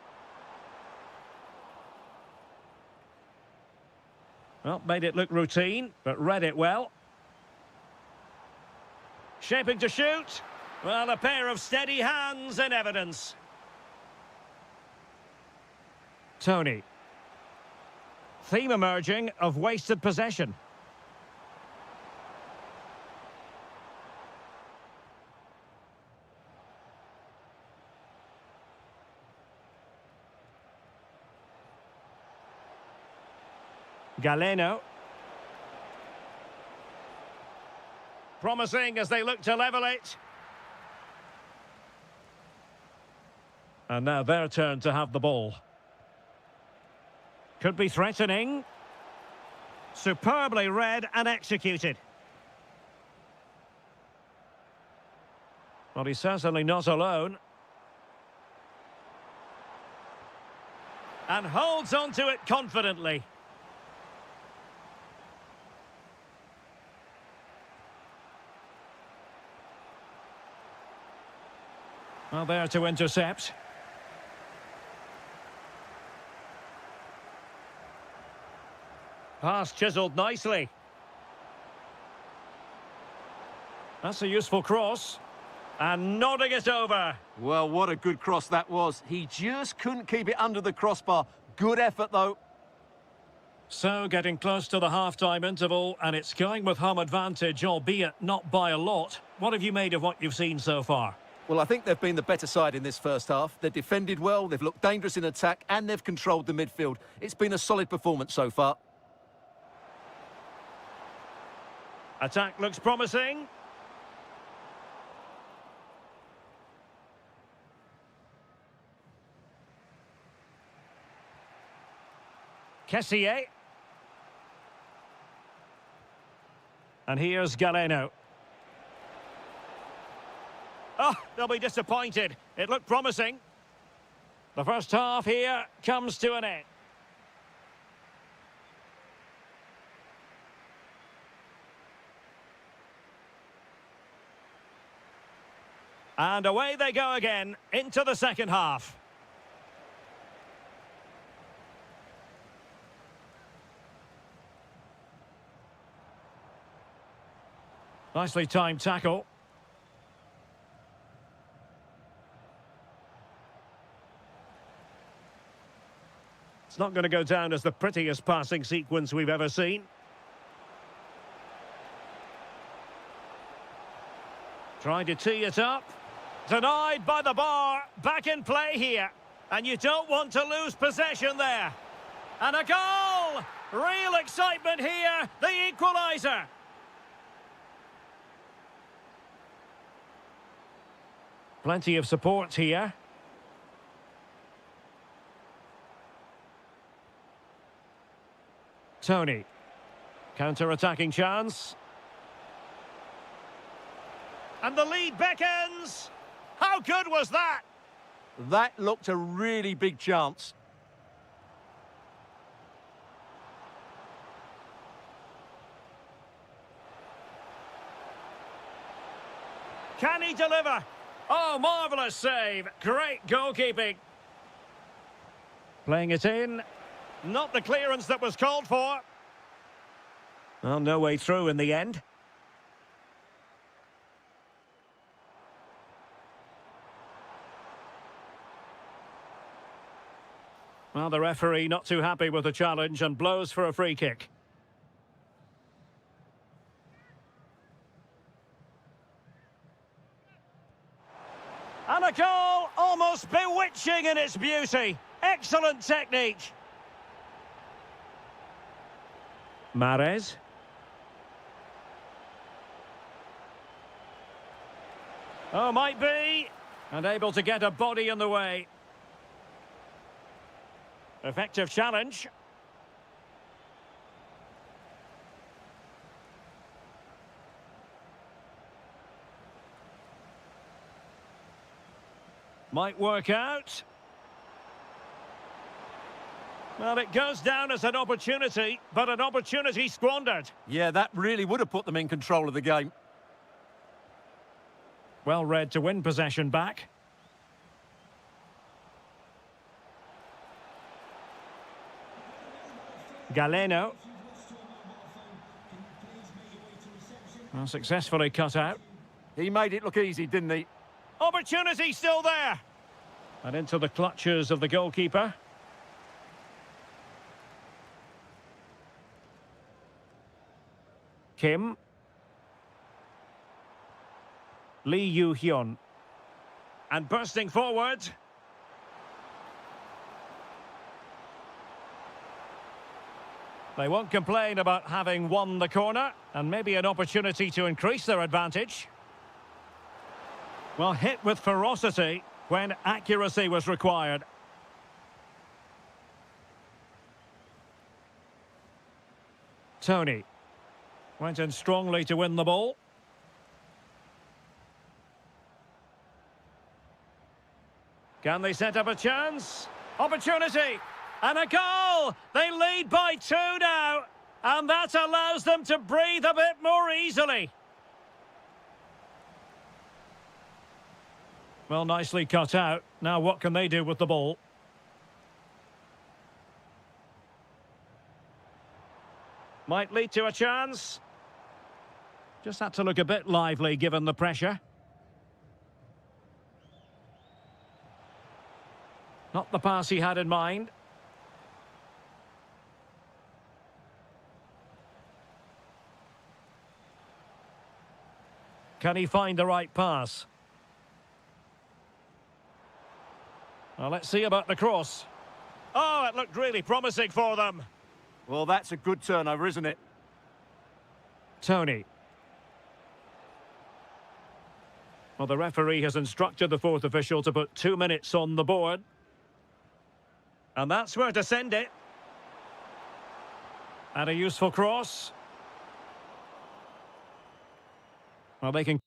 Well, made it look routine, but read it well. Shaping to shoot. Well, a pair of steady hands in evidence. Tony. Theme emerging of wasted possession. Galeno. Promising as they look to level it. And now their turn to have the ball. Could be threatening. Superbly read and executed. Well, he's certainly not alone. And holds on to it confidently. Well, there to intercept. Pass chiselled nicely. That's a useful cross. And nodding it over. Well, what a good cross that was. He just couldn't keep it under the crossbar. Good effort, though. So, getting close to the half-time interval, and it's going with home advantage, albeit not by a lot. What have you made of what you've seen so far? Well, I think they've been the better side in this first half. They've defended well, they've looked dangerous in attack, and they've controlled the midfield. It's been a solid performance so far. Attack looks promising. Kessier. And here's Galeno. Oh, they'll be disappointed. It looked promising. The first half here comes to an end. And away they go again into the second half. Nicely timed tackle. It's not going to go down as the prettiest passing sequence we've ever seen. Trying to tee it up. Denied by the bar. Back in play here. And you don't want to lose possession there. And a goal! Real excitement here, the equaliser. Plenty of support here. Tony. Counter-attacking chance. And the lead beckons. How good was that? That looked a really big chance. Can he deliver? Oh, marvellous save. Great goalkeeping. Playing it in. Not the clearance that was called for. Well, no way through in the end. Well, the referee not too happy with the challenge and blows for a free kick. And a goal almost bewitching in its beauty. Excellent technique. Mahrez. Oh, might be. And able to get a body in the way. Effective challenge. Might work out. Well, it goes down as an opportunity, but an opportunity squandered. Yeah, that really would have put them in control of the game. Well read to win possession back. Galeno. Well, successfully cut out. He made it look easy, didn't he? Opportunity still there. And into the clutches of the goalkeeper. Kim. Lee Yu-hyun. And bursting forward. They won't complain about having won the corner, and maybe an opportunity to increase their advantage. Well, hit with ferocity when accuracy was required. Tony went in strongly to win the ball. Can they set up a chance? Opportunity! And a goal! They lead by 2 now, and that allows them to breathe a bit more easily. Well, nicely cut out. Now what can they do with the ball? Might lead to a chance. Just had to look a bit lively given the pressure. Not the pass he had in mind. Can he find the right pass? Well, let's see about the cross. Oh, it looked really promising for them. Well, that's a good turnover, isn't it? Tony. Well, the referee has instructed the fourth official to put 2 minutes on the board. And that's where to send it. And a useful cross. Well, they can...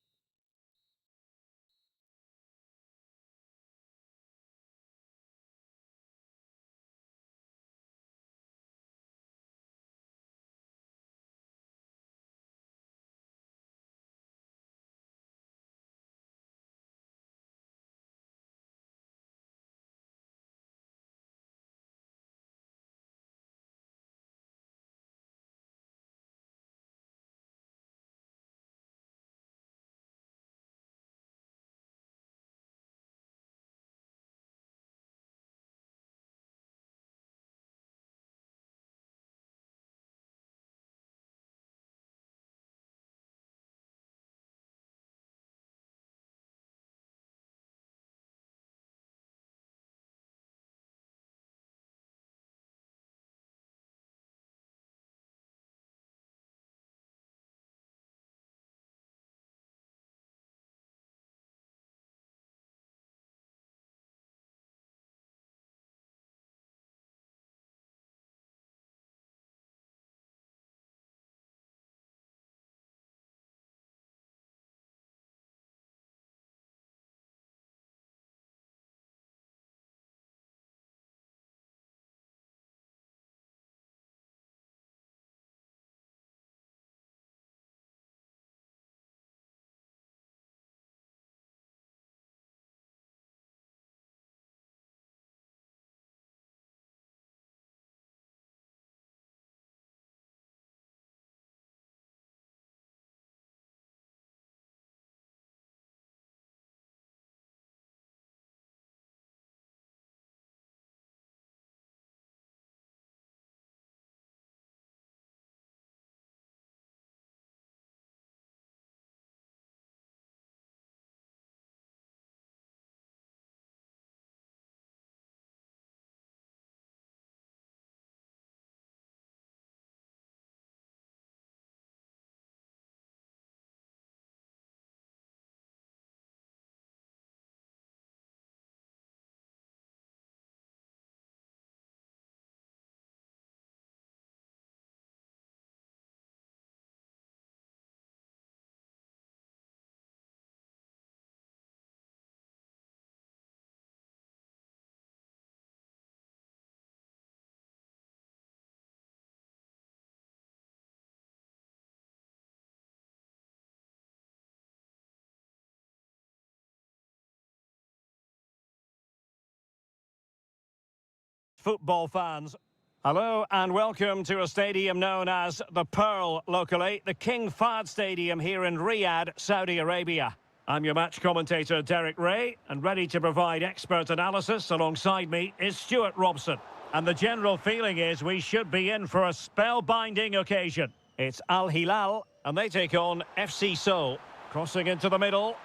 football fans. Hello and welcome to a stadium known as the Pearl locally, the King Fahd Stadium here in Riyadh, Saudi Arabia. I'm your match commentator Derek Ray, and ready to provide expert analysis alongside me is Stuart Robson. And the general feeling is we should be in for a spellbinding occasion. It's Al Hilal, and they take on FC Seoul. Crossing into the middle.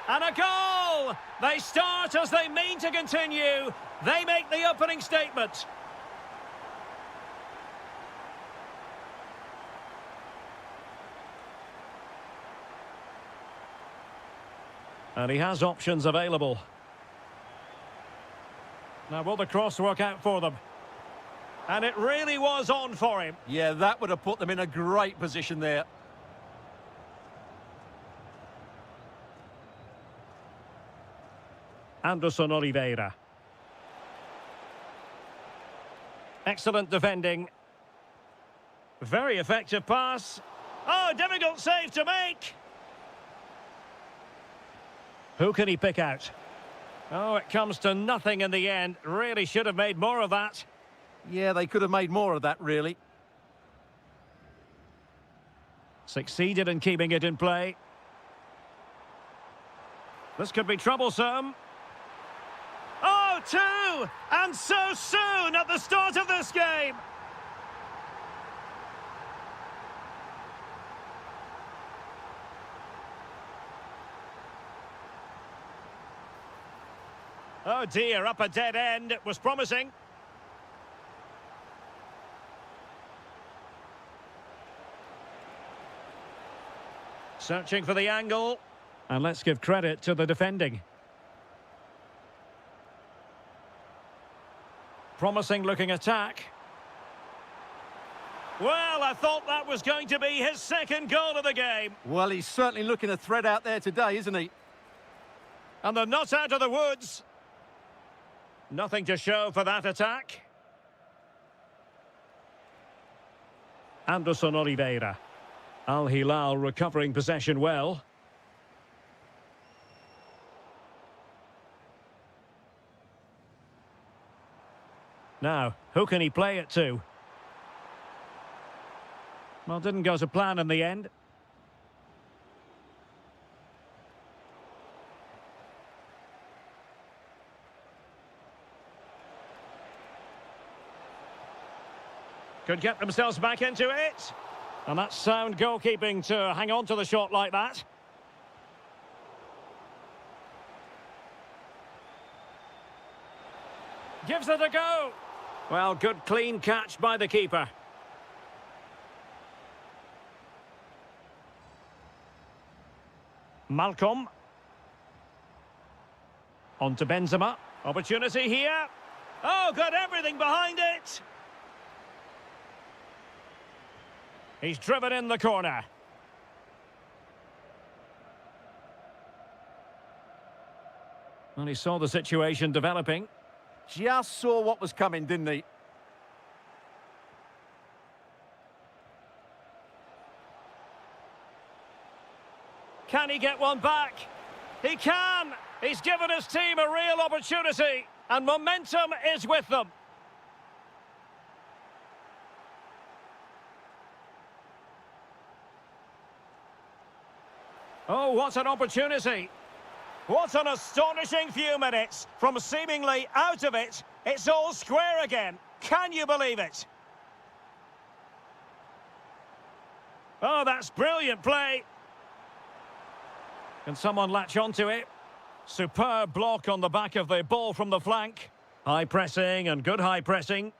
And a goal! They start as they mean to continue. They make the opening statement. And he has options available. Now, will the cross work out for them? And it really was on for him. Yeah, that would have put them in a great position there. Anderson Oliveira. Excellent defending. Very effective pass. Oh, difficult save to make. Who can he pick out? Oh, it comes to nothing in the end. Really should have made more of that. Yeah, they could have made more of that, really. Succeeded in keeping it in play. This could be troublesome. Oh, two! And so soon at the start of this game! Oh dear, up a dead end. It was promising. Searching for the angle. And let's give credit to the defending. Promising looking attack. Well, I thought that was going to be his second goal of the game. Well, he's certainly looking a threat out there today, isn't he? And they're not out of the woods. Nothing to show for that attack. Anderson Oliveira. Al Hilal recovering possession well. Now, who can he play it to? Well, didn't go to plan in the end. Could get themselves back into it. And that's sound goalkeeping to hang on to the shot like that. Gives it a go. Well, good clean catch by the keeper. Malcolm. On to Benzema. Opportunity here. Oh, got everything behind it. He's driven in the corner. Well, he saw the situation developing. Just saw what was coming, didn't he? Can he get one back? He can! He's given his team a real opportunity, and momentum is with them. Oh, what an opportunity. What an astonishing few minutes. From seemingly out of it, it's all square again. Can you believe it? Oh, that's brilliant play. Can someone latch onto it? Superb block on the back of the ball from the flank. High pressing and good high pressing.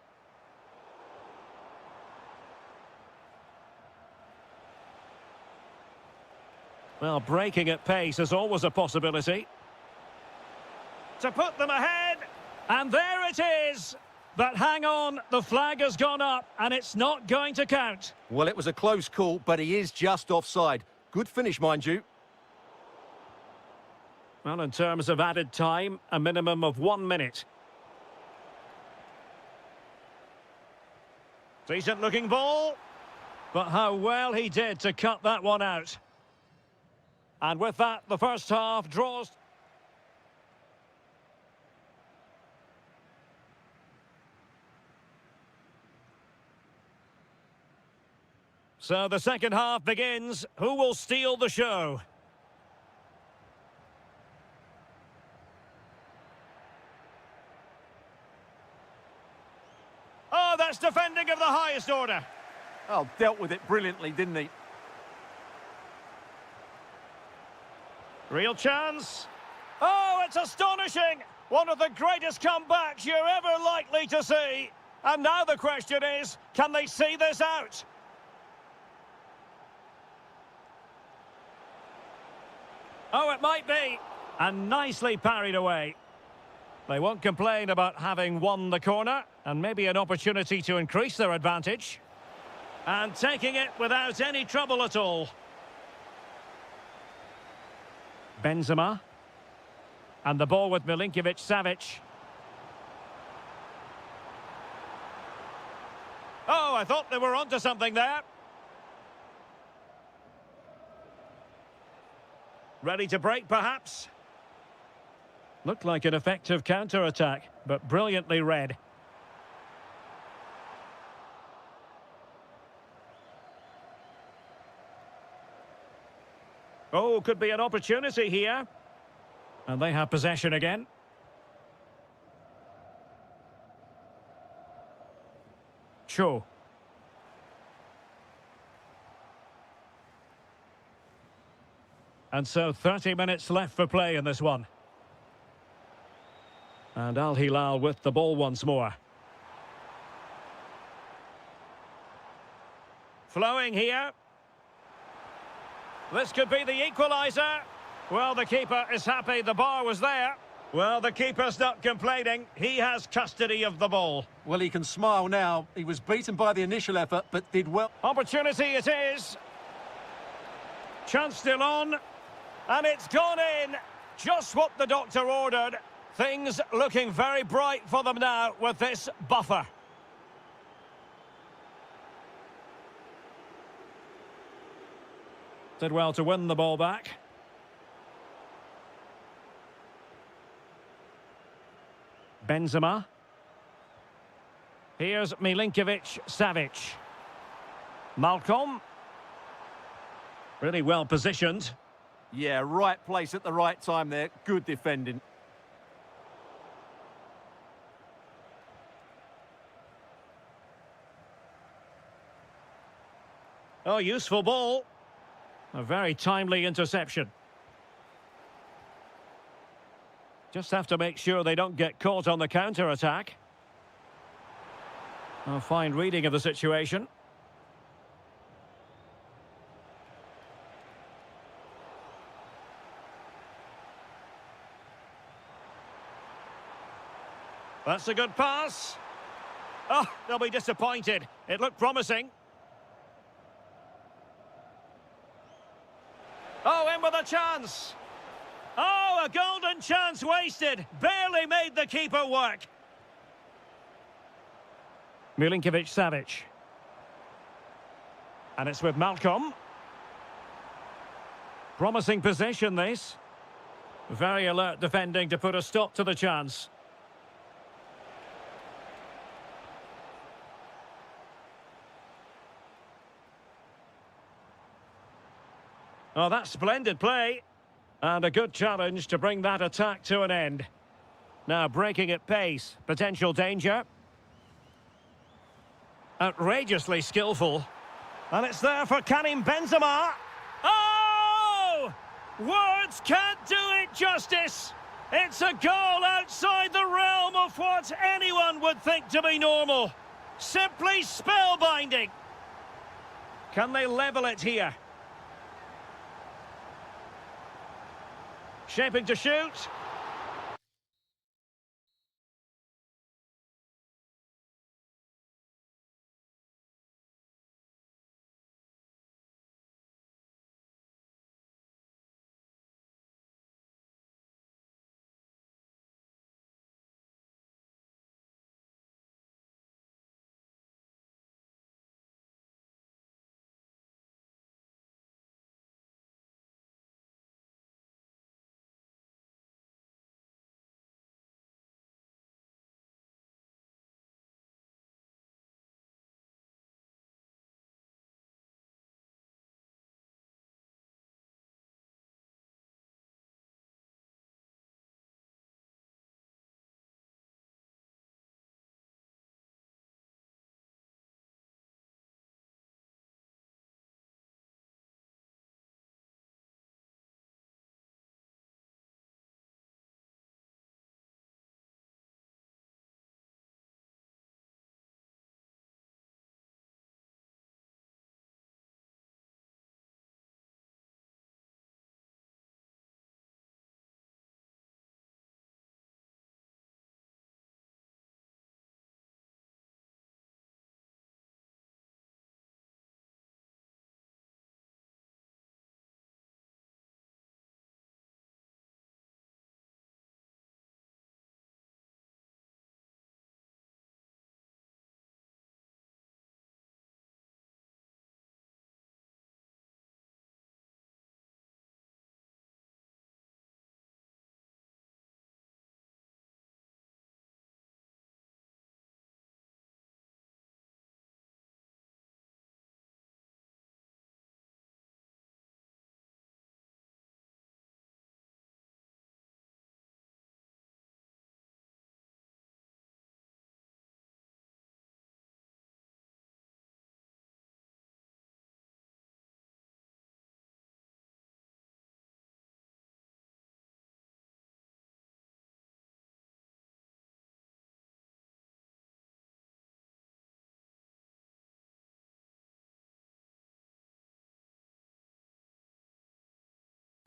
Well, breaking at pace is always a possibility. To put them ahead, and there it is. But hang on, the flag has gone up, and it's not going to count. Well, it was a close call, but he is just offside. Good finish, mind you. Well, in terms of added time, a minimum of 1 minute. Decent-looking ball. But how well he did to cut that one out. And with that, the first half draws. So the second half begins. Who will steal the show? Oh, that's defending of the highest order. Oh, dealt with it brilliantly, didn't he? Real chance. Oh, it's astonishing. One of the greatest comebacks you're ever likely to see. And now the question is, can they see this out? Oh, it might be. And nicely parried away. They won't complain about having won the corner, and maybe an opportunity to increase their advantage. And taking it without any trouble at all. Benzema. And the ball with Milinkovic-Savic. Oh, I thought they were onto something there. Ready to break, perhaps? Looked like an effective counter-attack, but brilliantly read. Oh, could be an opportunity here. And they have possession again. Cho. And so 30 minutes left for play in this one. And Al Hilal with the ball once more. Flowing here. This could be the equaliser. Well, the keeper is happy the bar was there. Well, the keeper's not complaining. He has custody of the ball. Well, he can smile now. He was beaten by the initial effort, but did well. Opportunity it is. Chance still on. And it's gone in. Just what the doctor ordered. Things looking very bright for them now with this buffer. Did well to win the ball back. Benzema. Here's Milinkovic-Savic. Malcolm. Really well positioned. Yeah, right place at the right time there. Good defending. Oh, useful ball. A very timely interception. Just have to make sure they don't get caught on the counter-attack. A fine reading of the situation. That's a good pass. Oh, they'll be disappointed. It looked promising. Oh, in with a chance. Oh, a golden chance wasted. Barely made the keeper work. Milinkovic-Savic. And it's with Malcolm. Promising position, this. Very alert defending to put a stop to the chance. Oh, that's splendid play. And a good challenge to bring that attack to an end. Now breaking at pace. Potential danger. Outrageously skillful. And it's there for Karim Benzema. Oh! Words can't do it justice. It's a goal outside the realm of what anyone would think to be normal. Simply spellbinding. Can they level it here? Shaping to shoot.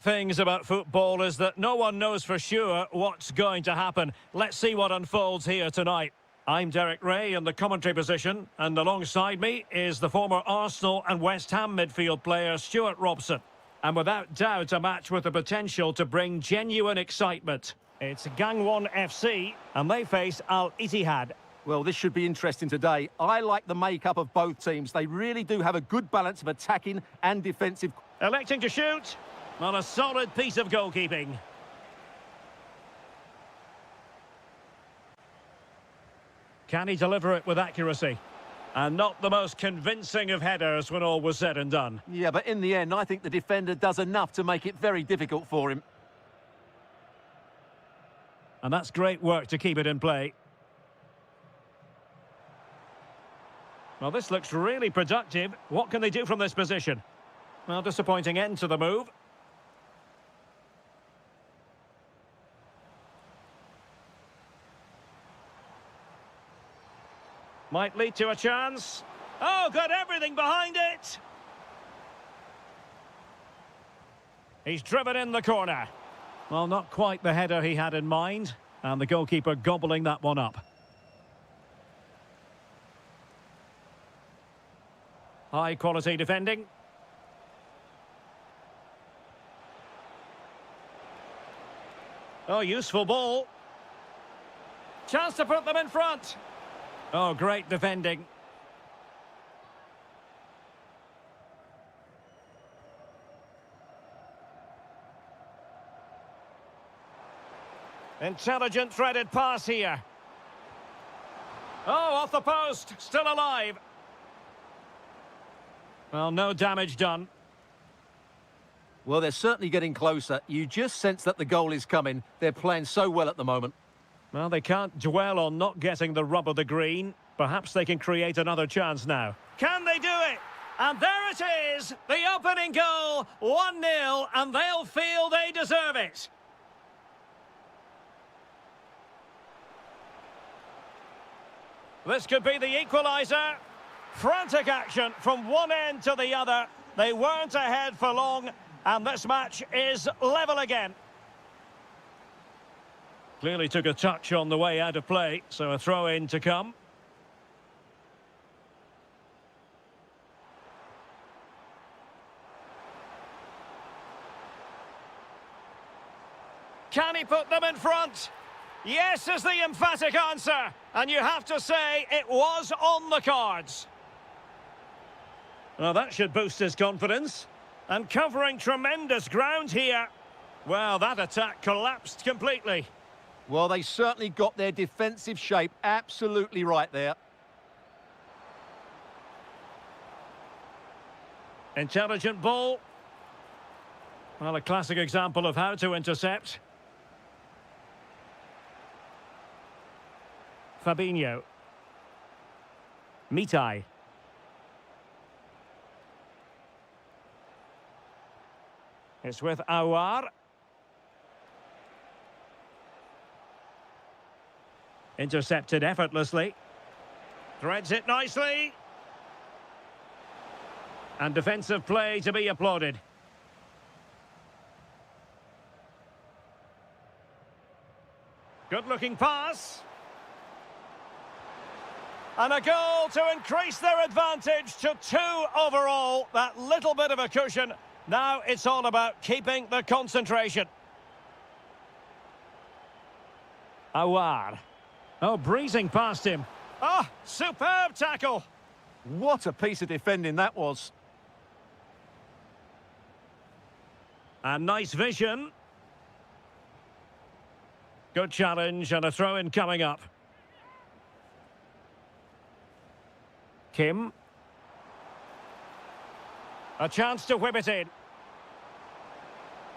things about football is that no one knows for sure what's going to happen. Let's see what unfolds here tonight. I'm Derek Ray in the commentary position, and alongside me is the former Arsenal and West Ham midfield player Stuart Robson. And without doubt, a match with the potential to bring genuine excitement. It's Gangwon FC, and they face Al Ittihad. Well, this should be interesting today. I like the makeup of both teams. They really do have a good balance of attacking and defensive. Electing to shoot. On a solid piece of goalkeeping. Can he deliver it with accuracy? And not the most convincing of headers when all was said and done. Yeah, but in the end, I think the defender does enough to make it very difficult for him. And that's great work to keep it in play. Well, this looks really productive. What can they do from this position? Well, disappointing end to the move. Might lead to a chance. Oh, got everything behind it. He's driven in the corner. Well, not quite the header he had in mind. And the goalkeeper gobbling that one up. High quality defending. Oh, useful ball. Chance to put them in front. Oh, great defending. Intelligent threaded pass here. Oh, off the post. Still alive. Well, no damage done. Well, they're certainly getting closer. You just sense that the goal is coming. They're playing so well at the moment. Well, they can't dwell on not getting the rub of the green. Perhaps they can create another chance now. Can they do it? And there it is, the opening goal, 1-0, and they'll feel they deserve it. This could be the equaliser. Frantic action from one end to the other. They weren't ahead for long, and this match is level again. Clearly took a touch on the way out of play, so a throw-in to come. Can he put them in front? Yes is the emphatic answer, and you have to say it was on the cards. Well, that should boost his confidence. And covering tremendous ground here. Well, that attack collapsed completely. Well, they certainly got their defensive shape absolutely right there. Intelligent ball. Well, a classic example of how to intercept. Fabinho. Mitai. It's with Awar. Intercepted effortlessly. Threads it nicely. And defensive play to be applauded. Good-looking pass. And a goal to increase their advantage to 2 overall. That little bit of a cushion. Now it's all about keeping the concentration. Awar. Oh, breezing past him. Oh, superb tackle. What a piece of defending that was. And nice vision. Good challenge and a throw-in coming up. Kim. A chance to whip it in.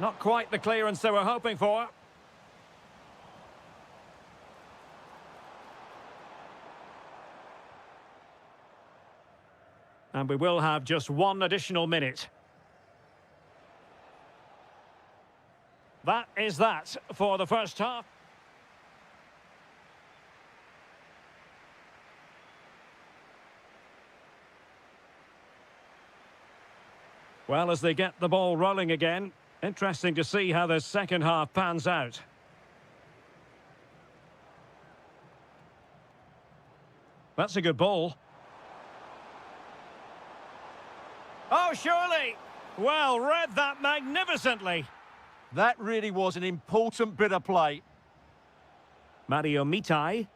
Not quite the clearance they were hoping for. And we will have just 1 additional minute. That is that for the first half. Well, as they get the ball rolling again, Interesting to see how the second half pans out. That's a good ball. Oh, surely! Well, read that magnificently. That really was an important bit of play. Mario Mitai.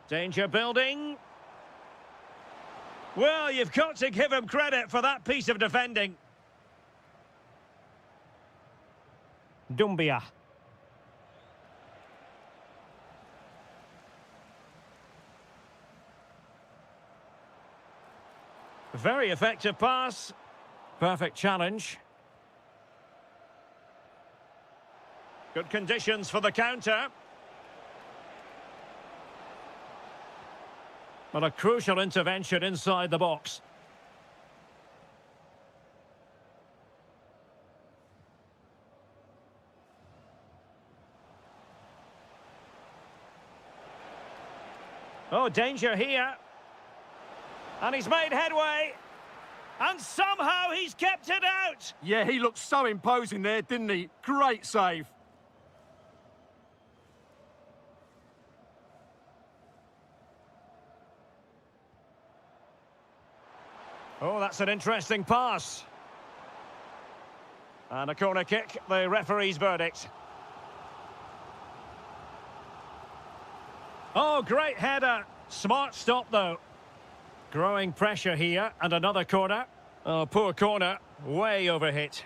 Danger building. Well, you've got to give him credit for that piece of defending. Dumbia. Very effective pass. Perfect challenge. Good conditions for the counter. But a crucial intervention inside the box. Oh, danger here. And he's made headway. And somehow he's kept it out. Yeah, he looked so imposing there, didn't he? Great save. Oh, that's an interesting pass. And a corner kick, the referee's verdict. Oh, great header. Smart stop, though. Growing pressure here, and another corner. Oh, poor corner. Way overhit.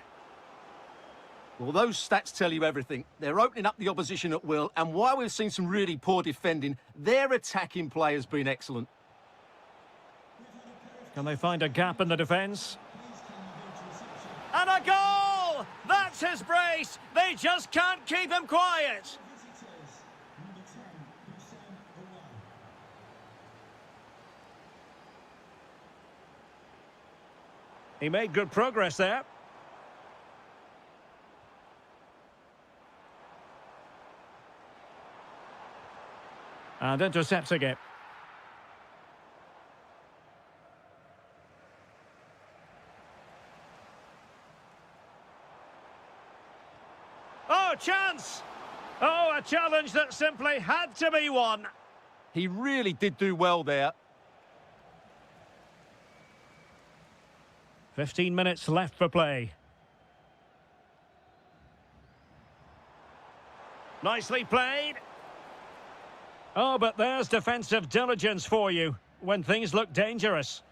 Well, those stats tell you everything. They're opening up the opposition at will, and while we've seen some really poor defending, their attacking play has been excellent. Can they find a gap in the defence? And a goal! That's his brace! They just can't keep him quiet! He made good progress there. And intercepting it. Oh, chance! Oh, a challenge that simply had to be won. He really did do well there. 15 minutes left for play. Nicely played. Oh, but there's defensive diligence for you when things look dangerous.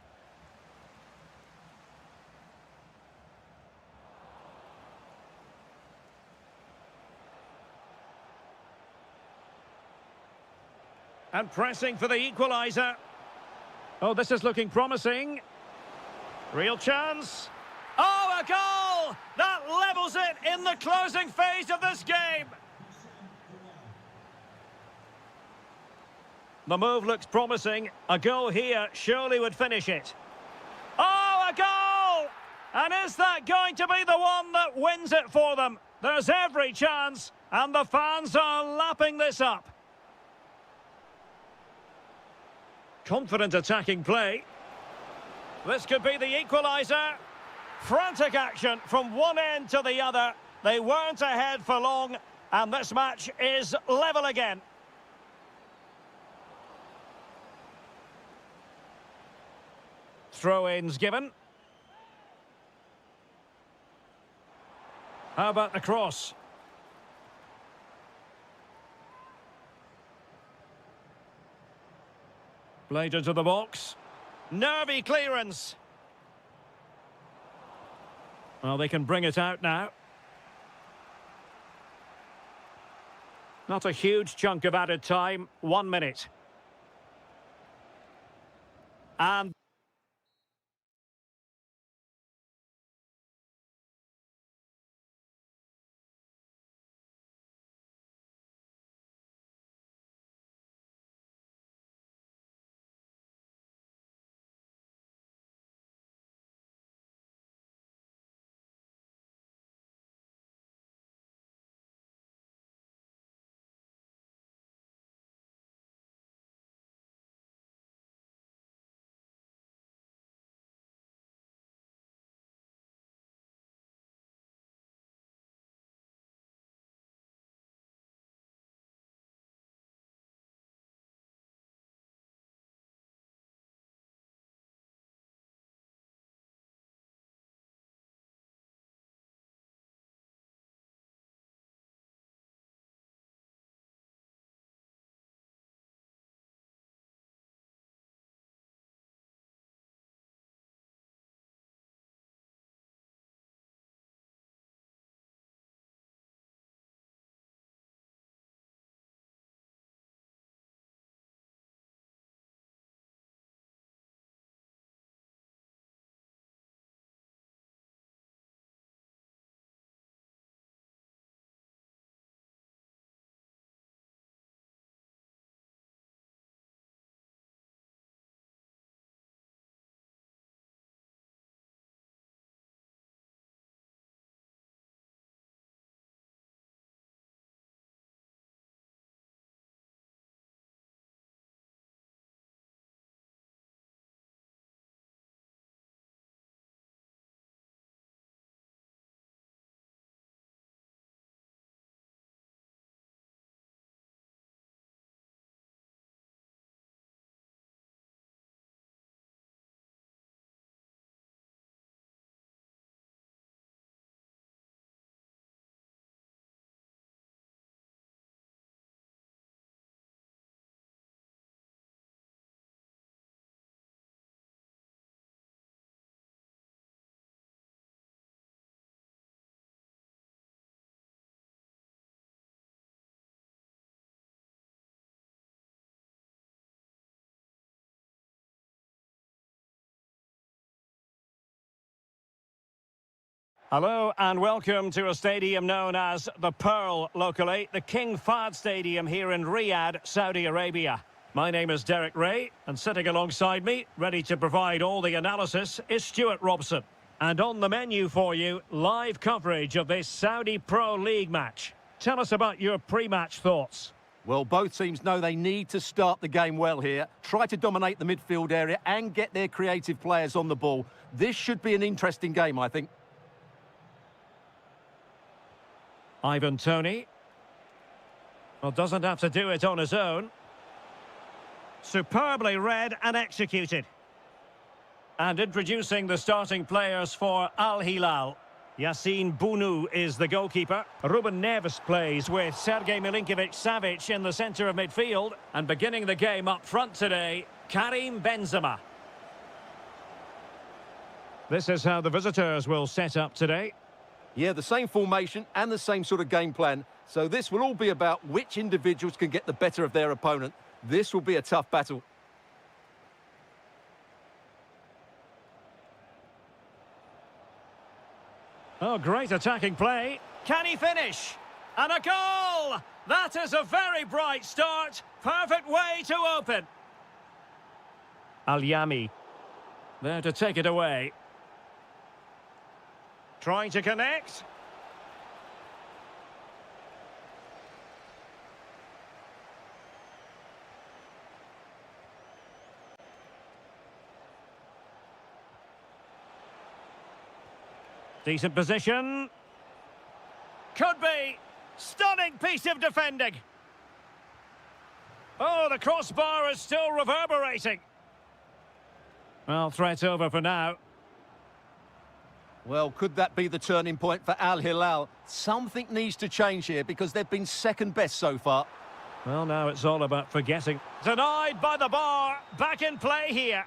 And pressing for the equaliser. Oh, this is looking promising. Real chance. Oh, a goal! That levels it in the closing phase of this game. The move looks promising. A goal here surely would finish it. Oh, a goal! And is that going to be the one that wins it for them? There's every chance, and the fans are lapping this up. Confident attacking play. This could be the equaliser. Frantic action from one end to the other. They weren't ahead for long, and this match is level again. Throw-ins given. How about the cross? Played into the box. Nervy clearance. Well, they can bring it out now. Not a huge chunk of added time. 1 minute. And Hello and welcome to a stadium known as the Pearl locally, the King Fahd Stadium here in Riyadh, Saudi Arabia. My name is Derek Ray, and sitting alongside me, ready to provide all the analysis, is Stuart Robson. And on the menu for you, live coverage of this Saudi Pro League match. Tell us about your pre-match thoughts. Well, both teams know they need to start the game well here, try to dominate the midfield area and get their creative players on the ball. This should be an interesting game, I think. Ivan Toney. Well, doesn't have to do it on his own. Superbly read and executed. And introducing the starting players for Al Hilal. Yassine Bounou is the goalkeeper. Ruben Neves plays with Sergej Milinkovic-Savic in the centre of midfield. And beginning the game up front today, Karim Benzema. This is how the visitors will set up today. Yeah, the same formation and the same sort of game plan. So this will all be about which individuals can get the better of their opponent. This will be a tough battle. Oh, great attacking play. Can he finish? And a goal! That is a very bright start. Perfect way to open. Al-Yami. There to take it away. Trying to connect. Decent position. Could be. Stunning piece of defending. Oh, the crossbar is still reverberating. Well, threat over for now. Well, could that be the turning point for Al Hilal? Something needs to change here because they've been second best so far. Well, now it's all about forgetting. Denied by the bar. Back in play here.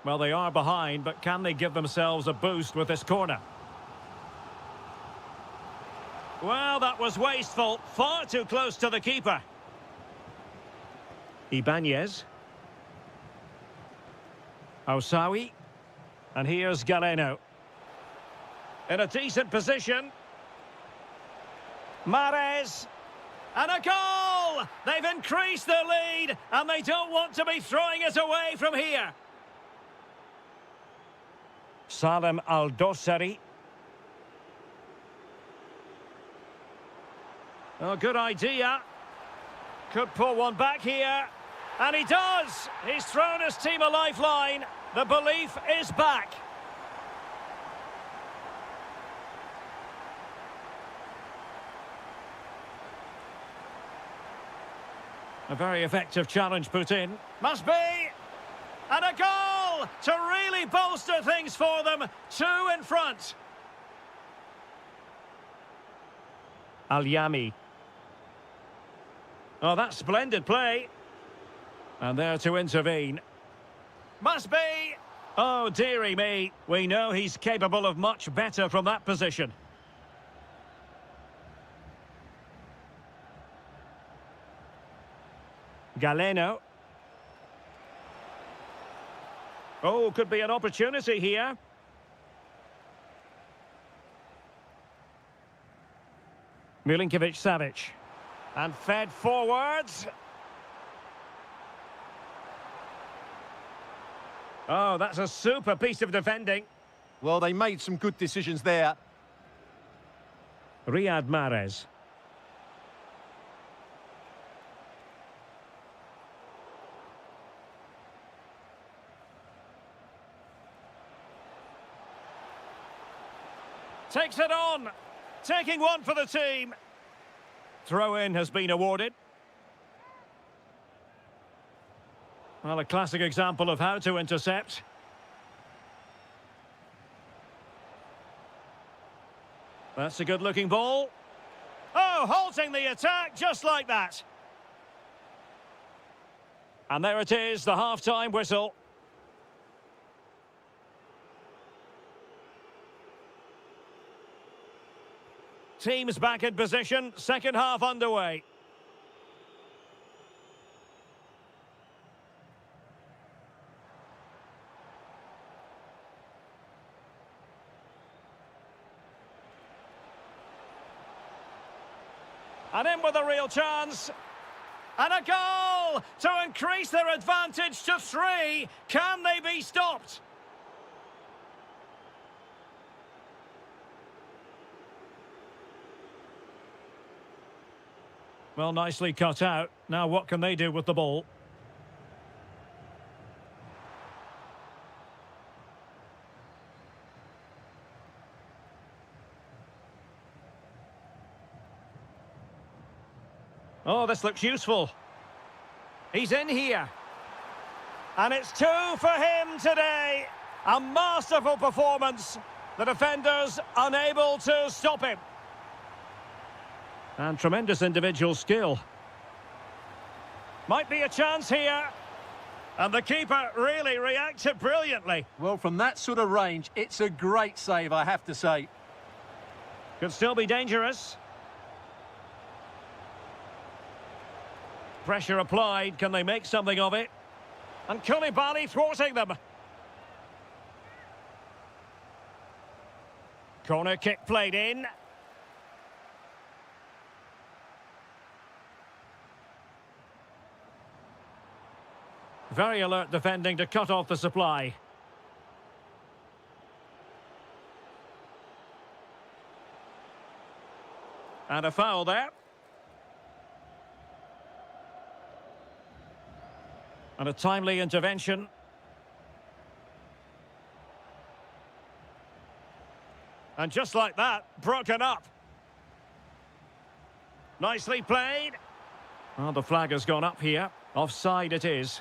Well, they are behind, but can they give themselves a boost with this corner? Well, that was wasteful. Far too close to the keeper. Ibanez. Ousawi. And here's Galeno. In a decent position. Mahrez. And a goal! They've increased their lead, and they don't want to be throwing it away from here. Salem Al-Dossari. Oh, good idea. Could pull one back here. And he does! He's thrown his team a lifeline. The belief is back. A very effective challenge put in. Must be! And a goal to really bolster things for them. 2 in front. Al-Yami. Oh, that's splendid play. And there to intervene. Must be! Oh, dearie me. We know he's capable of much better from that position. Galeno. Oh, could be an opportunity here. Milinkovic-Savic. And fed forwards. Oh, that's a super piece of defending. Well, they made some good decisions there. Riyad Mahrez. Takes it on. Taking one for the team. Throw-in has been awarded. Well, a classic example of how to intercept. That's a good-looking ball. Oh, halting the attack just like that. And there it is, the half-time whistle. Teams back in position, second half underway. And in with a real chance. And a goal to increase their advantage to 3. Can they be stopped? Well, nicely cut out. Now what can they do with the ball? Oh, this looks useful. He's in here. And it's 2 for him today. A masterful performance. The defenders unable to stop him. And tremendous individual skill. Might be a chance here. And the keeper really reacted brilliantly. Well, from that sort of range, it's a great save, I have to say. Could still be dangerous. Pressure applied. Can they make something of it? And Koulibaly thwarting them. Corner kick played in. Very alert defending to cut off the supply. And a foul there. And a timely intervention. And just like that, broken up. Nicely played. Well, the flag has gone up here. Offside it is.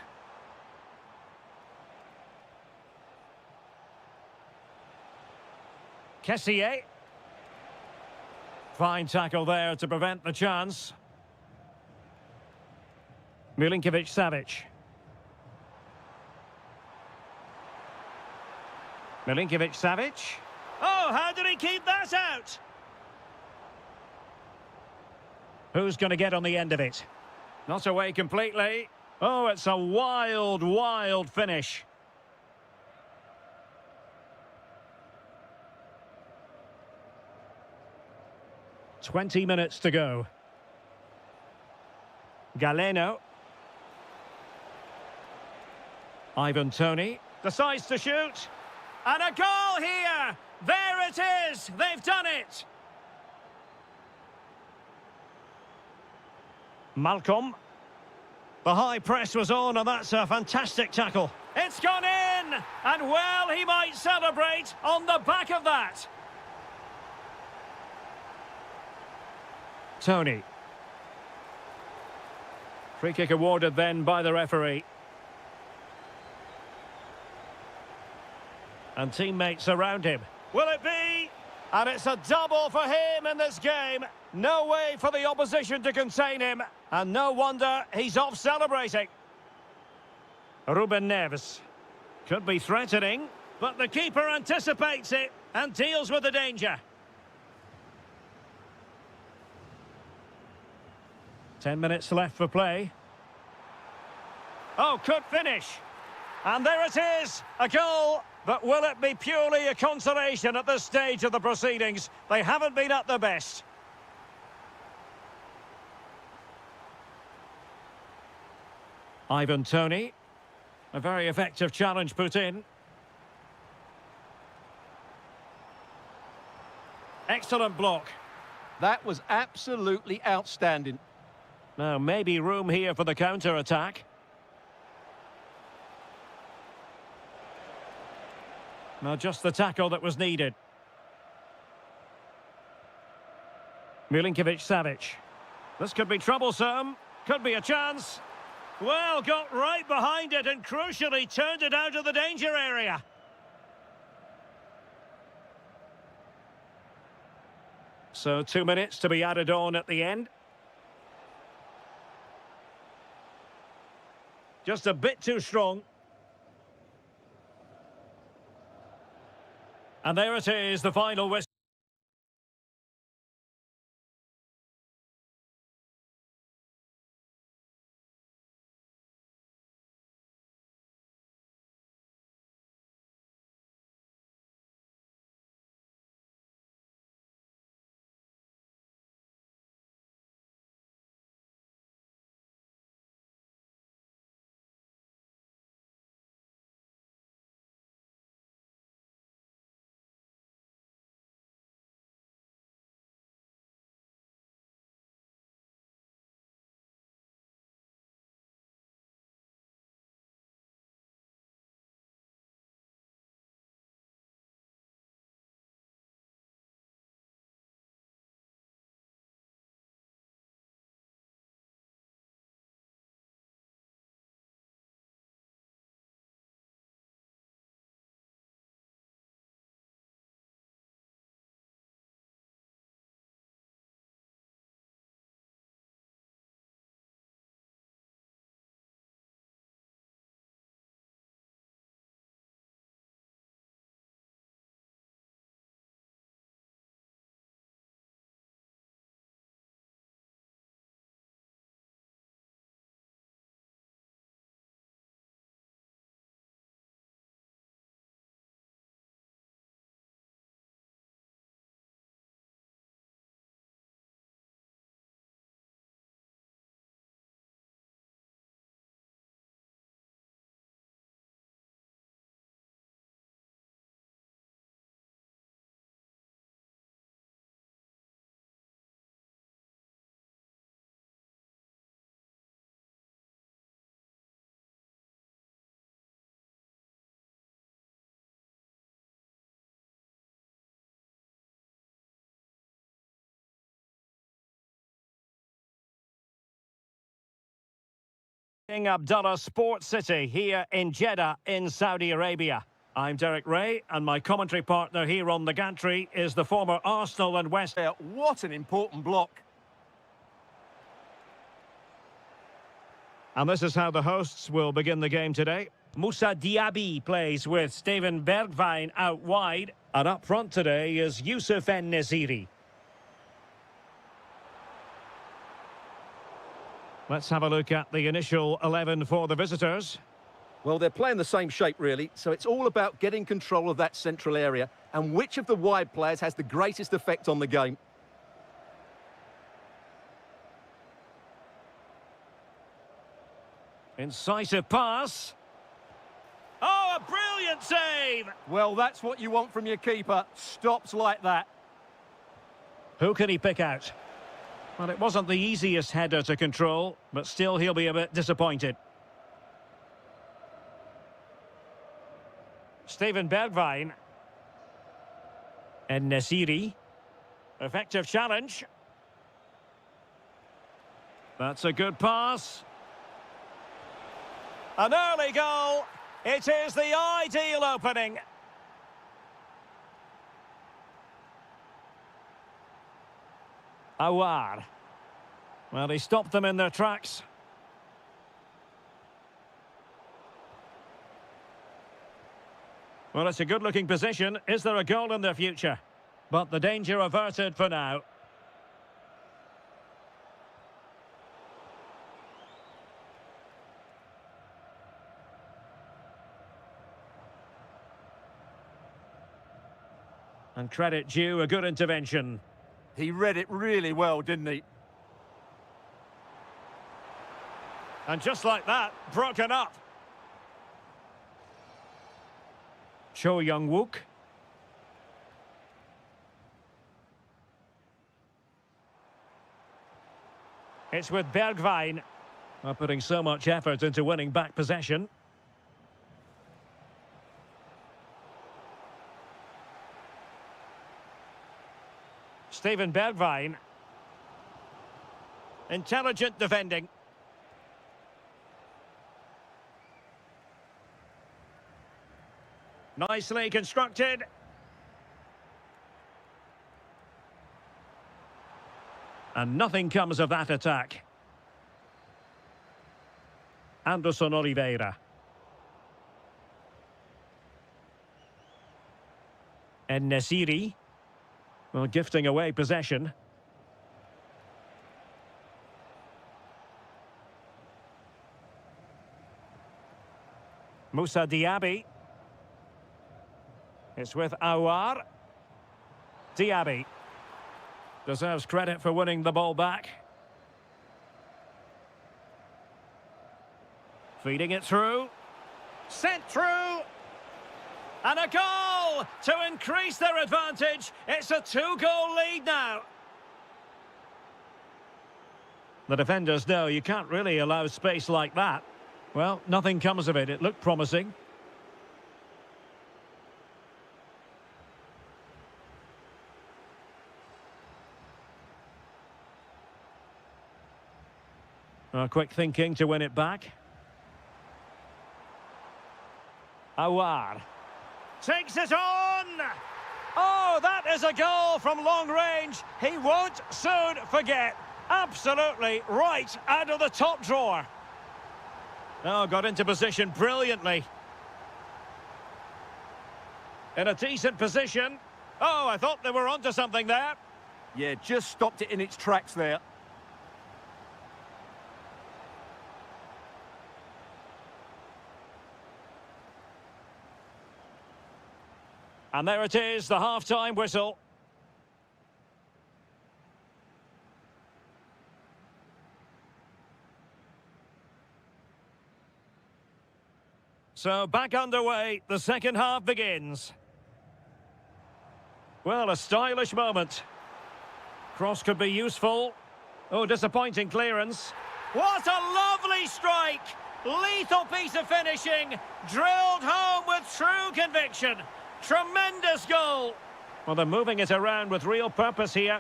Kessier. Fine tackle there to prevent the chance. Milinkovic-Savic. Milinkovic-Savic. Oh, how did he keep that out? Who's going to get on the end of it? Not away completely. Oh, it's a wild, wild finish. "20 minutes to go. Galeno. Ivan Toney decides to shoot. And a goal here! There it is! They've done it! Malcolm. The high press was on, and that's a fantastic tackle. It's gone in! And well, he might celebrate on the back of that. Toney. Free kick awarded then by the referee. And teammates around him. Will it be? And it's a double for him in this game. No way for the opposition to contain him. And no wonder he's off celebrating. Ruben Neves. Could be threatening, but the keeper anticipates it and deals with the danger. 10 minutes left for play. Oh, could finish. And there it is, a goal. But will it be purely a consolation at this stage of the proceedings? They haven't been at their best. Ivan Toney. A very effective challenge put in. Excellent block. That was absolutely outstanding. Now, maybe room here for the counter-attack. Now, just the tackle that was needed. Milinkovic-Savic. This could be troublesome. Could be a chance. Well, got right behind it and crucially turned it out of the danger area. So 2 minutes to be added on at the end. Just a bit too strong. And there it is, the final whistle. King Abdullah Sports City here in Jeddah in Saudi Arabia. I'm Derek Ray, and my commentary partner here on the gantry is the former Arsenal and West Ham. What an important block. And this is how the hosts will begin the game today. Moussa Diaby plays with Steven Bergwijn out wide. And up front today is Youssef En-Nesyri. Let's have a look at the initial 11 for the visitors. Well, they're playing the same shape, really, so it's all about getting control of that central area and which of the wide players has the greatest effect on the game. Incisive pass. Oh, a brilliant save! Well, that's what you want from your keeper. Stops like that. Who can he pick out? Well, it wasn't the easiest header to control, but still he'll be a bit disappointed. Steven Bergwijn. En-Nesyri. Effective challenge. That's a good pass. An early goal. It is the ideal opening. Awar. Well, he stopped them in their tracks. Well, it's a good-looking position. Is there a goal in their future? But the danger averted for now. And credit due, a good intervention. He read it really well, didn't he? And just like that, broken up. Cho Young-wook. It's with Bergwijn. Not putting so much effort into winning back possession. Steven Bergwijn. Intelligent defending. Nicely constructed. And nothing comes of that attack. Anderson Oliveira. En-Nesyri. Well, gifting away possession. Moussa Diaby. It's with Awar. Diaby. Deserves credit for winning the ball back. Feeding it through. Sent through. And a goal to increase their advantage. It's a 2-goal lead now. The defenders know you can't really allow space like that. Well, nothing comes of it. It looked promising. Quick thinking to win it back. Awar. Takes it on! Oh, that is a goal from long range. He won't soon forget. Absolutely right out of the top drawer. Oh, got into position brilliantly. In a decent position. Oh, I thought they were onto something there. Yeah, just stopped it in its tracks there. And there it is, the half-time whistle. So back underway, the second half begins. Well, a stylish moment. Cross could be useful. Oh, disappointing clearance. What a lovely strike! Lethal piece of finishing, drilled home with true conviction. Tremendous goal. Well, they're moving it around with real purpose here.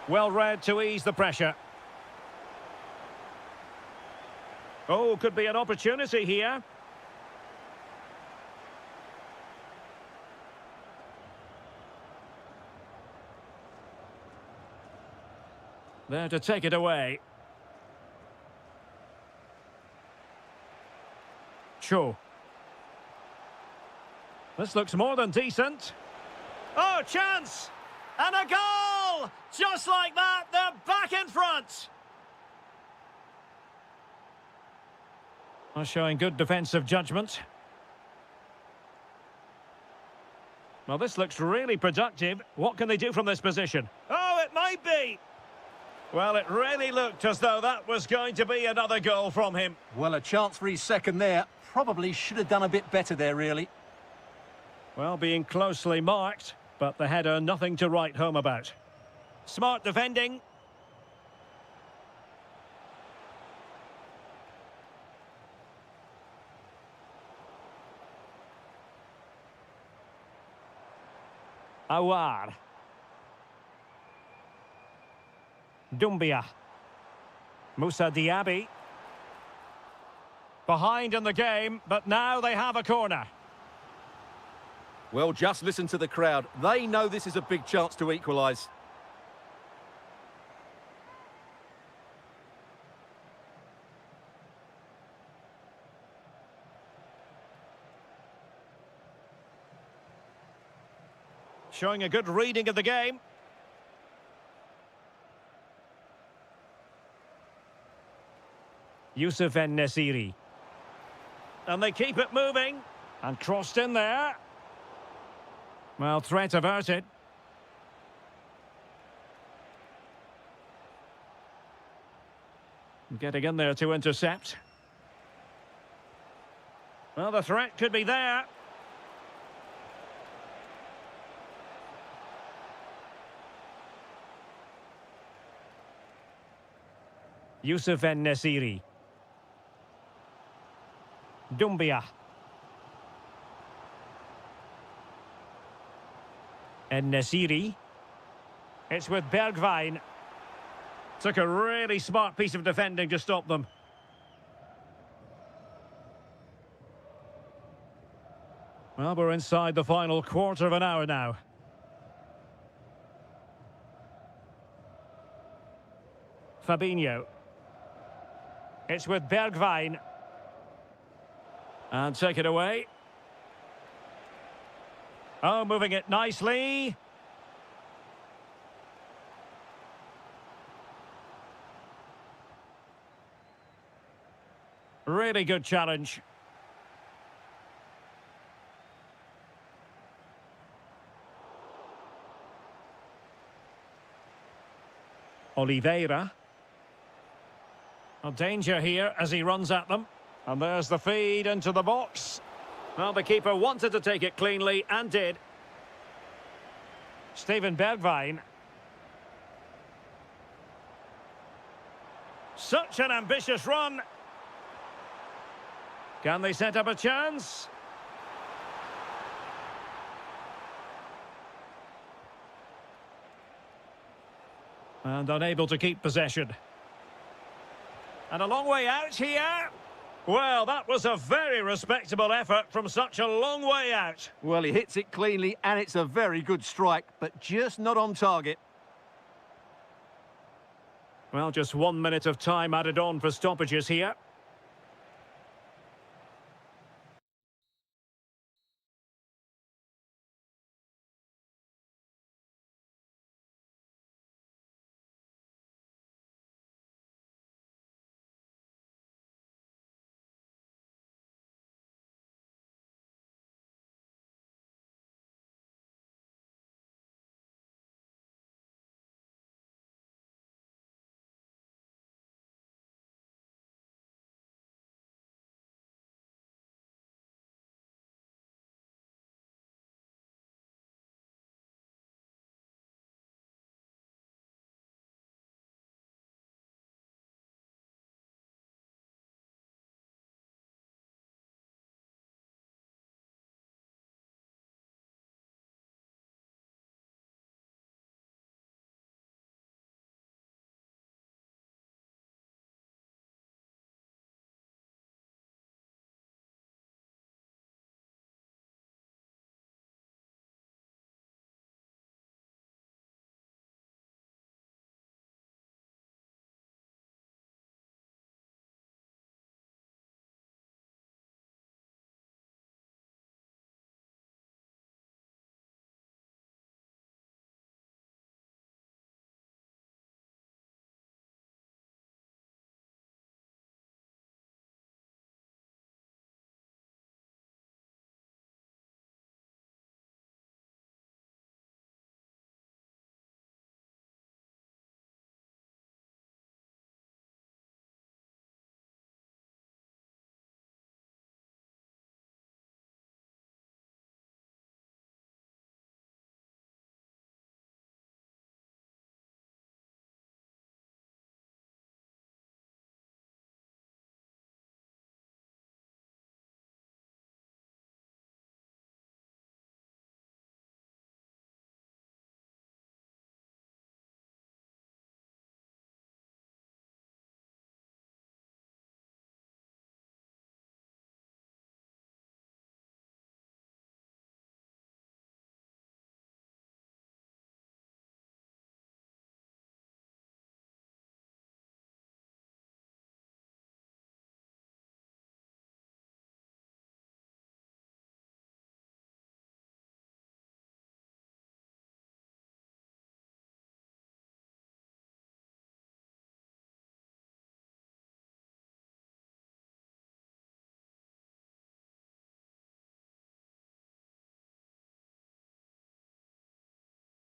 Well read to ease the pressure. Oh, could be an opportunity here. There to take it away. Cho. This looks more than decent. Oh, chance! And a goal! Just like that, they're back in front! Showing good defensive judgment. Well, this looks really productive. What can they do from this position? Oh, it might be! Well, it really looked as though that was going to be another goal from him. Well, a chance for his second there. Probably should have done a bit better there, really. Well, being closely marked, but the header nothing to write home about. Smart defending. Awar. Doumbia. Moussa Diaby. Behind in the game, but now they have a corner. Well, just listen to the crowd. They know this is a big chance to equalise. Showing a good reading of the game. Youssef En-Nesyri. And they keep it moving. And crossed in there. Well, threat averted. Getting in there to intercept. Well, the threat could be there. Youssef En-Nesyri. Doumbia. En-Nesyri. It's with Bergwijn. Took a really smart piece of defending to stop them. Well, we're inside the final quarter of an hour now. Fabinho. It's with Bergwijn. And take it away. Oh, moving it nicely. Really good challenge. Oliveira. A danger here as he runs at them. And there's the feed into the box. Well, the keeper wanted to take it cleanly and did. Steven Bergwijn. Such an ambitious run. Can they set up a chance? And unable to keep possession. And a long way out here. Well, that was a very respectable effort from such a long way out. Well, he hits it cleanly, and it's a very good strike, but just not on target. Well, just 1 minute of time added on for stoppages here.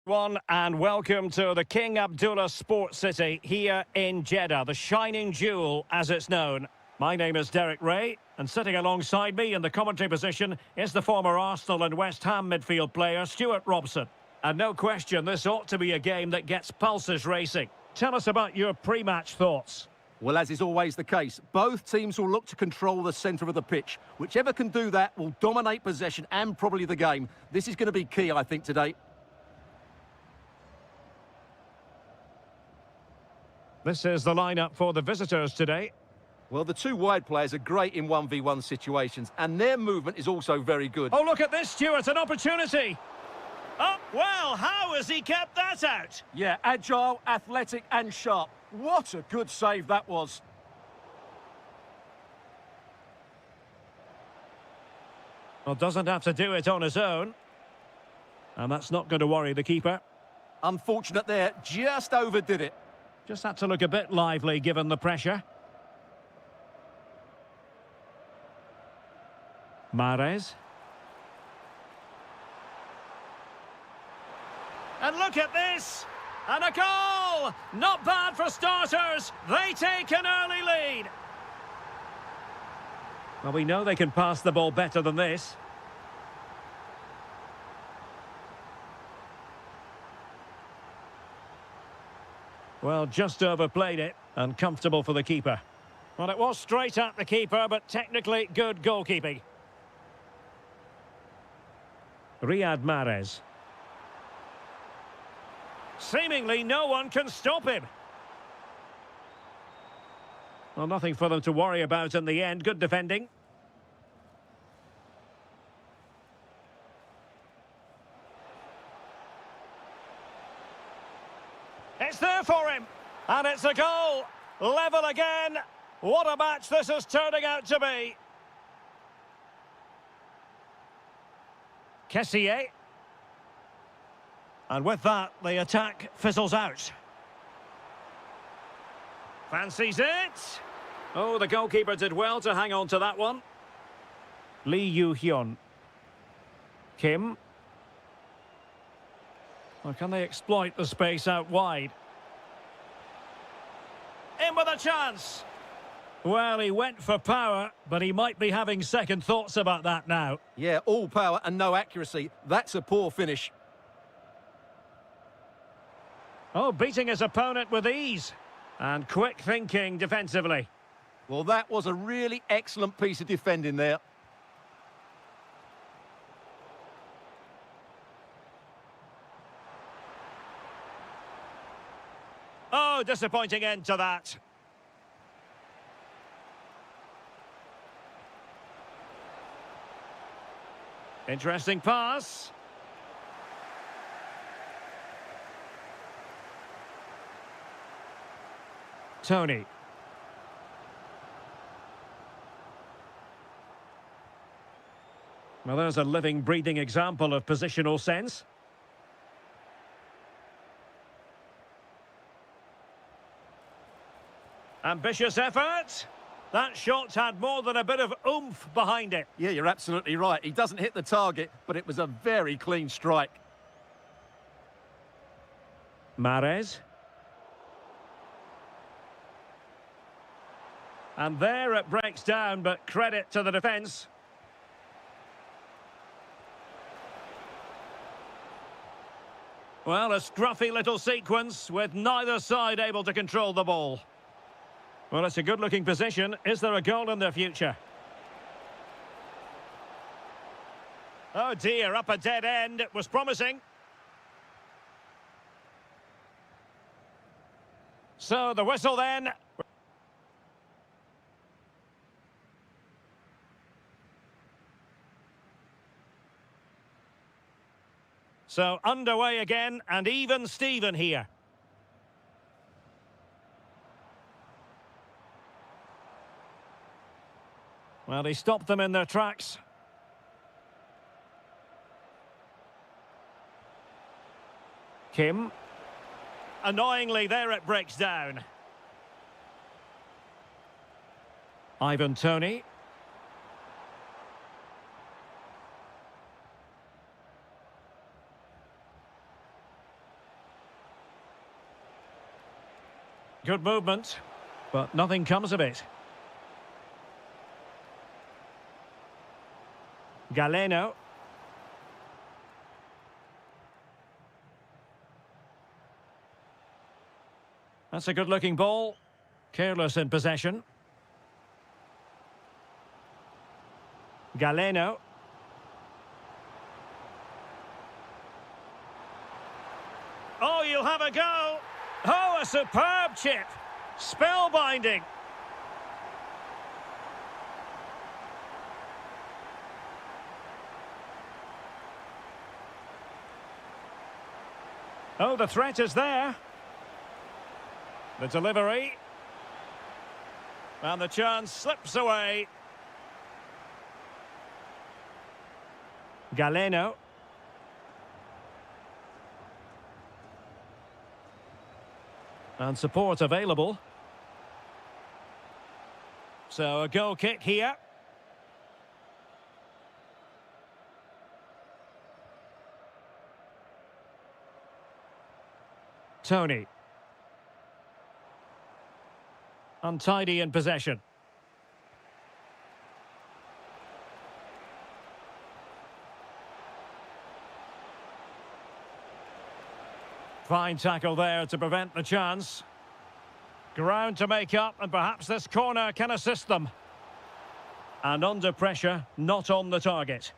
One and welcome to the King Abdullah Sports City here in Jeddah, the shining jewel as it's known. My name is Derek Ray, and sitting alongside me in the commentary position is the former Arsenal and West Ham midfield player Stuart Robson. And no question, this ought to be a game that gets pulses racing. Tell us about your pre-match thoughts. Well, as is always the case, both teams will look to control the centre of the pitch. Whichever can do that will dominate possession and probably the game. This is going to be key, I think, today. This is the lineup for the visitors today. Well, the two wide players are great in 1v1 situations, and their movement is also very good. Oh, look at this, Stuart, an opportunity. Oh, well, how has he kept that out? Yeah, agile, athletic and sharp. What a good save that was. Well, doesn't have to do it on his own. And that's not going to worry the keeper. Unfortunate there, just overdid it. Just had to look a bit lively given the pressure. Mahrez. And look at this! And a goal! Not bad for starters. They take an early lead. Well, we know they can pass the ball better than this. Well, just overplayed it, and comfortable for the keeper. Well, it was straight at the keeper, but technically good goalkeeping. Riyad Mahrez. Seemingly no one can stop him. Well, nothing for them to worry about in the end. Good defending. It's there for him. And it's a goal. Level again. What a match this is turning out to be. Kessié. And with that, the attack fizzles out. Fancies it. Oh, the goalkeeper did well to hang on to that one. Lee Yu-hyun. Kim. Well, can they exploit the space out wide? In with a chance. Well, he went for power, but he might be having second thoughts about that now. Yeah, all power and no accuracy. That's a poor finish. Oh, beating his opponent with ease. And quick thinking defensively. Well, that was a really excellent piece of defending there. Oh, disappointing end to that. Interesting pass. Tony. Well, there's a living, breathing example of positional sense. Ambitious effort. That shot had more than a bit of oomph behind it. Yeah, you're absolutely right. He doesn't hit the target, but it was a very clean strike. Mahrez. And there it breaks down, but credit to the defence. Well, a scruffy little sequence with neither side able to control the ball. Well, it's a good-looking position. Is there a goal in their future? Oh dear, up a dead end. It was promising. So the whistle then. So underway again, and even Steven here. Well, he stopped them in their tracks. Kim. Annoyingly, there it breaks down. Ivan Toney. Good movement, but nothing comes of it. Galeno. That's a good-looking ball. Careless in possession. Galeno. Oh, you'll have a go. Oh, a superb chip. Spellbinding. Oh, the threat is there. The delivery. And the chance slips away. Galeno. And support available. So a goal kick here. Tony. Untidy in possession. Fine tackle there to prevent the chance. Ground to make up, and perhaps this corner can assist them. And under pressure, not on the target.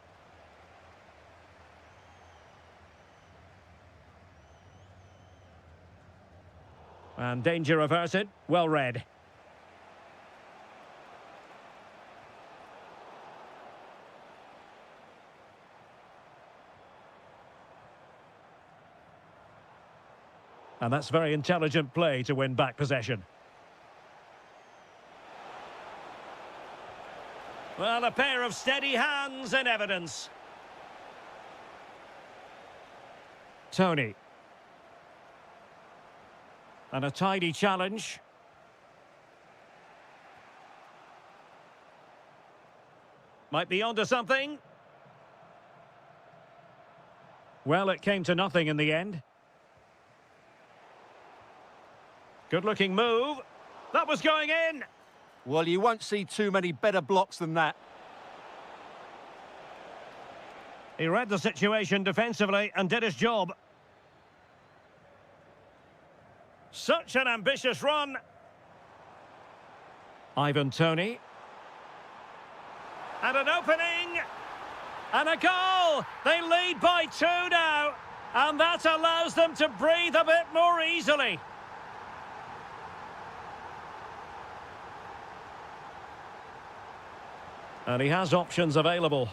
And danger averted, well read. And that's very intelligent play to win back possession. Well, a pair of steady hands in evidence. Tony. And a tidy challenge. Might be onto something. Well, it came to nothing in the end. Good-looking move. That was going in. Well, you won't see too many better blocks than that. He read the situation defensively and did his job. Such an ambitious run. Ivan Toney. And an opening. And a goal. They lead by 2 now. And that allows them to breathe a bit more easily. And he has options available.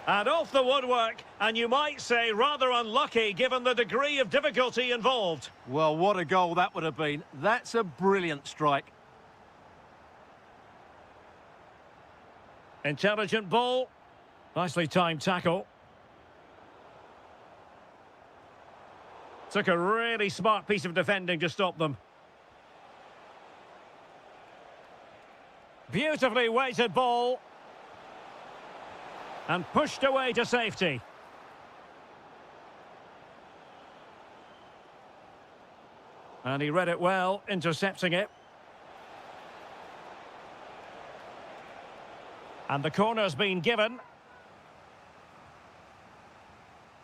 And off the woodwork, and you might say rather unlucky given the degree of difficulty involved. Well, what a goal that would have been. That's a brilliant strike. Intelligent ball. Nicely timed tackle. Took a really smart piece of defending to stop them. Beautifully weighted ball. And pushed away to safety. And he read it well, intercepting it. And the corner's been given.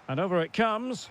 And over it comes.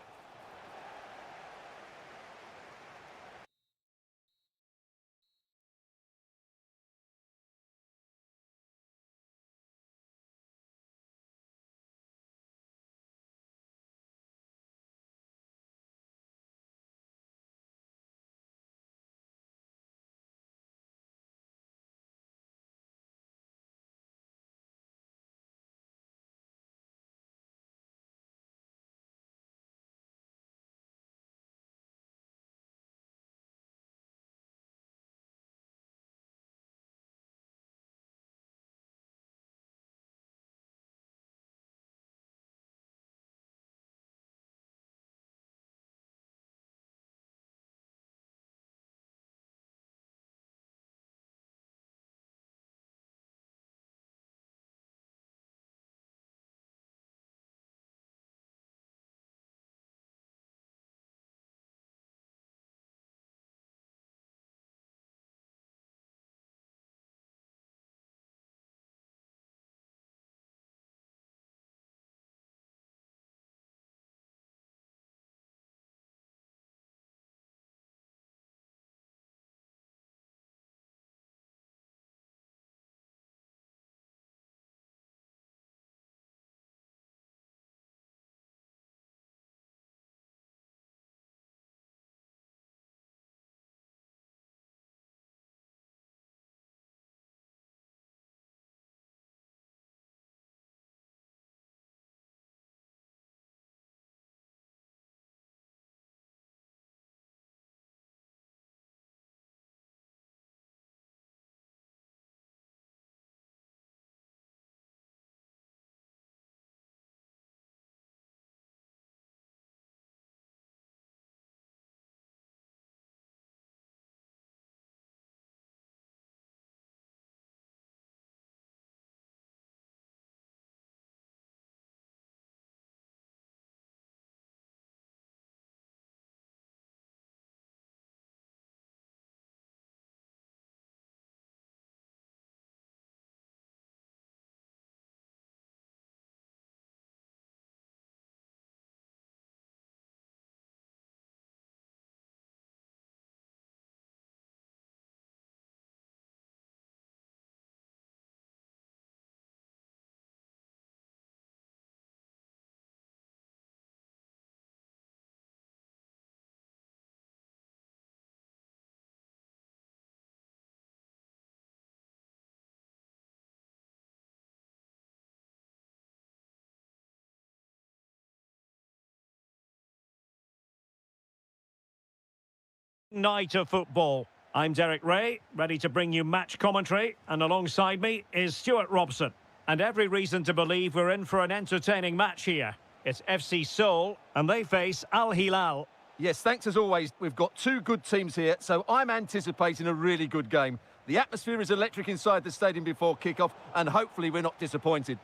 Night of football. I'm Derek Ray, ready to bring you match commentary, and alongside me is Stuart Robson. And every reason to believe we're in for an entertaining match here. It's FC Seoul, and they face Al Hilal. Yes, thanks as always. We've got two good teams here, so I'm anticipating a really good game. The atmosphere is electric inside the stadium before kickoff, and hopefully we're not disappointed.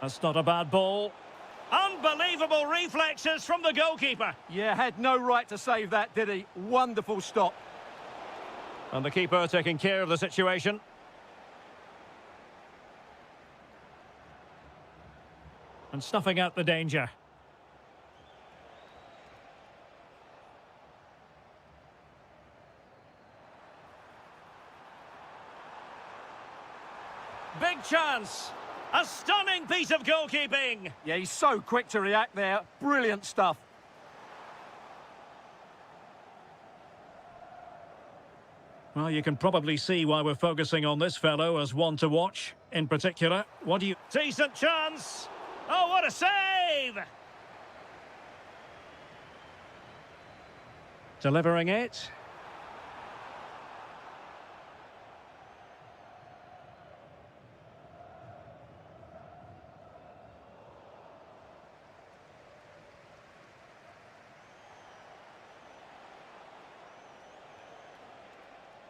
That's not a bad ball. Unbelievable reflexes from the goalkeeper. Yeah, had no right to save that, did he? Wonderful stop. And the keeper taking care of the situation. And snuffing out the danger. Big chance. A stunning piece of goalkeeping. Yeah, he's so quick to react there. Brilliant stuff. Well, you can probably see why we're focusing on this fellow as one to watch. In particular, what do you... Decent chance! Oh, what a save! Delivering it.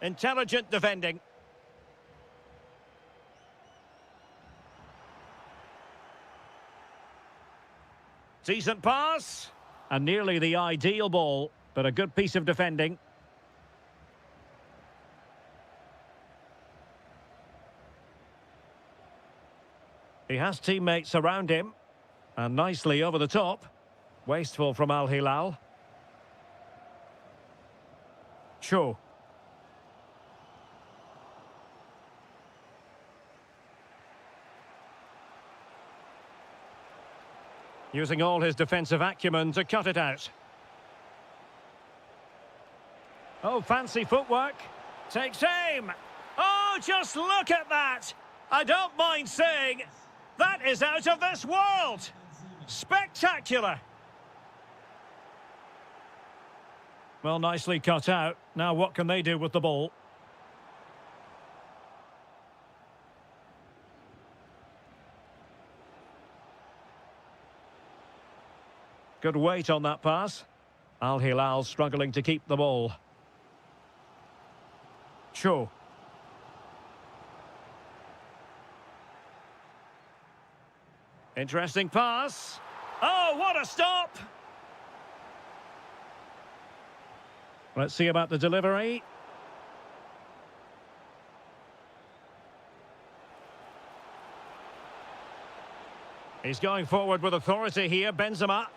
Intelligent defending. Decent pass. And nearly the ideal ball, but a good piece of defending. He has teammates around him. And nicely over the top. Wasteful from Al Hilal. Cho. Using all his defensive acumen to cut it out. Oh, fancy footwork. Takes aim. Oh, just look at that. I don't mind saying, that is out of this world. Spectacular. Well, nicely cut out. Now what can they do with the ball? Good weight on that pass. Al Hilal struggling to keep the ball. Cho. Interesting pass. Oh, what a stop! Let's see about the delivery. He's going forward with authority here, Benzema.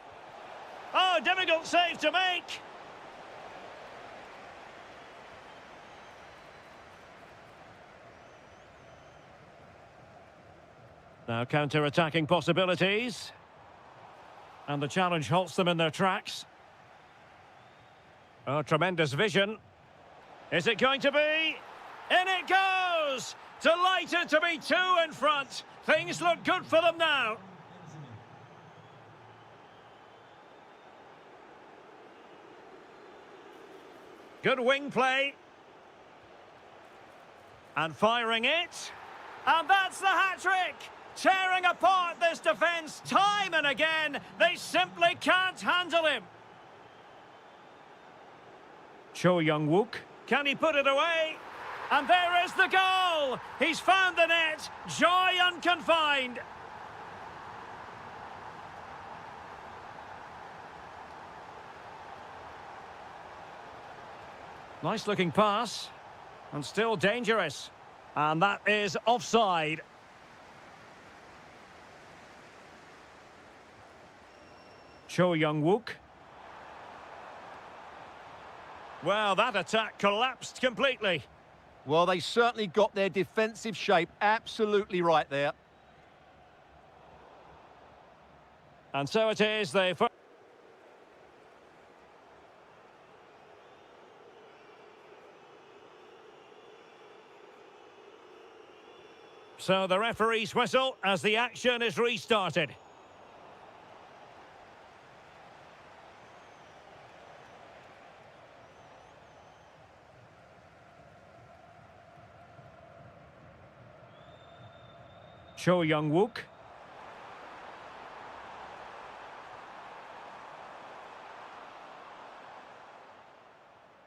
Oh, difficult save to make. Now counter-attacking possibilities. And the challenge halts them in their tracks. Oh, tremendous vision. Is it going to be? In it goes! Delighted to be two in front. Things look good for them now. Good wing play. And firing it. And that's the hat-trick! Tearing apart this defence time and again. They simply can't handle him. Cho Young-wook. Can he put it away? And there is the goal! He's found the net. Joy unconfined. Nice looking pass. And still dangerous. And that is offside. Cho Young-wook. Well, that attack collapsed completely. Well, they certainly got their defensive shape absolutely right there. And so it is, they... So the referee's whistle as the action is restarted. Cho Young-wook.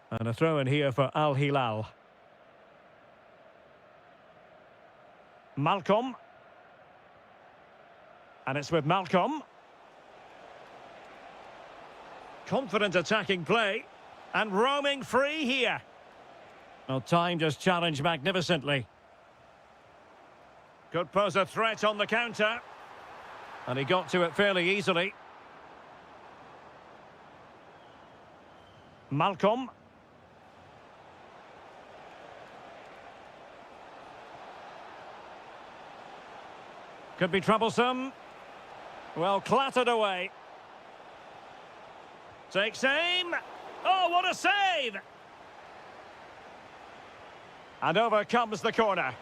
And a throw in here for Al Hilal. Malcolm. And it's with Malcolm. Confident attacking play. And roaming free here. Well, timed his challenge magnificently. Could pose a threat on the counter. And he got to it fairly easily. Malcolm. Could be troublesome. Well, clattered away. Takes aim. Oh, what a save! And over comes the corner.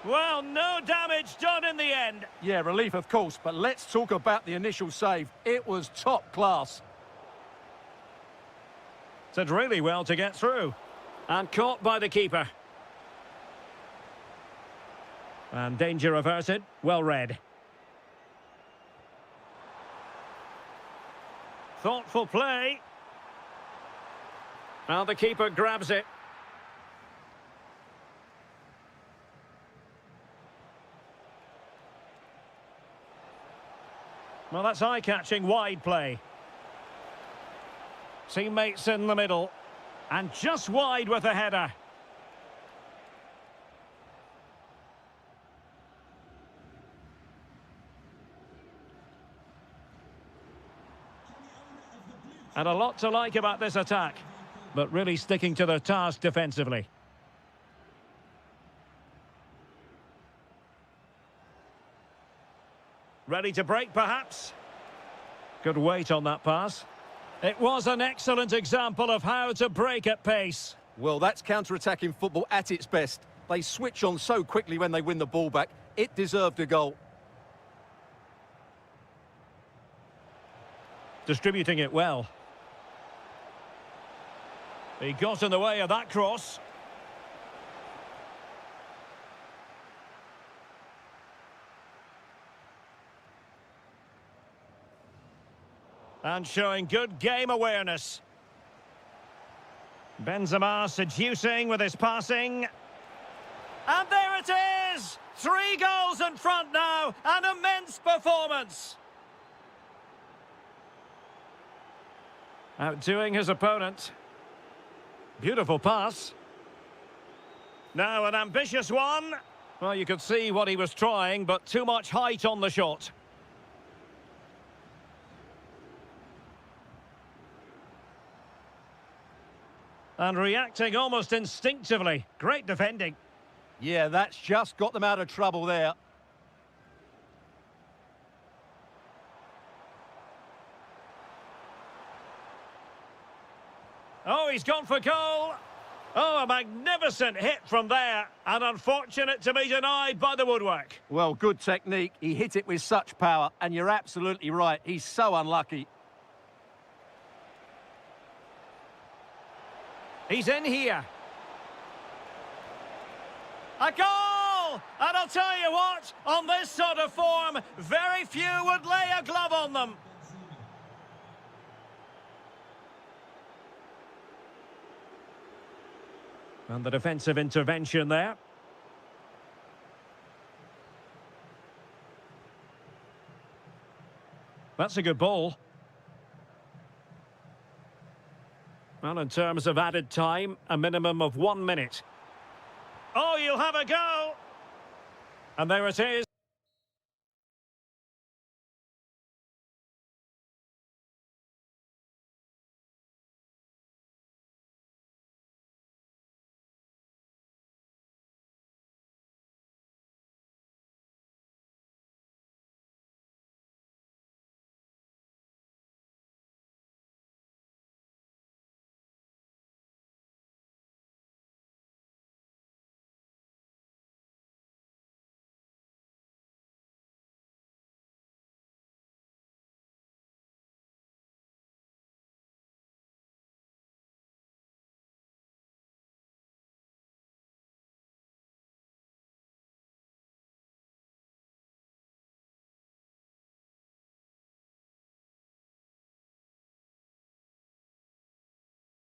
Well, no damage done in the end. Yeah, relief of course, but let's talk about the initial save. It was top class. Did really well to get through. And caught by the keeper. And danger averted. Well read. Thoughtful play. Now the keeper grabs it. Well, that's eye-catching wide play. Teammates in the middle. And just wide with a header. And a lot to like about this attack. But really sticking to their task defensively. Ready to break, perhaps? Good weight on that pass. It was an excellent example of how to break at pace. Well, that's counter-attacking football at its best. They switch on so quickly when they win the ball back. It deserved a goal. Distributing it well. He got in the way of that cross. And showing good game awareness. Benzema seducing with his passing. And there it is! 3 goals in front now. An immense performance. Outdoing his opponent. Beautiful pass. Now an ambitious one. Well, you could see what he was trying, but too much height on the shot. And reacting almost instinctively. Great defending. Yeah, that's just got them out of trouble there. Oh, he's gone for goal. Oh, a magnificent hit from there. And unfortunate to be denied by the woodwork. Well, good technique. He hit it with such power, and you're absolutely right. He's so unlucky. He's in here. A goal! And I'll tell you what, on this sort of form, very few would lay a glove on them. And the defensive intervention there. That's a good ball. Well, in terms of added time, a minimum of 1 minute. Oh, you'll have a go! And there it is.